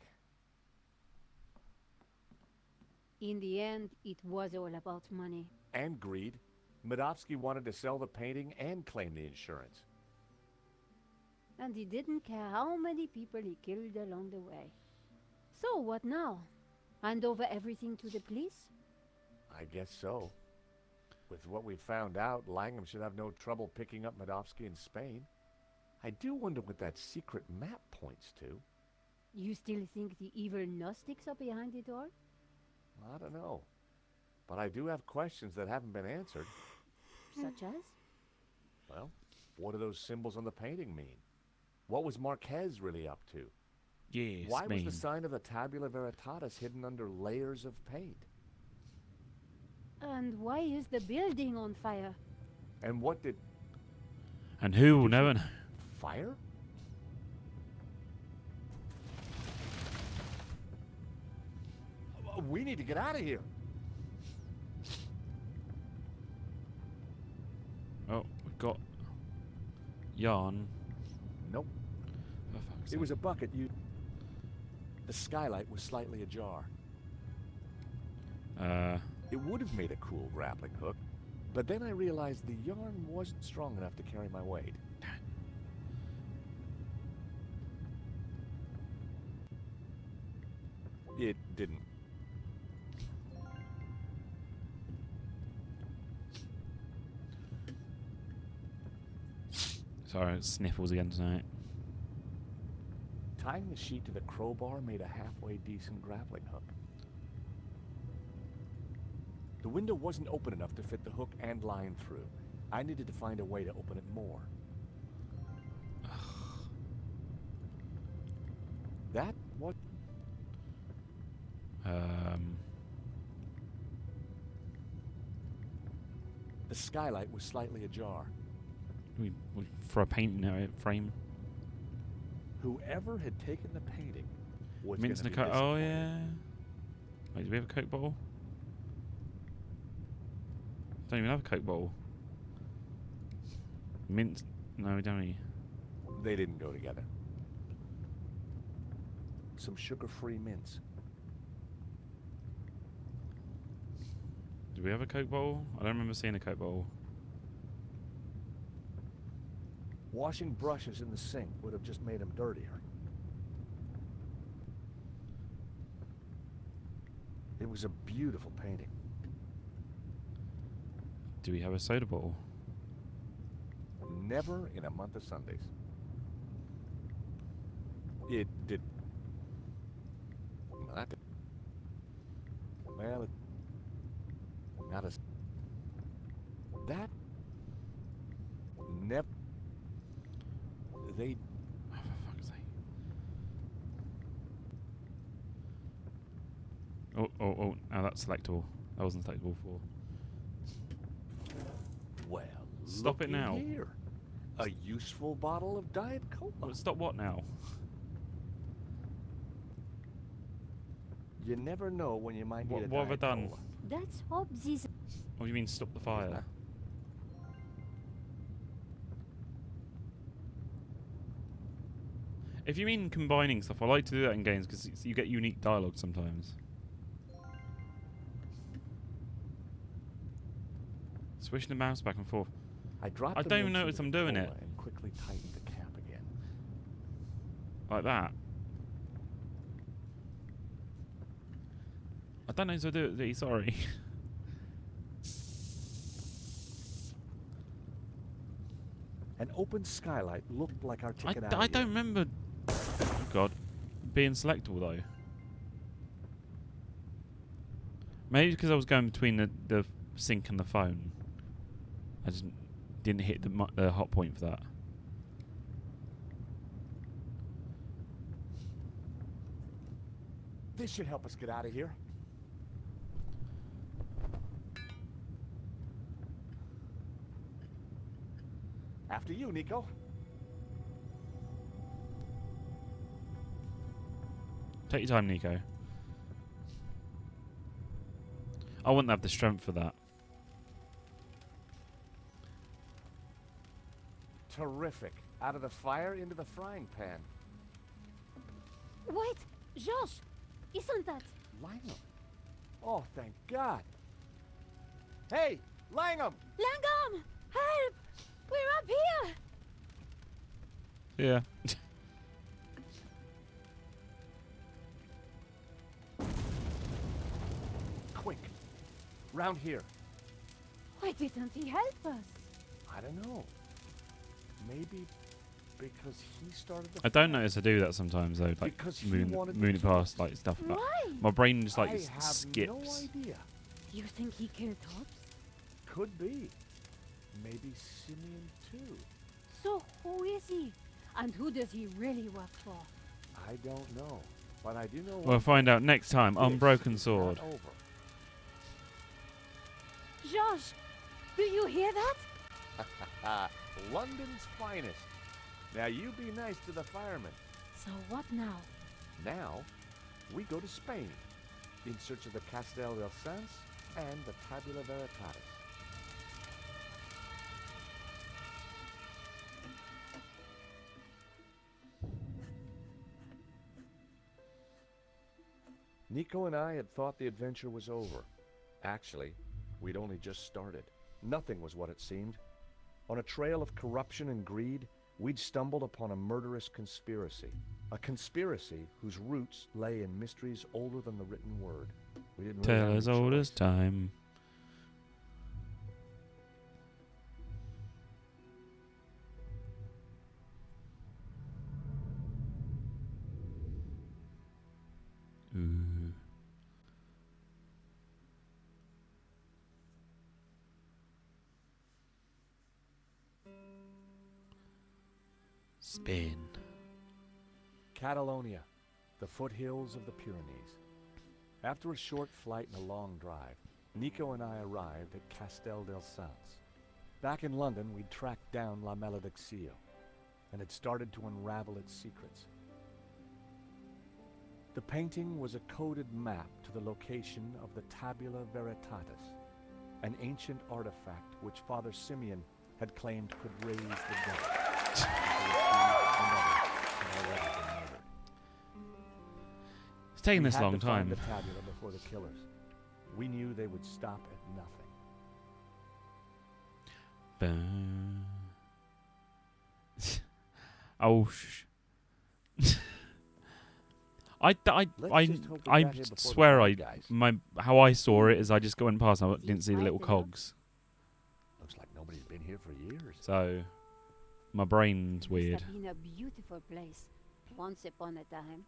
In the end, it was all about money. And greed. Medovsky wanted to sell the painting and claim the insurance. And he didn't care how many people he killed along the way. So what now? Hand over everything to the police? I guess so. With what we found out, Langham should have no trouble picking up Medovsky in Spain. I do wonder what that secret map points to. You still think the evil Gnostics are behind it all? I don't know. But I do have questions that haven't been answered. Such as? Well, what do those symbols on the painting mean? What was Marquez really up to? Yes, Why was Spain. the sign of the Tabula Veritatis hidden under layers of paint? And why is the building on fire? And what did... And who will never know? Fire? We need to get out of here. Oh, we've got yarn. Nope. For fuck's It was a sake. bucket. The skylight was slightly ajar. It would have made a cool grappling hook, but then I realized the yarn wasn't strong enough to carry my weight. It didn't. Sorry, sniffles again tonight. Tying the sheet to the crowbar made a halfway decent grappling hook. The window wasn't open enough to fit the hook and line through. I needed to find a way to open it more. That what? The skylight was slightly ajar. We for a painting frame. Whoever had taken the painting was Mints and a gonna be Coke. Oh disappointed. yeah. Wait, do we have a Coke bottle? Don't even have a Coke bottle. Mint? No, we don't. Need. They didn't go together. Some sugar-free mints. Do we have a Coke bottle? I don't remember seeing a Coke bottle. Washing brushes in the sink would have just made them dirtier. It was a beautiful painting. Do we have a soda bottle? Never in a month of Sundays. It did. Not. Well, not as. That. Never. They. Oh, for fuck's sake. Oh, now that's selectable. That wasn't selectable before. Well, Stop it looky now. Here. A useful bottle of Diet Coke. Well, stop what now? You never know when you might need a What have I done? Cola. That's Hobbs's. What do you mean stop the fire? If you mean combining stuff, I like to do that in games because you get unique dialogue sometimes. Switching the mouse back and forth. I dropped I the don't even mints notice into I'm the doing it. cola and quickly tightened the cap again. Like that. I don't know if I do it, Lee, sorry. An open skylight looked like our ticket out I of don't remember. Oh God, being selectable though. Maybe because I was going between the sink and the phone. I just didn't hit the hot point for that. This should help us get out of here. After you, Nico. Take your time, Nico. I wouldn't have the strength for that. Terrific. Out of the fire into the frying pan. Wait, George, isn't that Langham? Oh, thank God. Hey, Langham! Langham? Help! We're up here! Yeah. Quick. Round here. Why didn't he help us? I don't know. Maybe because he started the I don't notice I do that sometimes though, like Because he moon wanted it to past like stuff. Like, Why? my brain just like I have skips. no idea. You think he killed Hobbs? Could be. Maybe Simeon too. So who is he? And who does he really work for? I don't know. But I do know We'll find out next time on This Broken is Sword. not over. George, do you hear that? London's finest. Now you be nice to the firemen. So what now? Now, we go to Spain in search of the Castel del Sans and the Tabula Veritatis. Nico and I had thought the adventure was over. Actually, we'd only just started. Nothing was what it seemed. On a trail of corruption and greed, we'd stumbled upon a murderous conspiracy. A conspiracy whose roots lay in mysteries older than the written word. We didn't really Tale have as any old choice. as time. Ooh. Spain. Catalonia, the foothills of the Pyrenees. After a short flight and a long drive, Nico and I arrived at Castel del Sans. Back in London, we'd tracked down La Malediccio and had started to unravel its secrets. The painting was a coded map to the location of the Tabula Veritatis, an ancient artifact which Father Simeon had claimed could raise the dead. It's taking We this had long to find time. the tabula before the killers. We knew they would stop at nothing. Oh, I Let's just hope we got here before the swear bad guys. how I saw it is I just went past and I didn't see the little Right, cogs. Looks like nobody's been here for years. So my brain's Must weird. have been a beautiful place once upon a time.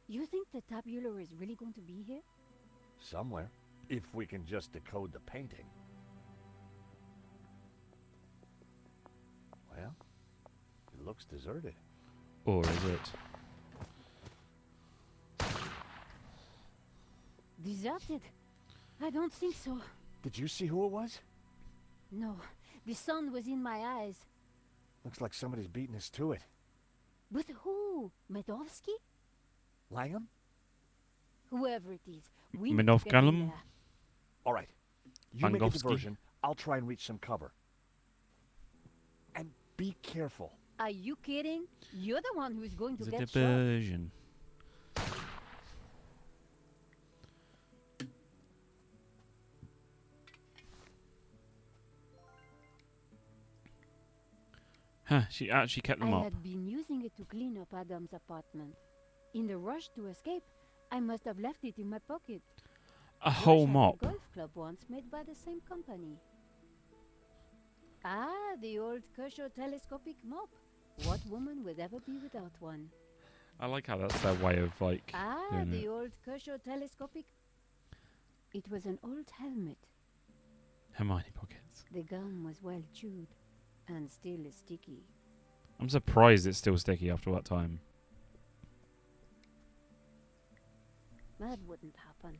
You think the tabula is really going to be here? Somewhere. If we can just decode the painting. Well, it looks deserted. Or is it? Deserted? I don't think so. Did you see who it was? No, the sun was in my eyes. Looks like somebody's beating us to it. But who? Medovsky? Langham? Whoever it is, we need to Minoff get in Gallum? there. All right. You make a Mangofsky? diversion. I'll try and reach some cover. And be careful. Are you kidding? You're the one who's going to The get shot. diversion. Huh, she actually kept them I up. had been using it to clean up Adam's apartment. In the rush to escape, I must have left it in my pocket. A whole Josh had mop. a golf club once made by the same company. Ah, the old Kershaw telescopic mop. What woman would ever be without one? I like how that's their way of like Ah, doing the it. old Kershaw telescopic. It was an old helmet. Hermione pockets. The gum was well chewed and still sticky. I'm surprised it's still sticky after all that time. That wouldn't happen.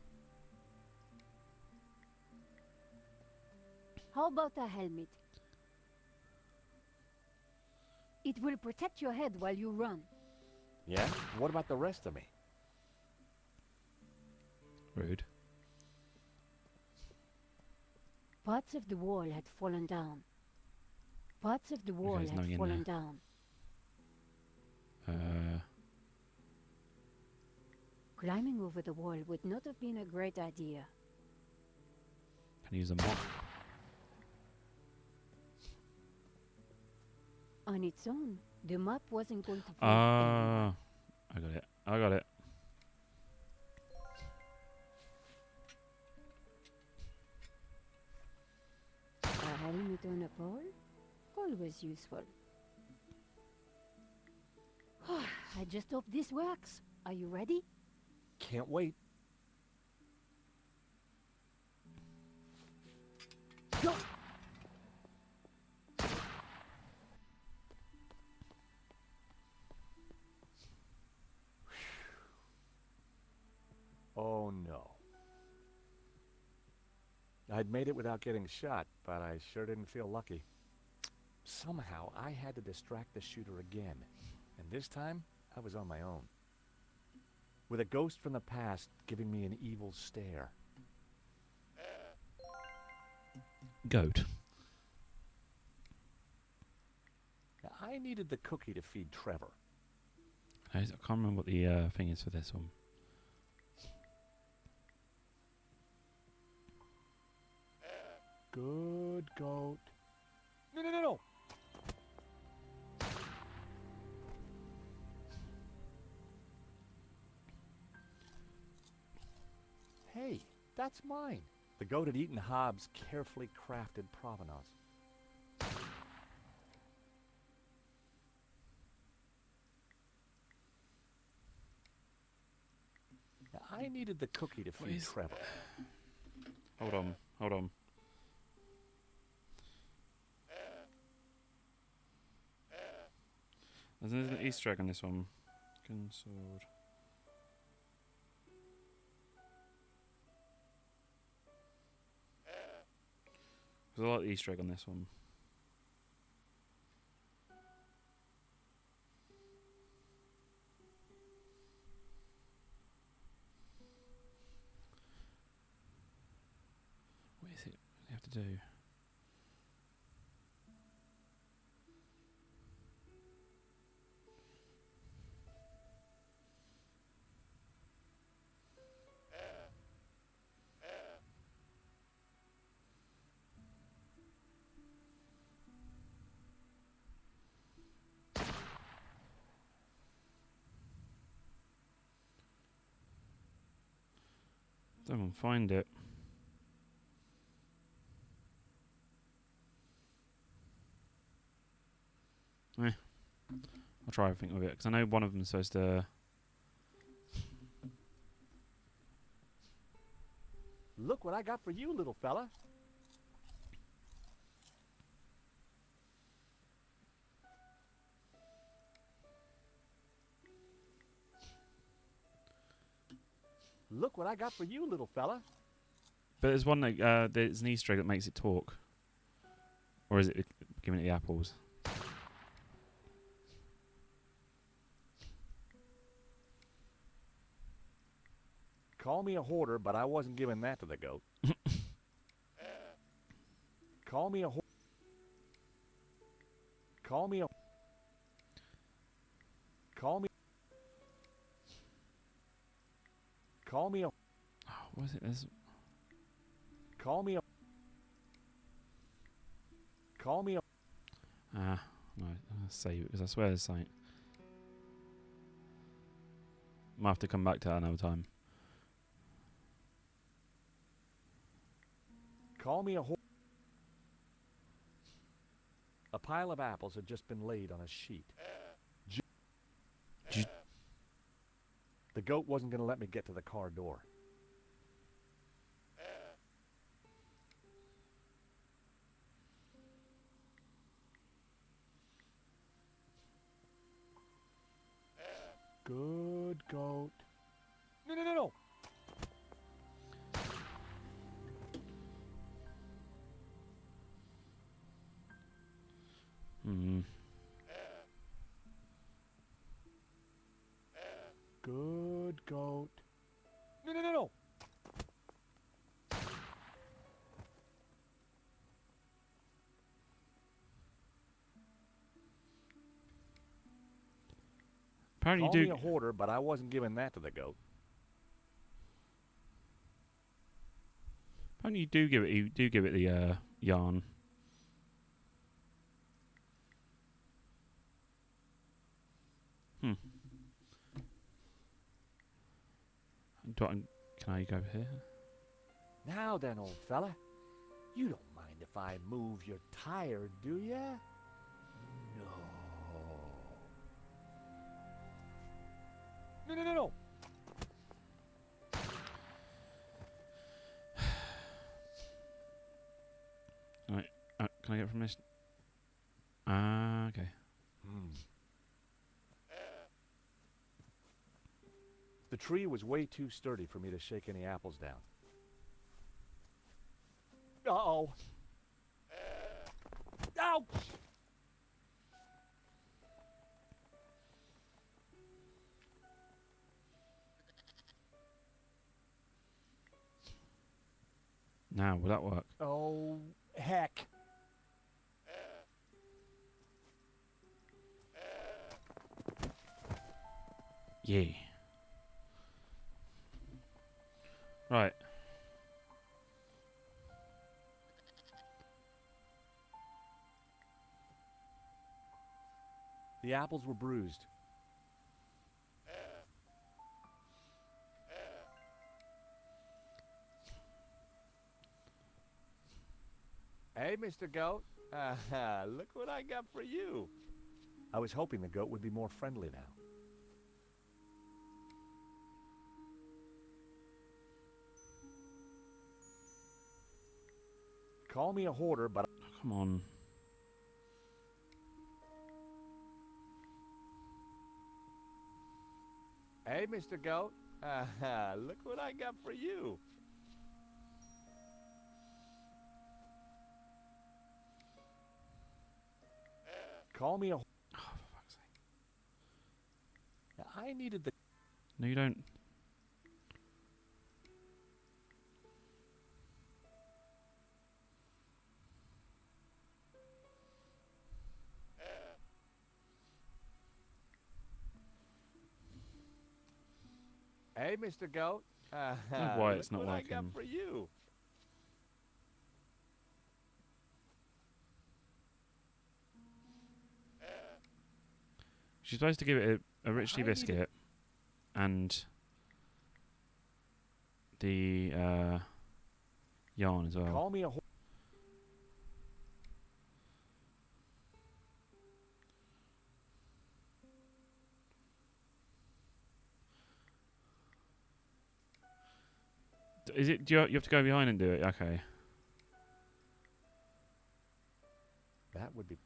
How about a helmet? It will protect your head while you run. Yeah? What about the rest of me? Rude. Parts of the wall had fallen down. Parts of the wall there's had nothing in fallen there. down. Climbing over the wall would not have been a great idea. Can use a mop. On its own, the map wasn't going to fit Ah, I got it. I got it. A helmet on a pole? Always useful. I just hope this works. Are you ready? Can't wait. Go! Oh no. I'd made it without getting shot, but I sure didn't feel lucky. Somehow I had to distract the shooter again, and this time I was on my own. With a ghost from the past giving me an evil stare. Goat. I needed the cookie to feed Trevor. I can't remember what the thing is for this one. Good goat. No, no, no, no. Hey, that's mine. The goat had eaten Hobbs' carefully crafted provenance. Now, I needed the cookie to feed Trevor. Hold on, hold on. There's an Easter egg on this one. Sword. There's a lot of Easter egg on this one. What is it? What do you have to do? Don't find it. I'll try everything with it because I know one of them's supposed to. Look what I got for you, little fella. Look what I got for you, little fella. But there's one that there's an Easter egg that makes it talk, or is it giving it the apples? Call me a hoarder, but I wasn't giving that to the goat. Call me a hoarder. Call me a... Call me... Call me a... Oh, what is it? There's... Call me a... Call me a... Ah, no, I'll save it because I swear there's something. Might have to come back to that another time. Call me a hoarder. A pile of apples had just been laid on a sheet. The goat wasn't going to let me get to the car door. Good goat. No, no, no, no. Hmm. Good goat. No, no, no, no. Apparently Call you me do. a hoarder, but I wasn't giving that to the goat. Apparently you do give it. You do give it the yarn. Hmm. Can I go over here? Now then, old fella. You don't mind if I move your tire, do ya? No. No, no, no, no. Right. Can I get from this? Ah, okay. The tree was way too sturdy for me to shake any apples down. Uh-oh. Ouch! Now, will that work? Oh, heck. Yeah. Right. The apples were bruised. Hey, Mr. Goat. Look what I got for you. I was hoping the goat would be more friendly now. Call me a hoarder, but... Oh, come on. Hey, Mr. Goat. Look what I got for you. Call me a... Oh, for fuck's sake. I needed the... No, you don't. Hey, Mr. Goat. I don't know why it's not look what I working. got for you. She's supposed to give it a richly biscuit and the yarn as well. Call me a... Is it? Do you have to go behind and do it? Okay. That would be...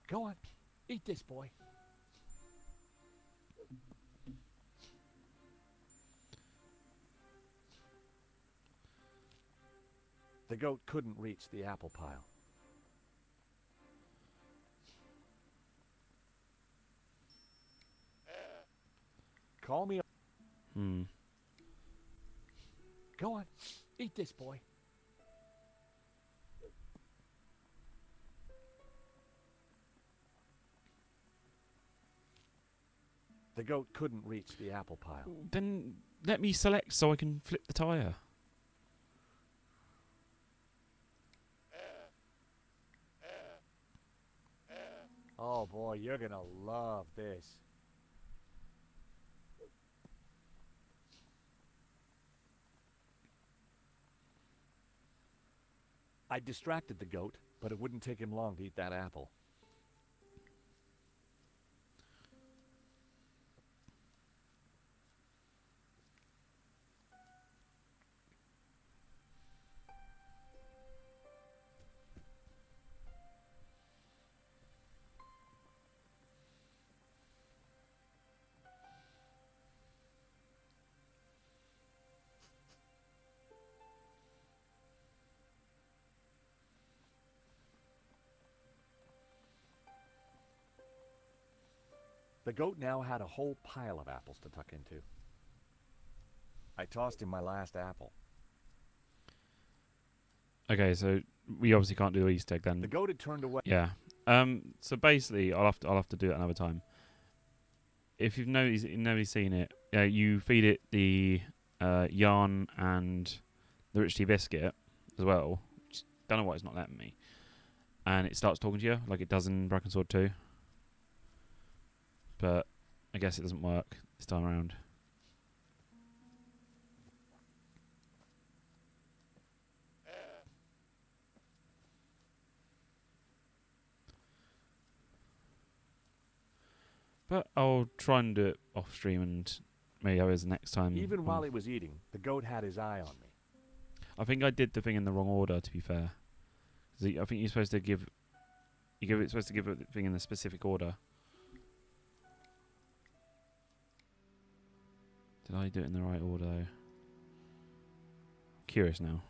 Go on. Eat this, boy. The goat couldn't reach the apple pile. Call me. Hmm. Go on. Eat this, boy. The goat couldn't reach the apple pile. Then let me select so I can flip the tyre. Oh boy, you're gonna love this. I distracted the goat, but it wouldn't take him long to eat that apple. The goat now had a whole pile of apples to tuck into. I tossed him my last apple. Okay, so we obviously can't do the Easter egg then. The goat had turned away. Yeah. So basically, I'll have to do it another time. If you've nobody's seen it, you feed it the yarn and the rich tea biscuit as well. Just don't know why it's not letting me. And it starts talking to you like it does in Broken Sword 2. But I guess it doesn't work this time around. But I'll try and do it off stream and maybe have it next time. Even while he was eating, the goat had his eye on me. I think I did the thing in the wrong order, to be fair. 'Cause I think you're supposed to give... It's supposed to give a thing in a specific order. Did I do it in the right order, though? Curious now.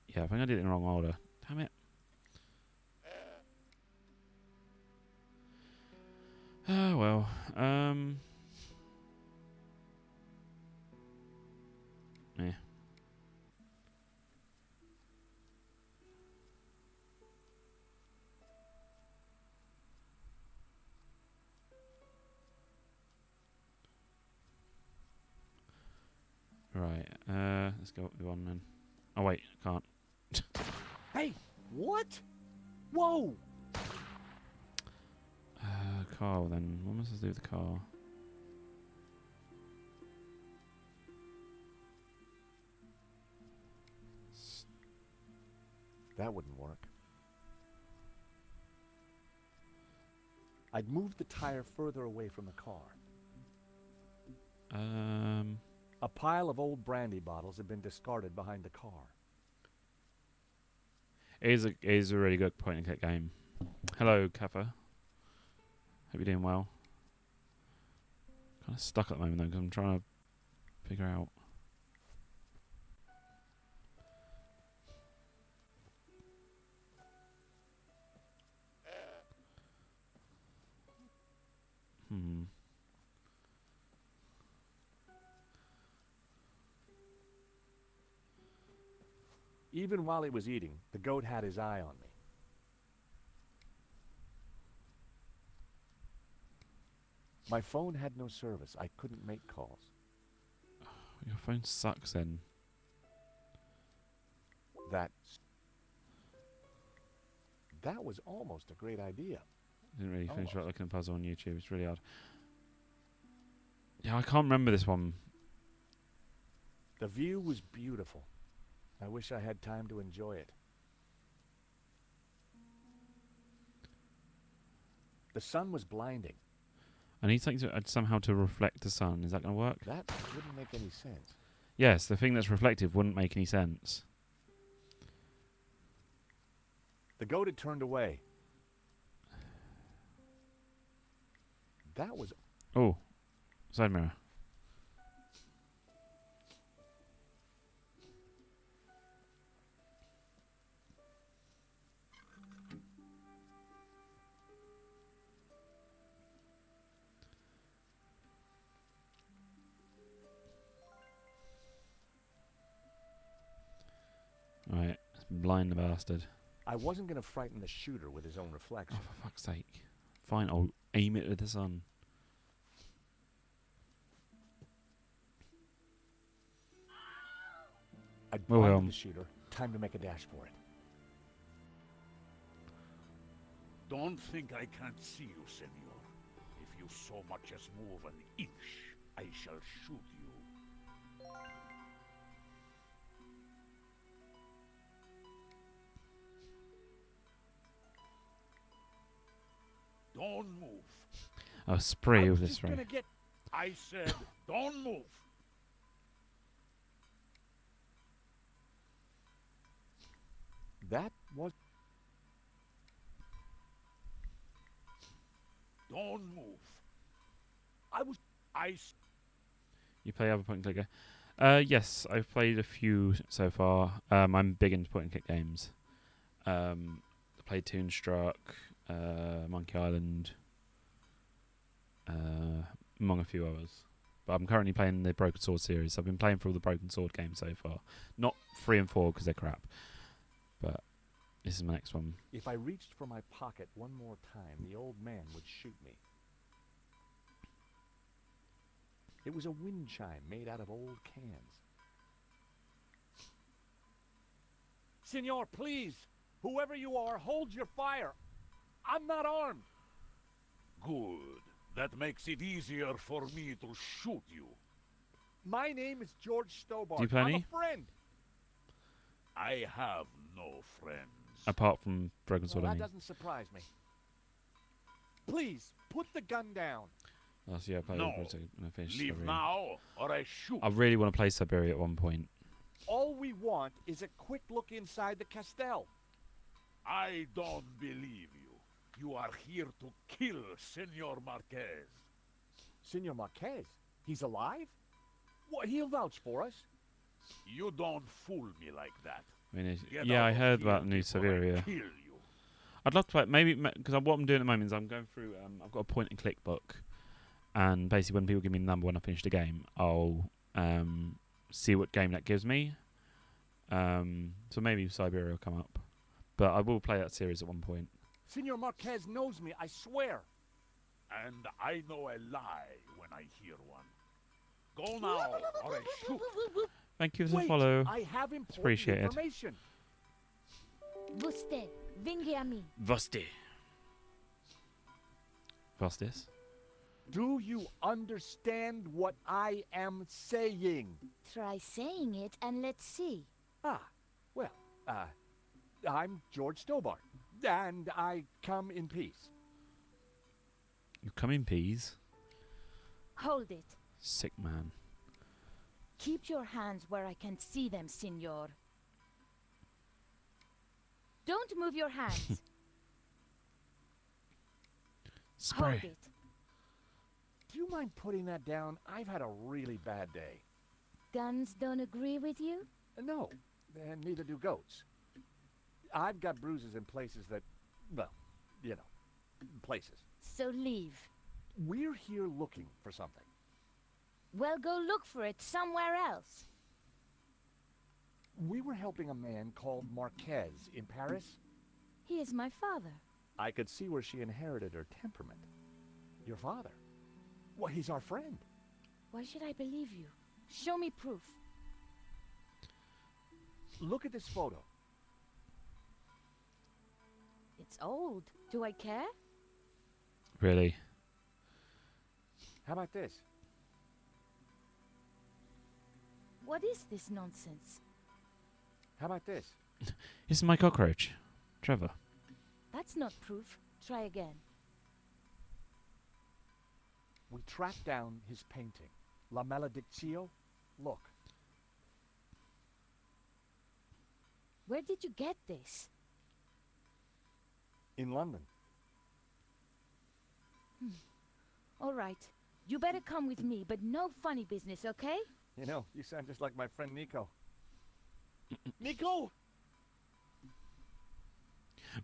Yeah, I think I did it in the wrong order. Damn it. Oh, well. Yeah. Right, let's go up with one then. Oh wait, I can't. Hey, what? Whoa! Car then. What am I supposed to do with the car? That wouldn't work. I'd moved the tire further away from the car. A pile of old brandy bottles had been discarded behind the car. It is a really good point and click game. Hello, Kappa. Hope you're doing well. Kind of stuck at the moment though, because I'm trying to figure out. Even while he was eating, the goat had his eye on me. My phone had no service. I couldn't make calls. Your phone sucks then. That was almost a great idea. Didn't really finish right looking at the puzzle on YouTube. It's really hard. Yeah, I can't remember this one. The view was beautiful. I wish I had time to enjoy it. The sun was blinding. I need something to somehow to reflect the sun. Is that going to work? That wouldn't make any sense. Yes, the thing that's reflective wouldn't make any sense. The goat had turned away. That was... Oh, side mirror. Blind the bastard. I wasn't going to frighten the shooter with his own reflection. Oh, for fuck's sake. Fine, I'll aim it with the sun. I'd Well, blinded the shooter. Time to make a dash for it. Don't think I can't see you, senor. If you so much as move an inch, I shall shoot you. Don't move. I'll spray I'm with this just ray. gonna get... I said, don't move. That was... Don't move. I was... You play other point and clicker? Yes, I've played a few so far. I'm big into point and click games. I played Toonstruck, Monkey Island, among a few others. But I'm currently playing the Broken Sword series. I've been playing for all the Broken Sword games so far. Not 3 and 4 because they're crap. But this is my next one. If I reached for my pocket one more time, the old man would shoot me. It was a wind chime made out of old cans. Senor, please! Whoever you are, hold your fire! I'm not armed! Good. That makes it easier for me to shoot you. My name is George Stobart. Do you play I'm any? a friend. I have no friends. Apart from Broken Well, Sword, I that mean. doesn't surprise me. Please, put the gun down. Oh, so yeah, I played No. when I finished Leave Siberia. now, or I shoot. I really want to play Siberia at one point. All we want is a quick look inside the Castell. I don't believe you. You are here to kill Senor Marquez. Senor Marquez? He's alive? Well, he'll vouch for us. You don't fool me like that. I mean, Get yeah, out I of heard here about the new before I Siberia. kill you. I'd love to play maybe because what I'm doing at the moment is I'm going through. I've got a point and click book, and basically when people give me the number when I finish the game, I'll see what game that gives me. So maybe Siberia will come up, but I will play that series at one point. Senor Marquez knows me, I swear. And I know a lie when I hear one. Go now, or I shoot. Thank you for the Wait, follow. I have It's important appreciated. information. Vostè, venghi a me. Vosti. Vostis. Do you understand what I am saying? Try saying it and let's see. Well, I'm George Stobart, and I come in peace. You come in peas. Hold it. Sick man. Keep your hands where I can see them, Signor. Don't move your hands. Spray. Hold it. Do you mind putting that down? I've had a really bad day. Guns don't agree with you? No, and neither do goats. I've got bruises in places that, well, you know, places. So leave. We're here looking for something. Well, go look for it somewhere else. We were helping a man called Marquez in Paris. He is my father. I could see where she inherited her temperament. Your father? Well, he's our friend. Why should I believe you? Show me proof. Look at this photo. It's old. Do I care? Really? How about this? What is this nonsense? How about this? This is my cockroach, Trevor. That's not proof. Try again. We tracked down his painting. La Maledictio. Look. Where did you get this? In London. All right. You better come with me, but no funny business, okay? You know, you sound just like my friend Nico. Nico!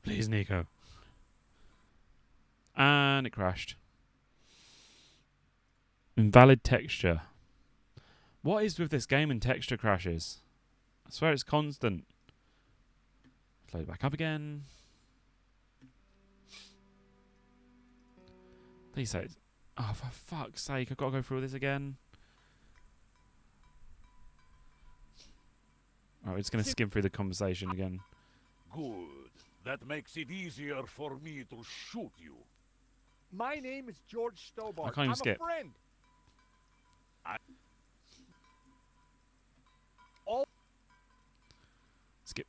Please, Nico. And it crashed. Invalid texture. What is with this game and texture crashes? I swear it's constant. load it back up again. Please say it's... Oh, for fuck's sake, I've got to go through all this again. Alright, we're just going to skim through the conversation again. Good. That makes it easier for me to shoot you. My name is George Stobart. I can't even skip. A friend.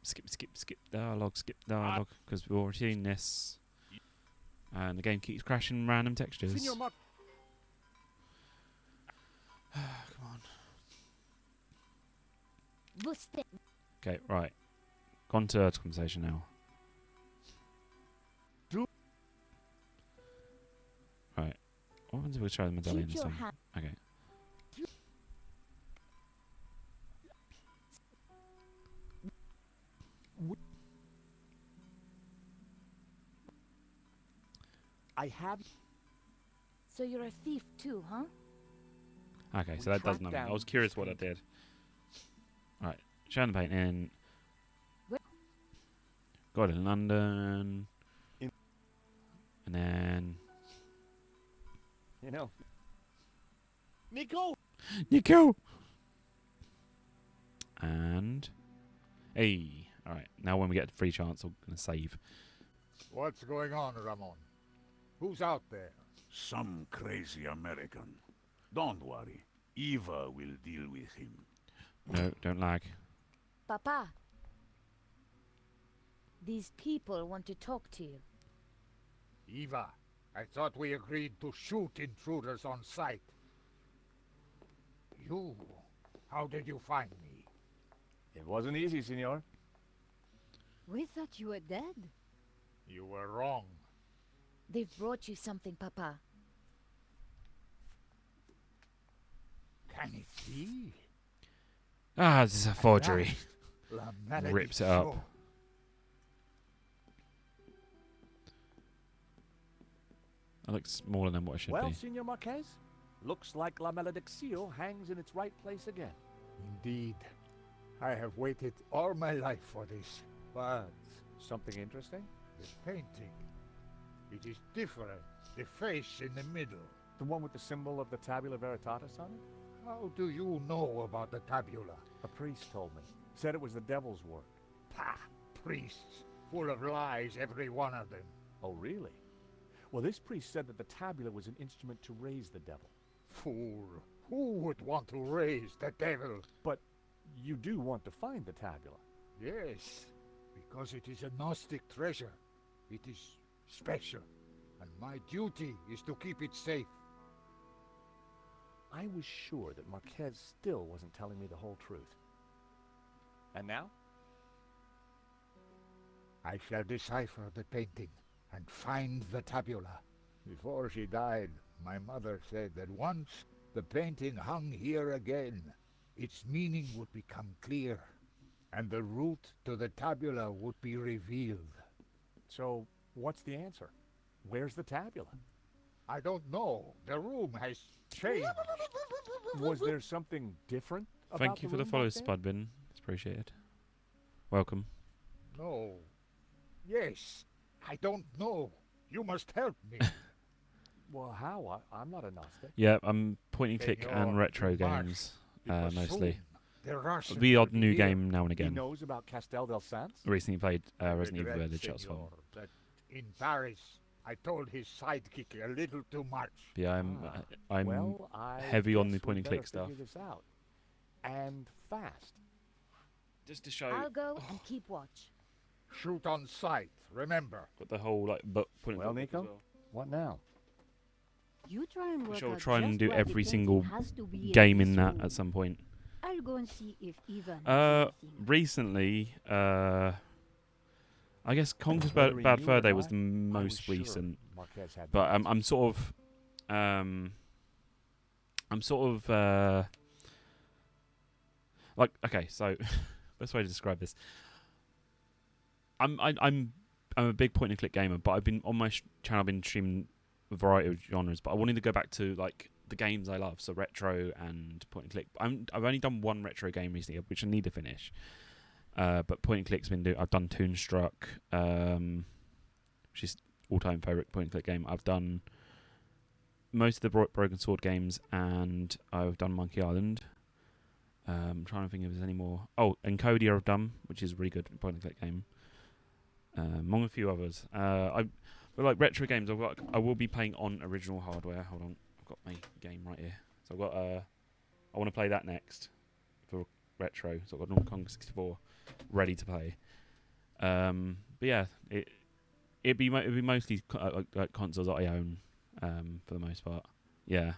Skip dialogue, because we've already seen this. And the game keeps crashing random textures. Senor Mark. Come on. Okay, right. Gone to conversation now. Right. What happens if we try the medallion this time? Okay. I have. So you're a thief too, huh? Okay, so that does nothing. I was curious what that did. Right, showing the painting. Got it in London. And then... You know. Nico! Nico! And... Hey! Alright, now when we get a free chance, I'm going to save. What's going on, Ramon? Who's out there? Some crazy American. Don't worry. Eva will deal with him. No, don't lag. Papa. These people want to talk to you. Eva, I thought we agreed to shoot intruders on sight. You, how did you find me? It wasn't easy, senor. We thought you were dead. You were wrong. They've brought you something, Papa. Can it be? Ah, this is a forgery. La Rips it up. That looks smaller than what it should Well, be. Senor Marquez, looks like La Malediccio hangs in its right place again. Indeed. I have waited all my life for this. But something interesting? The painting. It is different. The face in the middle. The one with the symbol of the Tabula Veritatis on it? How do you know about the tabula? A priest told me. Said it was the devil's work. Pah! Priests. Full of lies, every one of them. Oh, really? Well, this priest said that the tabula was an instrument to raise the devil. Fool. Who would want to raise the devil? But you do want to find the tabula. Yes, because it is a Gnostic treasure. It is special, and my duty is to keep it safe. I was sure that Marquez still wasn't telling me the whole truth. And now? I shall decipher the painting and find the tabula. Before she died, my mother said that once the painting hung here again, its meaning would become clear, and the route to the tabula would be revealed. So, what's the answer? Where's the tabula? I don't know. The room has changed. Was there something different about Thank you for the room follow, back there? Spudbin. It's appreciated. Welcome. No. Yes. I don't know. You must help me. Well, how? I'm not a Gnostic. Yeah, I'm point and click Senor, and retro you must. games, It was mostly. soon. The Russians The odd will new be here. game now and He again. knows about Castel del Sans? Recently played Resident Evil Regret, Village. That's fun. senor, that in Paris, I told his sidekick a little too much. Yeah, I'm Well, I heavy on the guess point we and click better stuff. figure this out. And fast. Just to show. I'll go and keep watch. Shoot on sight, remember. Got the whole like point and Well, click Nico, as well. what now? You try and work Sure, out try and just do where every the single painting has to be game this in that room. at some point. I'll go and see if Eva knows anything. Recently, I guess Conker's Whether he Bad knew Fur or Day not, was the I most sure recent, Marquez had but notes. I'm sort of like, okay, so best way to describe this. I'm a big point and click gamer, but I've been on my channel. I've been streaming a variety of genres, but I wanted to go back to like the games I love, so retro and point and click. I've only done one retro game recently, which I need to finish. But point and click's been I've done Toonstruck, which is all-time favorite point and click game. I've done most of the Broken Sword games, and I've done Monkey Island. I'm trying to think if there's any more. Oh, Encodia I've done, which is a really good point and click game. Among a few others. But like retro games, I will be playing on original hardware. Hold on, I've got my game right here. So I've got I want to play that next for retro. So I've got Donkey Kong 64 ready to play. But yeah, it'd be mostly like consoles that I own for the most part. Yeah,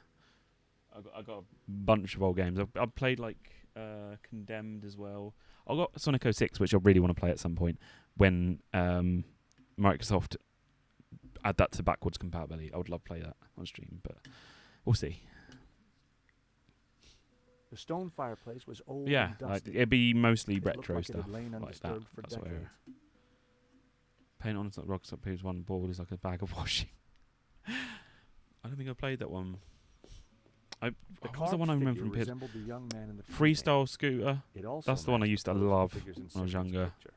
I got a bunch of old games. I've played like Condemned as well. I got Sonic 06, which I really want to play at some point when Microsoft add that to backwards compatibility. I would love to play that on stream, but we'll see. The stone fireplace was old Yeah, and dusty. it'd be mostly It retro looked like it stuff had lain like that. undisturbed for That's what I decades. Paint on rocks up page 1 board is like a bag of washing. I don't think I played that one. What was the one I remember from PS? resembled the young man in the Freestyle Scooter. It also That's the one I matched used to poses and love figures in when I was Serpents' younger. picture.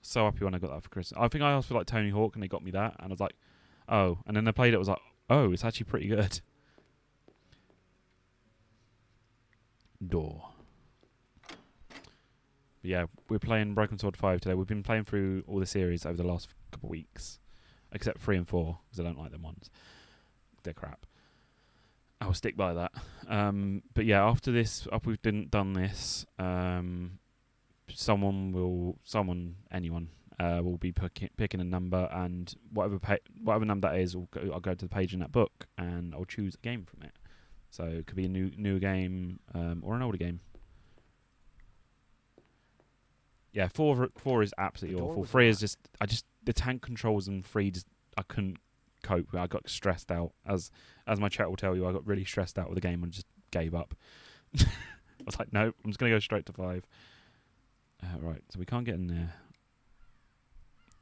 So happy when I got that for Christmas. I think I asked for like Tony Hawk and they got me that, and I was like, oh. And then I played it. I was like, oh, it's actually pretty good. Door. But yeah, we're playing Broken Sword 5 today. We've been playing through all the series over the last couple of weeks, except 3 and 4 because I don't like them ones. They're crap. I'll stick by that. But yeah, after we've done this, anyone will be picking a number, and whatever number that is, I'll go to the page in that book and I'll choose a game from it. So it could be a new game or an older game. Yeah, 4 is absolutely awful. 3 is just the tank controls in 3 I couldn't cope with. I got stressed out. As my chat will tell you, I got really stressed out with the game and just gave up. I was like, no, I'm just gonna go straight to 5. Right, so we can't get in there.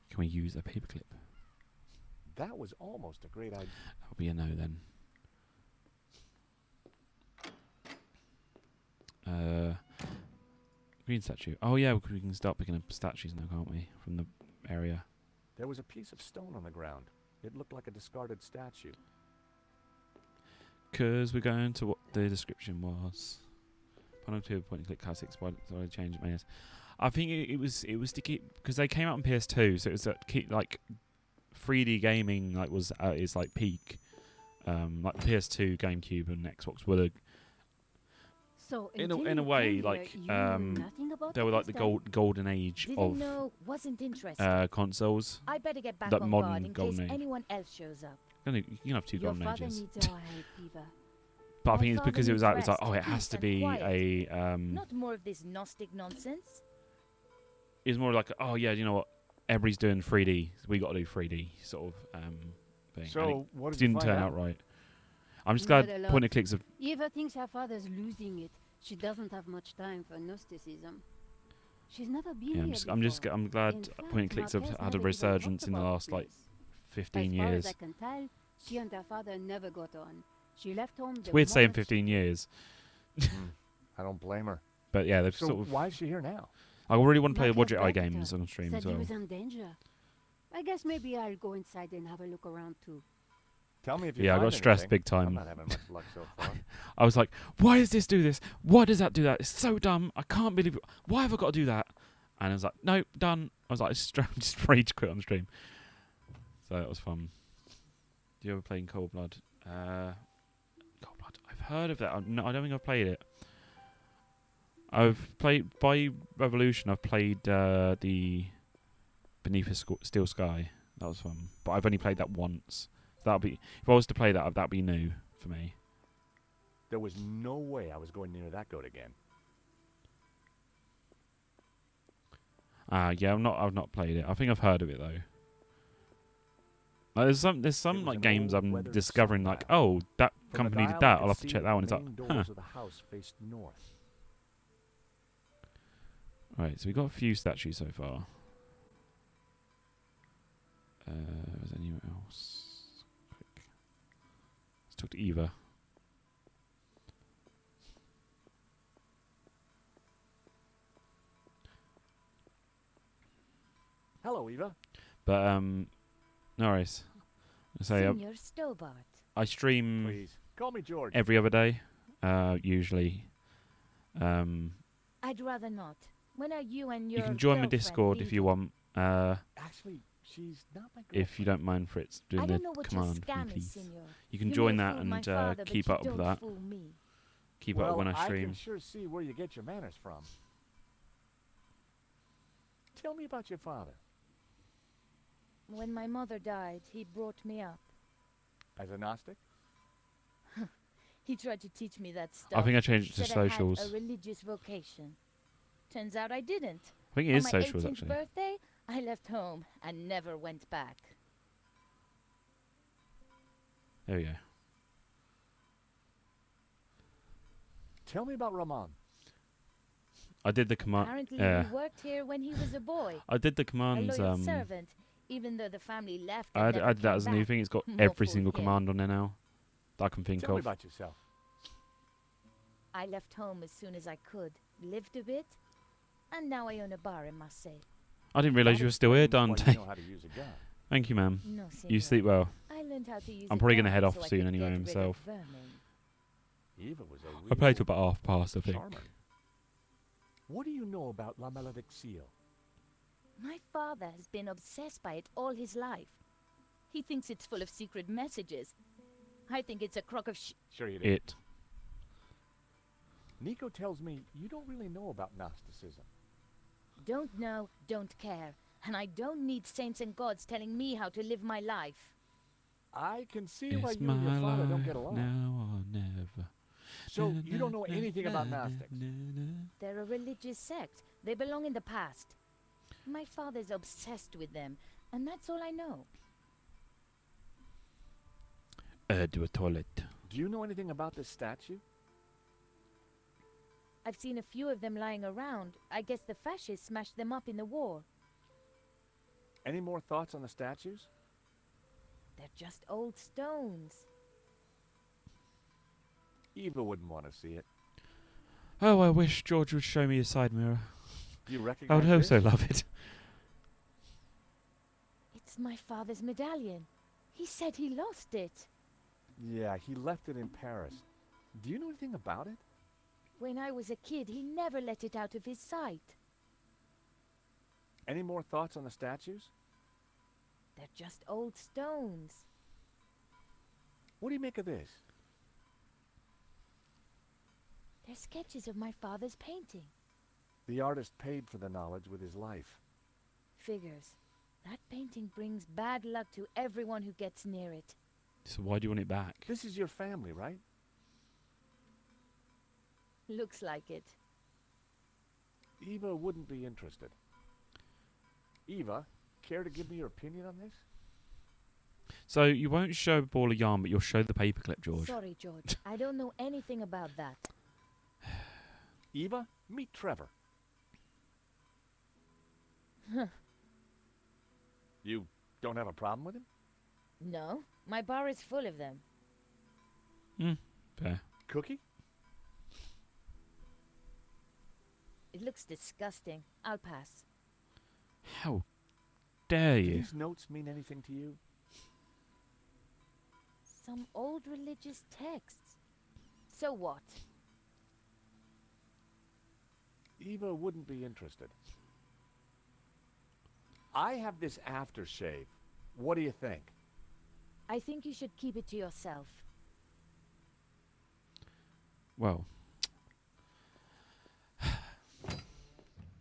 Can we use a paperclip? That was almost a great idea. That'll be a no then. Green statue. Oh yeah, we can start picking up statues now, can't we? From the area. There was a piece of stone on the ground. It looked like a discarded statue. Because we're going to what the description was. Panel 2, point and click classics. Why did I change it? Yes. I think it was to keep, because they came out on PS2, so it was keep like 3D gaming was is like peak. Like PS2, GameCube, and Xbox were the So in until a you way came like here, you knew nothing about they were like the this golden age Didn't of know, wasn't interested. consoles. I better get back that on modern guard in case golden age. anyone else shows up. You can have 2 Your golden father ages. needs our help, Eva. But I My think it's father because it was needs like rest, oh, it has peace to and be quiet. a Not more of this Gnostic nonsense. It's more like, oh yeah, you know what? Everybody's doing 3D, so we got to do 3D sort of thing. So, and what it did you didn't find turn out? out right. I'm just Not glad a lot. point and clicks have. Eva thinks her father's losing it. She doesn't have much time for Gnosticism. She's never been Yeah, here I'm glad In point and fact, clicks have Marquez had a never even resurgence talked in the about last the like place. 15 As far years. as I can tell, she and her father never got on. She left home. It's weird saying 15 years, I don't blame her. but yeah, they've So sort of. why is she here now? I really want to play the Marquez Widget Eye begged games her, on stream said as well. he was in danger. I guess maybe I'll go inside and have a look around too. Tell me if you Yeah, I find got stressed anything. big time. I'm not having much luck so far. I was like, why does this do this? Why does that do that? It's so dumb. I can't believe it. Why have I got to do that? And I was like, nope, done. I was like, just rage quit on stream. So that was fun. Do you ever play in Cold Blood? Cold Blood. I've heard of that. No, I don't think I've played it. I've played by Revolution. I've played the Beneath a Steel Sky. That was fun, but I've only played that once. That'll be if I was to play that, that'd be new for me. There was no way I was going near that goat again. Yeah, I've not played it. I think I've heard of it though. Like, there's some like games I'm old-weathered discovering like, sundial. oh, that From company the did dial, I that. could I'll have to see check that one. It's the like, main huh. doors of the house faced north. Right, so we got a few statues so far. Is there anyone else? Quick. Let's talk to Eva. Hello, Eva. But no worries. So Senor Stobart. I stream Please, call me George. every other day, usually. I'd rather not. When are you and your You can join my girlfriend Discord if you leaving? want. Actually, she's not my girlfriend. If you don't mind Fritz doing I the don't know what your command for me, scam is, please. senor. You can You join may that fool my and father, but keep you up with don't that. fool me. Keep well, up when I I stream. can sure see where you get your manners from. Tell me about your father. When my mother died, he brought me up. As a Gnostic? He tried to teach me that stuff. I think I changed it to Said I had socials. a religious vocation. Turns out I didn't. I think it On is my socials, 18th actually. birthday, I left home and never went back. There we go. Tell me about Ramon. I did the command. Apparently, Yeah. he worked here when he was a boy. I did the A commands. loyal servant, even though the family left. And I never did that came as a new back. thing. It's got More every fool single him. command on there now that I can think Tell me of. about yourself. I left home as soon as I could, lived a bit, and now I own a bar in Marseille. I didn't realise That you were still here, explains why Dante. you know how to use a gun. Thank you, ma'am. No, You senor. sleep well. I learned how to use I'm a probably going to gun head off so I soon could anyway get rid of myself. vermin. Eva was a I played real till about half past, I think. charmer. What do you know about La Malediccio? My father has been obsessed by it all his life. He thinks it's full of secret messages. I think it's a crock of Sure you do. It. Nico tells me you don't really know about Gnosticism. Don't know, don't care. And I don't need saints and gods telling me how to live my life. I can see why It's you and your my father don't life get along. now or never. So you don't know anything about Gnostics? They're a religious sect. They belong in the past. My father's obsessed with them, and that's all I know. Do a toilet. Do you know anything about this statue? I've seen a few of them lying around. I guess the fascists smashed them up in the war. Any more thoughts on the statues? They're just old stones. Eva wouldn't want to see it. Oh, I wish George would show me his side mirror. Do you I recognize would also this? love it. It's my father's medallion. He said he lost it. Yeah, he left it in Paris. Do you know anything about it? When I was a kid, he never let it out of his sight. Any more thoughts on the statues? They're just old stones. What do you make of this? They're sketches of my father's painting. The artist paid for the knowledge with his life. Figures. That painting brings bad luck to everyone who gets near it. So why do you want it back? This is your family, right? Looks like it. Eva wouldn't be interested. Eva, care to give me your opinion on this? So you won't show a ball of yarn, but you'll show the paperclip, George. Sorry, George. I don't know anything about that. Eva, meet Trevor. You don't have a problem with him? No, my bar is full of them. Fair. Cookie? It looks disgusting. I'll pass. How dare Do you? these notes mean anything to you? Some old religious texts. So what? Eva wouldn't be interested. I have this aftershave. What do you think? I think you should keep it to yourself. Well,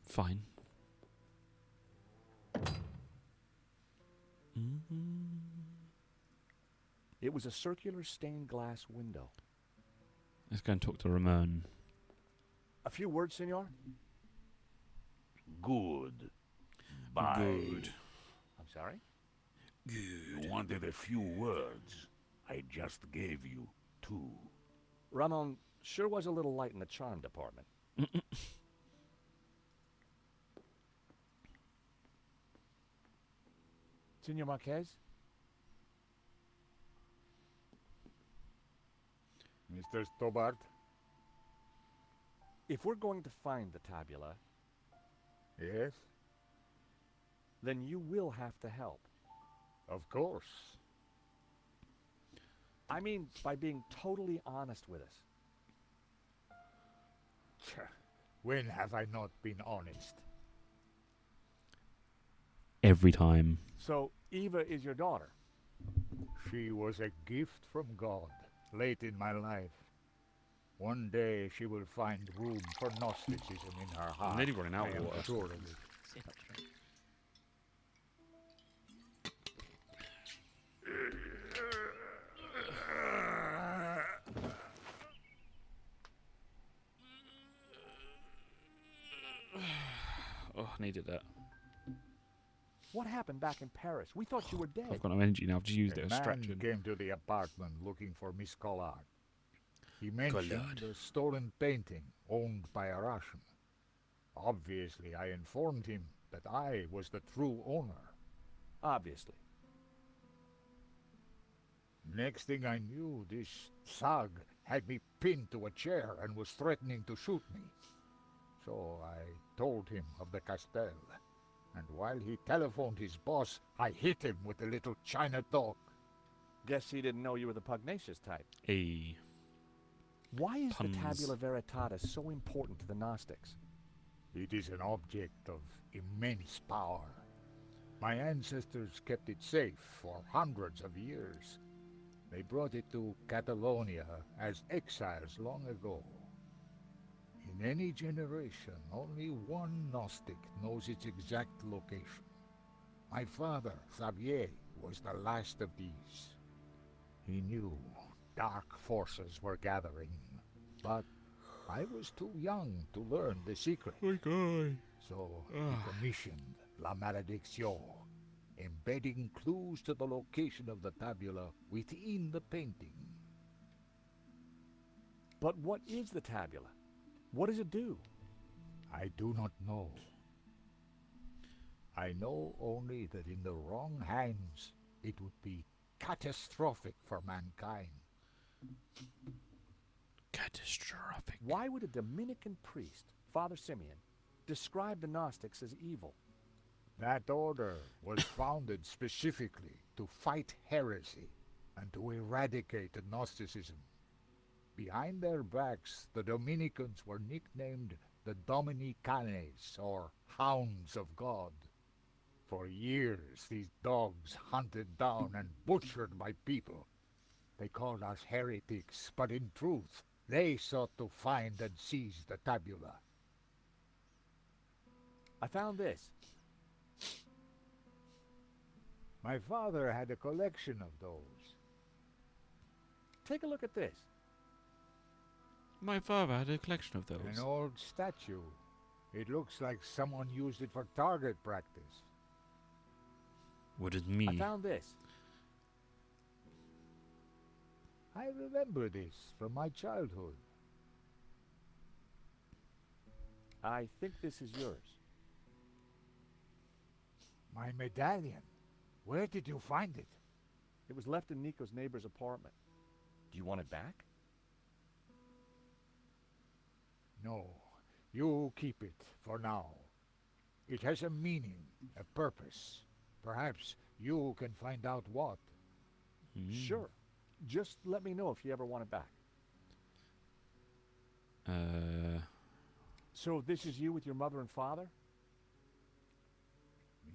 fine. It was a circular stained glass window. Let's go and talk to Ramon. A few words, senor? Good. Bye. Good. I'm sorry? You wanted a few words. I just gave you 2. Ramon sure was a little light in the charm department. Senor Marquez? Mr. Stobart? If we're going to find the tabula, Yes? then you will have to help. Of course. I mean, by being totally honest with us. When have I not been honest? Every time. So, Eva is your daughter? She was a gift from God, late in my life. One day she will find room for Gnosticism in her heart. Nearly running out I of am water. sure of it. Oh, I needed that. What happened back in Paris? We thought you were dead. I've got no energy now. I've just used it A as man stretching. came to the apartment looking for Miss Collard. He mentioned Collard. a stolen painting owned by a Russian. Obviously, I informed him that I was the true owner. Obviously. Next thing I knew, this thug had me pinned to a chair and was threatening to shoot me. So I told him of the Castel, and while he telephoned his boss, I hit him with the little China dog. Guess he didn't know you were the pugnacious type. Hey. Why is Puns. the Tabula Veritatis so important to the Gnostics? It is an object of immense power. My ancestors kept it safe for hundreds of years. They brought it to Catalonia as exiles long ago. In any generation, only one Gnostic knows its exact location. My father, Xavier, was the last of these. He knew dark forces were gathering, but I was too young to learn the secret. Oh my God. So he commissioned La Malédiction, embedding clues to the location of the tabula within the painting. But what is the Tabula? What does it do? I do not know. I know only that in the wrong hands it would be catastrophic for mankind. Catastrophic. Why would a Dominican priest, Father Simeon, describe the Gnostics as evil? That order was founded specifically to fight heresy and to eradicate Gnosticism. Behind their backs, the Dominicans were nicknamed the Dominicanes, or Hounds of God. For years, these dogs hunted down and butchered my people. They called us heretics, but in truth, they sought to find and seize the tabula. I found this. My father had a collection of those. Take a look at this. My father had a collection of those. An old statue. It looks like someone used it for target practice. What is me? I found this. I remember this from my childhood. I think this is yours. My medallion. Where did you find it? It was left in Nico's neighbor's apartment. Do you want it back? No, you keep it for now. It has a meaning, a purpose. Perhaps you can find out what. Sure. Just let me know if you ever want it back. So this is you with your mother and father?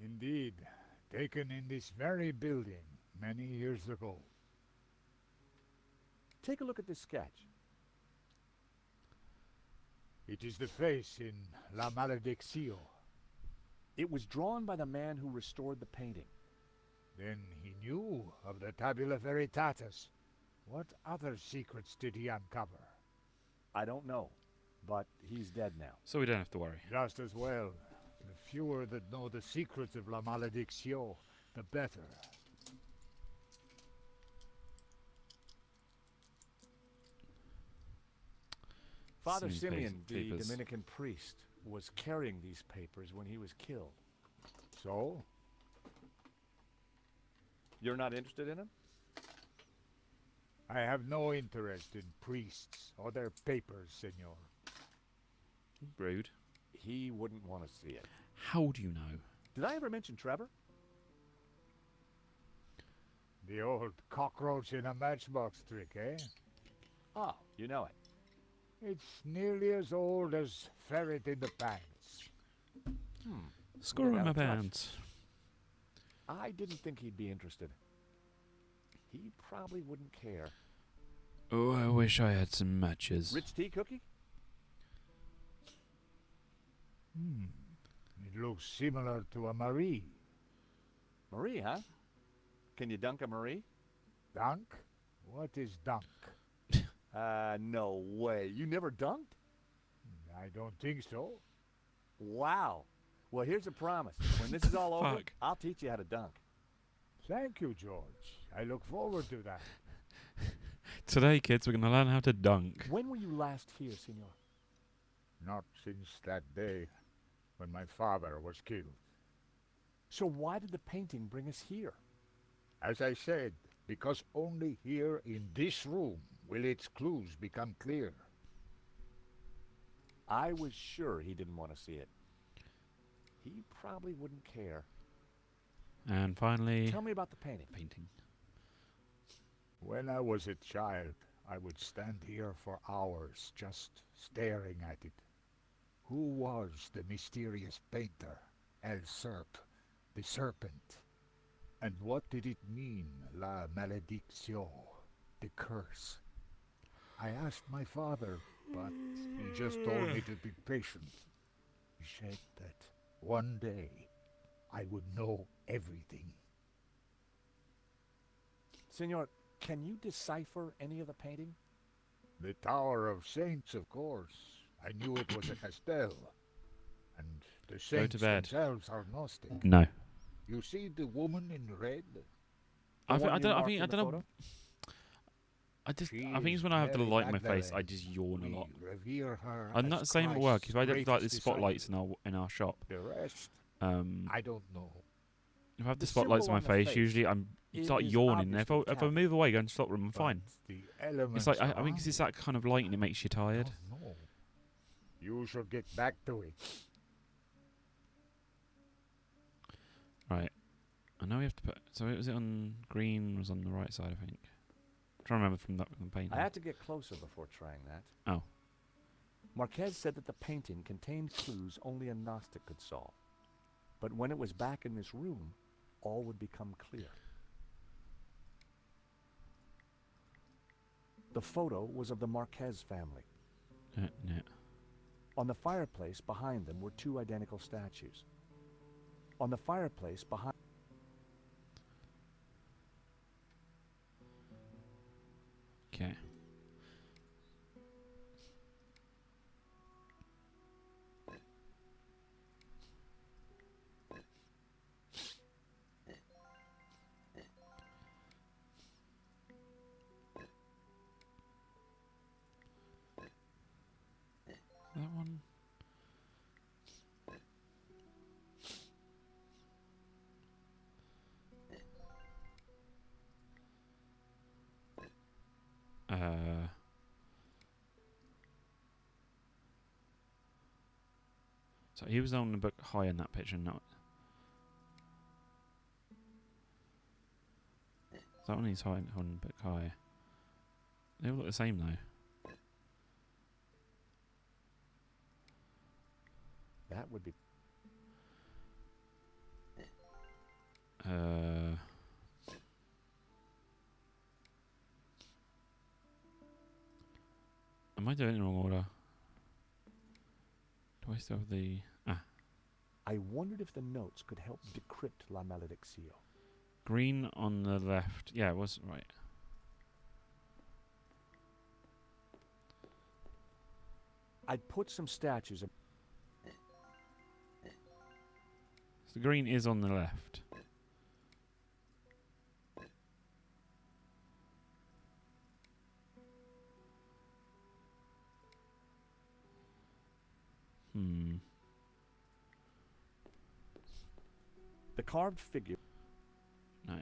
Indeed, taken in this very building many years ago. Take a look at this sketch. It is the face in La Malédiction. It was drawn by the man who restored the painting. Then he knew of the Tabula Veritatis. What other secrets did he uncover? I don't know, but he's dead now. So we don't have to worry. Just as well. The fewer that know the secrets of La Malédiction, the better. Father Seems Simeon, the papers. Dominican priest, was carrying these papers when he was killed. So? You're not interested in him? I have no interest in priests or their papers, senor. Rude. He wouldn't want to see it. How do you know? Did I ever mention Trevor? The old cockroach in a matchbox trick, eh? Oh, you know it. It's nearly as old as ferret in the pants. Score in Out my of touch. pants. I didn't think he'd be interested. He probably wouldn't care. Oh, I wish I had some matches. Rich tea cookie? It looks similar to a Marie. Marie, huh? Can you dunk a Marie? Dunk? What is dunk? No way. You never dunked? I don't think so. Wow. Well, here's a promise. When this is all over, Fuck. I'll teach you how to dunk. Thank you, George. I look forward to that. Today, kids, we're going to learn how to dunk. When were you last here, senor? Not since that day when my father was killed. So why did the painting bring us here? As I said, because only here in this room will its clues become clear. I was sure he didn't want to see it. He probably wouldn't care. And finally, Tell me about the painting. When I was a child, I would stand here for hours just staring at it. Who was the mysterious painter, El Serp, the Serpent? And what did it mean, La Maledictio, the curse? I asked my father, but he just told me to be patient. He said that one day I would know everything. Senor, can you decipher any of the painting? The Tower of Saints, of course. I knew it was a castell. And the saints bed. themselves are Gnostic. No. You see the woman in red? I one you don't marked in the know. photo? I think it's when I have the Mary light in my face, I Magdalene. just yawn a lot. We revere her I'm not as saying at work. If I Christ's have like the greatest spotlights disciple. in our shop, The rest, I don't know. if I have the The spotlights on symbol my on the face, usually I'm start is yawning. And if I obviously move away, go and stop room, I'm But fine. the elements It's like I think around it's that kind of lighting that makes you tired. No. You should get back to it. Right. I know we have to put. So was it on green? Was on the right side, I think. I'm trying to remember from that from the painting. I had to get closer before trying that. Oh. Marquez said that the painting contained clues only a Gnostic could solve. But when it was back in this room, all would become clear. The photo was of the Marquez family. Yeah. On the fireplace behind them were two identical statues. On the fireplace behind Okay. That one. So he was on the book high in that picture, not. That one is high on the book high. They all look the same though. that would be Am I doing it in the wrong order? Do I still have the... I wondered if the notes could help decrypt La Maledictio. Green on the left. Yeah, it was right. I'd put some statues of So the green is on the left. the carved figure. No.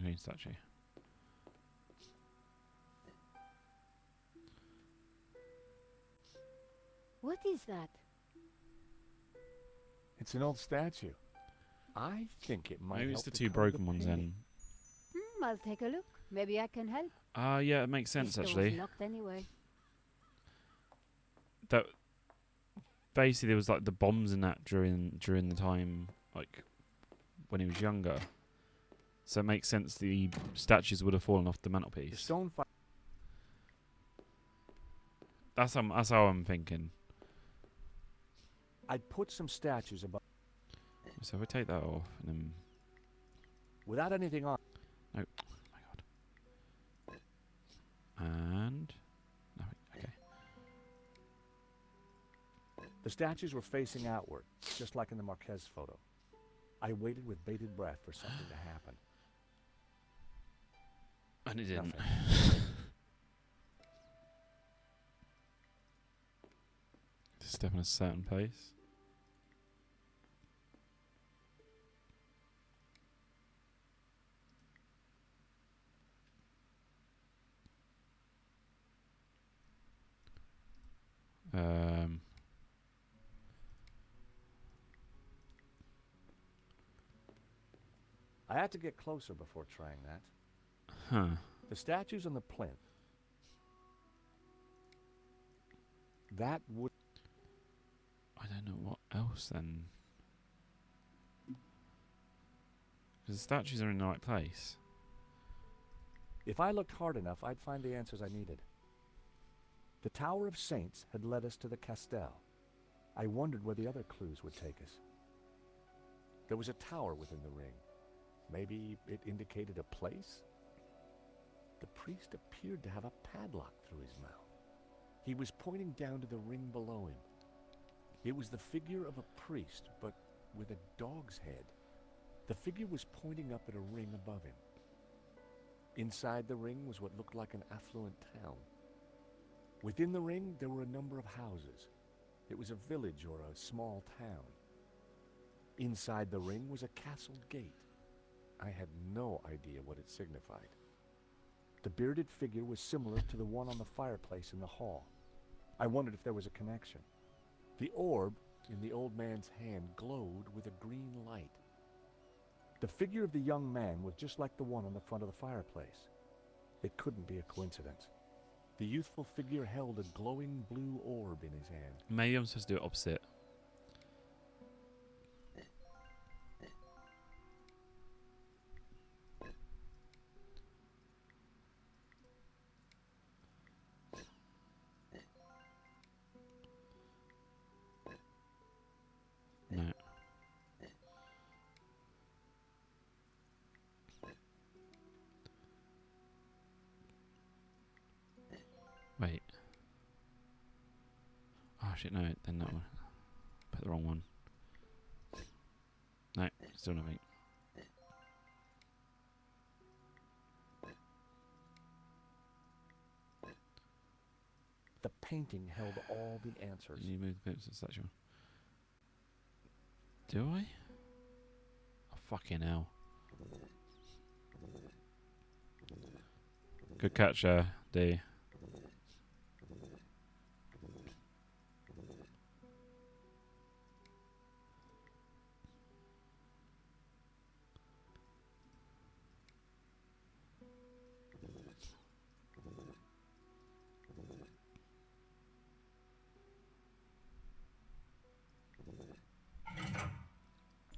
Green statue. What is that? It's an old statue. I think it might Maybe help it's the to two cover broken ones painting. then. I'll take a look. Maybe I can help. Yeah, it makes sense This actually. door's locked anyway. That basically there was like the bombs in that during the time, like when he was younger. So it makes sense the statues would have fallen off the The mantelpiece. stone fi- That's how I'm thinking. I'd put some statues above So we take that off and then without anything on. no, oh my god. And no, okay. The statues were facing outward, just like in the Marquez photo. I waited with bated breath for something to happen. And it didn't. Nothing. To step in a certain place. I had to get closer before trying that. Huh. The statues on the plinth. That would... I don't know what else then. Because the statues are in the right place. If I looked hard enough, I'd find the answers I needed. The Tower of Saints had led us to the Castel. I wondered where the other clues would take us. There was a tower within the ring. Maybe it indicated a place? The priest appeared to have a padlock through his mouth. He was pointing down to the ring below him. It was the figure of a priest, but with a dog's head. The figure was pointing up at a ring above him. Inside the ring was what looked like an affluent town. Within the ring, there were a number of houses. It was a village or a small town. Inside the ring was a castle gate. I had no idea what it signified. The bearded figure was similar to the one on the fireplace in the hall. I wondered if there was a connection. The orb in the old man's hand glowed with a green light. The figure of the young man was just like the one on the front of the fireplace. It couldn't be a coincidence. The youthful figure held a glowing blue orb in his hand. Maybe I'm supposed to do it opposite. No. Wait. Oh shit, no, then that one. Put the wrong one. No, still nothing. The painting held all the answers. You move the bits of the statue. Do I? Oh, fucking hell. Good catch, D.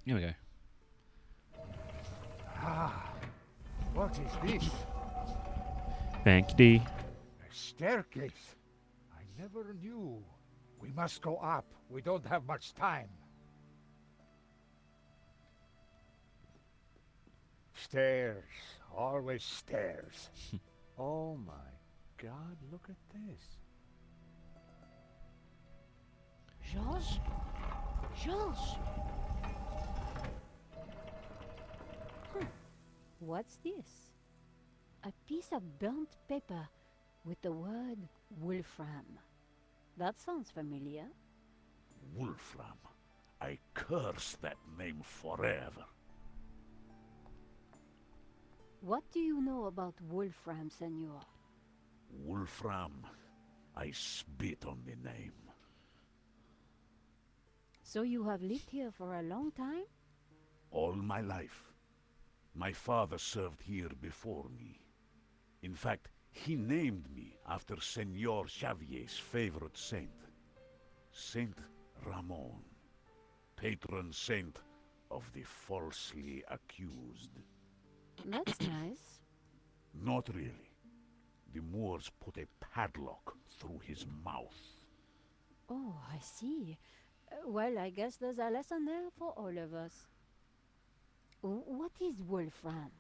Here we go. Ah, what is this? Thank you, D. A staircase. I never knew. We must go up. We don't have much time. Stairs. Always stairs. Oh my God, look at this. Georges? Georges! What's this? A piece of burnt paper with the word Wolfram. That sounds familiar. Wolfram. I curse that name forever. What do you know about Wolfram, senor? Wolfram. I spit on the name. So you have lived here for a long time? All my life. My father served here before me. In fact, he named me after Senor Xavier's favorite saint. Saint Ramon, patron saint of the falsely accused. That's nice. Not really. The Moors put a padlock through his mouth. Oh, I see. Well, I guess there's a lesson there for all of us. What is Wolfram?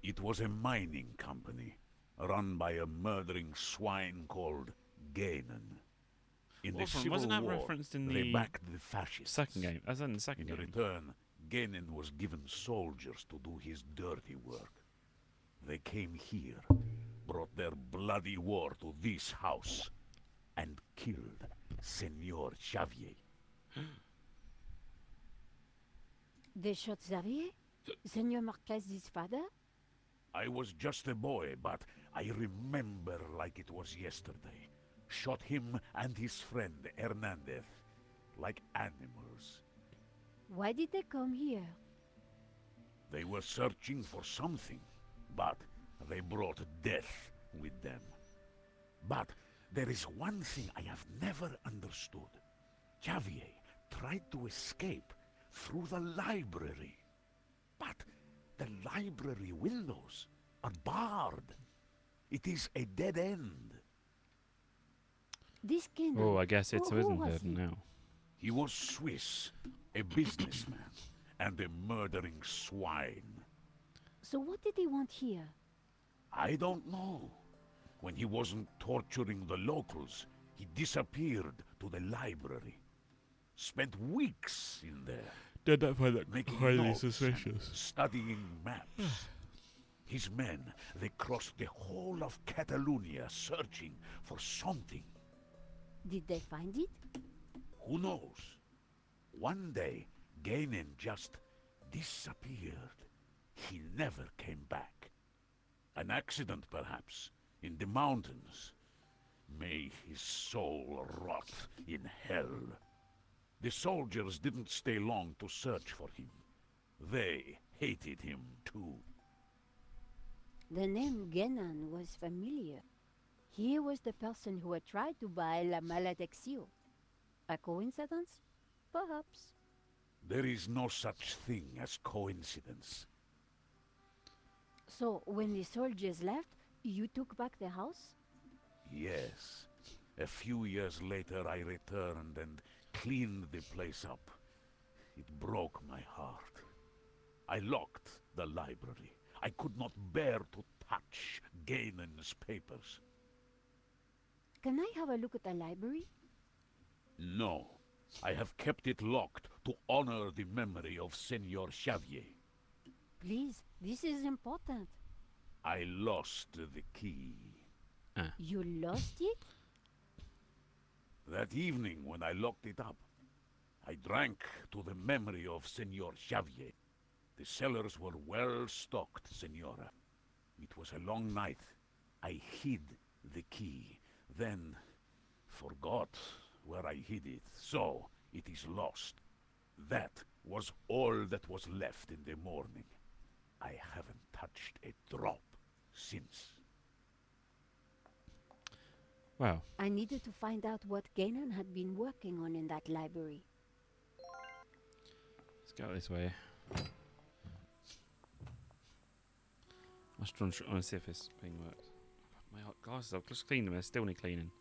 It was a mining company, run by a murdering swine called Ganon. In the Wolfram, Civil wasn't that War, referenced in they the backed the fascists. second game? As in the second In game. return, Ganon was given soldiers to do his dirty work. They came here, brought their bloody war to this house, and killed Senor Xavier. They shot Xavier? Senor Marquez's father? I was just a boy, but I remember like it was yesterday. Shot him and his friend Hernandez, like animals. Why did they come here? They were searching for something, but they brought death with them. But there is one thing I have never understood. Xavier tried to escape through the library. But the library windows are barred. It is a dead end. This Ganon. Oh, I guess it's who isn't was it he? now? He was Swiss, a businessman, and a murdering swine. So what did he want here? I don't know. When he wasn't torturing the locals, he disappeared to the library. Spent weeks in there. Did that find that making highly notes and suspicious? studying maps. His men, they crossed the whole of Catalonia searching for something. Did they find it? Who knows? One day, Ganon just disappeared. He never came back. An accident, perhaps, in the mountains. May his soul rot in hell. The soldiers didn't stay long to search for him. They hated him too. The name Ganon was familiar. He was the person who had tried to buy La Maledicción. A coincidence? Perhaps. There is no such thing as coincidence. So, when the soldiers left, you took back the house? Yes. A few years later I returned and cleaned the place up. It broke my heart. I locked the library. I could not bear to touch Ganon's papers. Can I have a look at the library? No. I have kept it locked to honor the memory of Senor Xavier. Please, this is important. I lost the key. You lost it? That evening when I locked it up, I drank to the memory of Senor Xavier. The cellars were well stocked, Senora. It was a long night. I hid the key, then forgot where I hid it, so it is lost. That was all that was left in the morning. I haven't touched a drop since. Wow. I needed to find out what Ganon had been working on in that library. Let's go this way. I want to see if this thing works. My glasses, I've just cleaned them, they still need cleaning.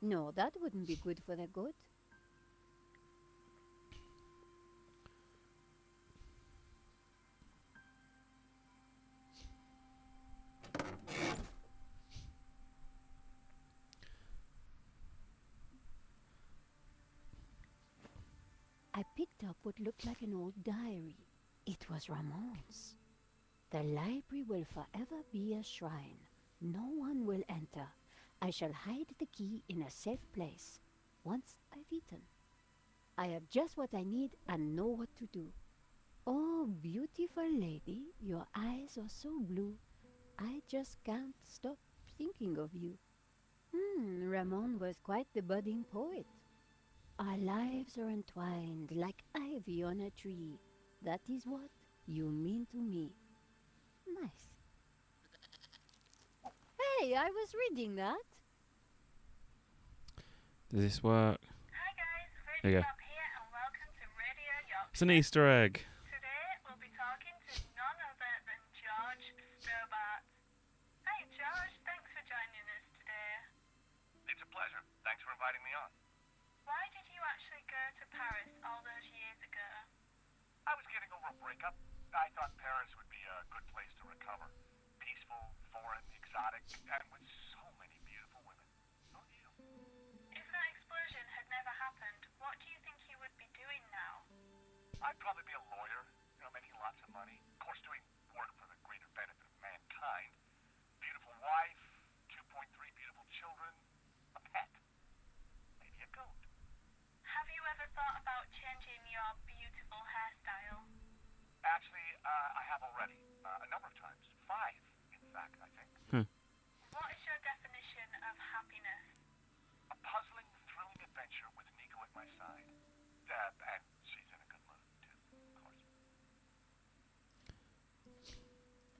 No, that wouldn't be good for the goat. I picked up what looked like an old diary. It was Ramon's. The library will forever be a shrine. No one will enter. I shall hide the key in a safe place. Once I've eaten. I have just what I need and know what to do. Oh, beautiful lady, your eyes are so blue. I just can't stop thinking of you. Ramon was quite the budding poet. Our lives are entwined like ivy on a tree. That is what you mean to me. Nice. Hey, I was reading that. Does this work? Hi guys, There you Radio go. Up here and welcome to Radio York. It's an Easter egg. Today we'll be talking to none other than George Stobart. Hey George, thanks for joining us today. It's a pleasure. Thanks for inviting me on. Why did you actually go to Paris all those years ago? I was getting over a breakup. I thought Paris would be a good place to recover. Peaceful, foreign, exotic, and with so many beautiful women. Don't you? If that explosion had never happened, what do you think you would be doing now? I'd probably be a lawyer, making lots of money. Of course, doing work for the greater benefit of mankind. Beautiful wife, 2.3 beautiful children, a pet, maybe a goat. Have you ever thought about changing your beautiful hairstyle? Actually, I have already. A number of times. 5, in fact, I think. What is your definition of happiness? A puzzling, thrilling adventure with Nico at my side. And she's in a good mood, too, of course.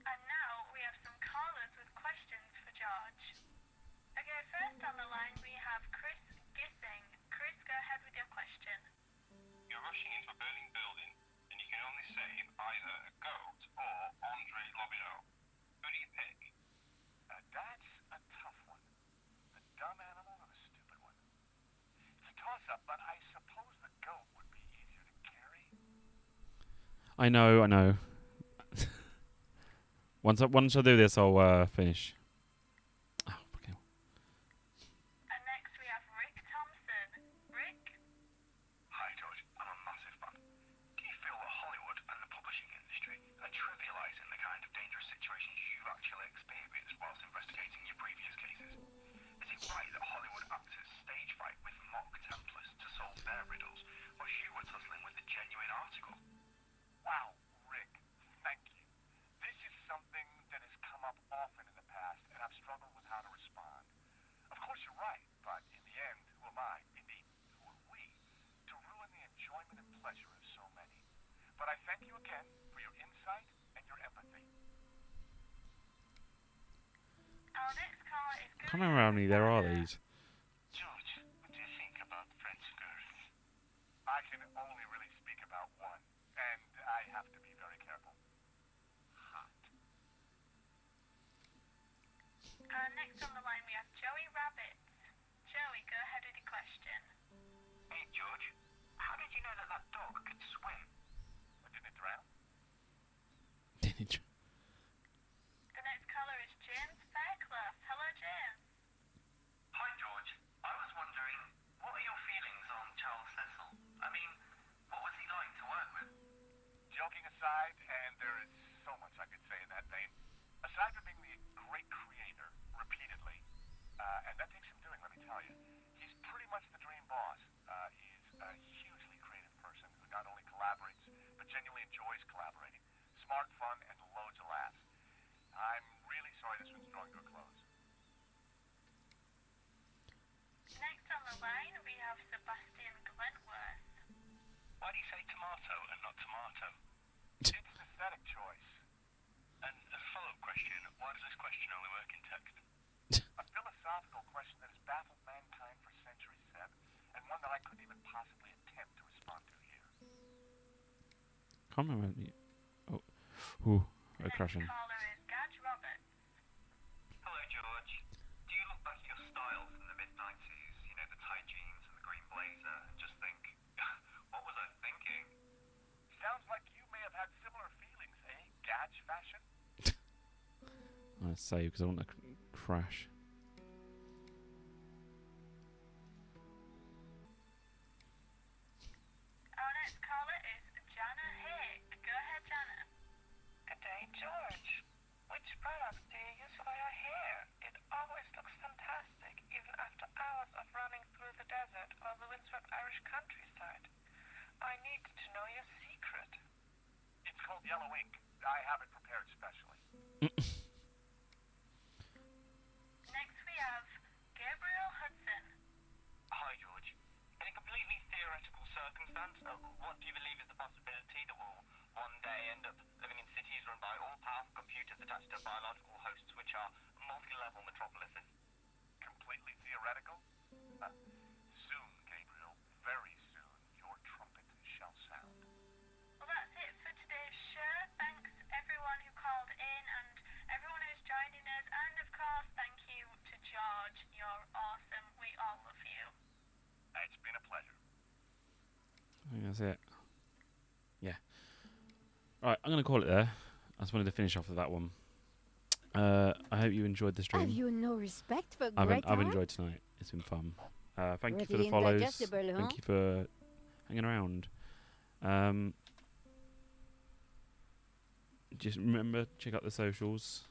And now we have some callers with questions for George. Okay, first on the line we have Chris Gissing. Chris, go ahead with your question. You're rushing into a burning building, and you can only save either a goat or Andre Lobineau. Who do you pick? That's a tough one. The dumb animal or the stupid one? It's a toss-up, but I suppose the goat would be easier to carry. I know. Once I do this, I'll finish. And next we have Rick Thompson. Rick? Hi, George. I'm a massive fan. Do you feel that Hollywood and the publishing industry are trivializing the kind of dangerous situations you've actually experienced whilst investigating your previous cases? Is it right that Hollywood actors stage fight with mock Templars to solve their riddles, while you were tussling with the genuine article? Wow, Rick, thank you. This is something that has come up often in the past, and I've struggled with how to respond. Of course you're right, but in the end, who am I? Indeed, who are we? To ruin the enjoyment and pleasure of so many. But I thank you again for your insight and your empathy. Our next caller is I can't remember how many there are these. George, what do you think about French girls? I can only really speak about one, and I have to be very careful. Hot. Next on the line we have Joey Rabbit. Joey, go ahead with your question. Hey, George. How did you know that that dog could swim? Didn't it drown? The next caller is James Fairclough. Hello, James. Hi, George. I was wondering, what are your feelings on Charles Cecil? I mean, what was he like to work with? Joking aside, and there is so much I could say in that vein, aside from being the great creator repeatedly, and that takes some doing, let me tell you, he's pretty much the dream boss. He's a hugely creative person who not only collaborates, but genuinely enjoys collaborating. Smart, fun, and loads of laughs. I'm really sorry this one's drawing to a close. Next on the line we have Sebastian Glentworth. Why do you say tomato and not tomato? It's an aesthetic choice. And a follow-up question, why does this question only work in text? A philosophical question that has baffled mankind for centuries, Seb, and one that I couldn't even possibly attempt to respond to here. Can't remember. Ooh, crashing. Caller is Gaj Roberts. Hello, George. Do you look back at your style from the mid-90s, the tight jeans and the green blazer, and just think, what was I thinking? Sounds like you may have had similar feelings, eh, Gaj fashion? I'm gonna save because I want to crash. Our next caller is Jana Haig. Go ahead, Jana. Good day, George. Which product do you use for your hair? It always looks fantastic, even after hours of running through the desert or the windswept Irish countryside. I need to know your secret. Next we have Gabriel Hudson. Hi, George. In a completely theoretical circumstance, what do you believe is the possibility that we'll one day end up living in cities run by all-powerful computers attached to biological hosts, which are multi-level metropolises? Completely theoretical? Soon, Gabriel, very soon, your trumpet shall sound. Well, that's it for today's show. Thanks everyone who called in and everyone who's joining us. And of course, thank you to George. You're awesome. We all love you. It's been a pleasure. I think that's it. Yeah. Right, I'm going to call it there. I just wanted to finish off with that one. I hope you enjoyed the stream. Have you no respect for I've great art? enjoyed tonight. It's been fun. Thank you for Pretty the follows. indigestible, huh? Thank you for hanging around. Just remember, check out the socials.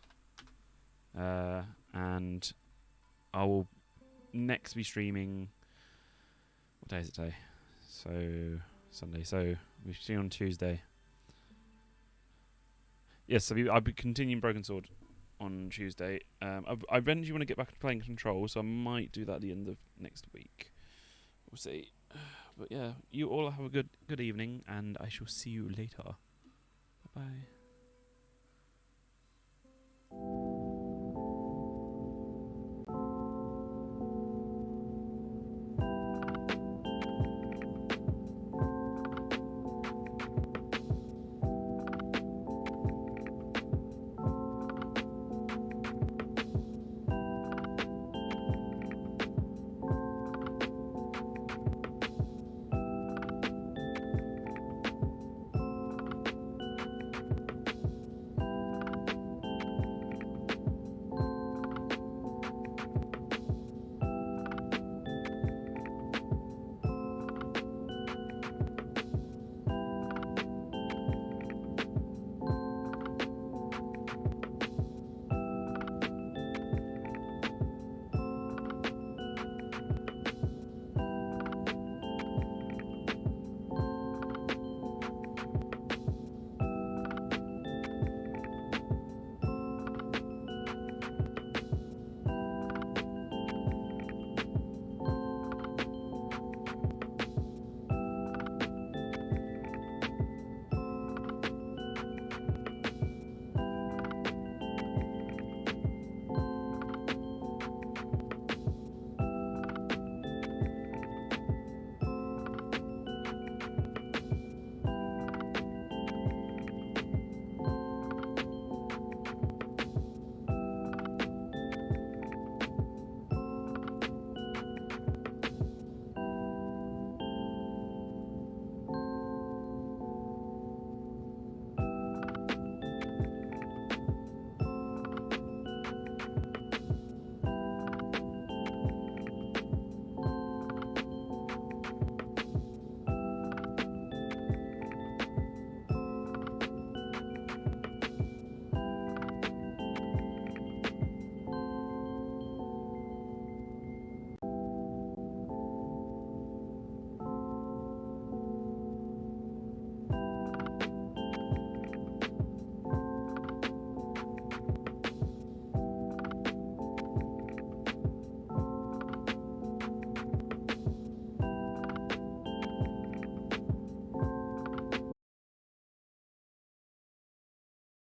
And I will next be streaming. What day is it today? So Sunday. So we're streaming on Tuesday. Yes, I'll be continuing Broken Sword on Tuesday. I eventually want to get back to playing Control, so I might do that at the end of next week. We'll see. But yeah, you all have a good evening, and I shall see you later. Bye bye.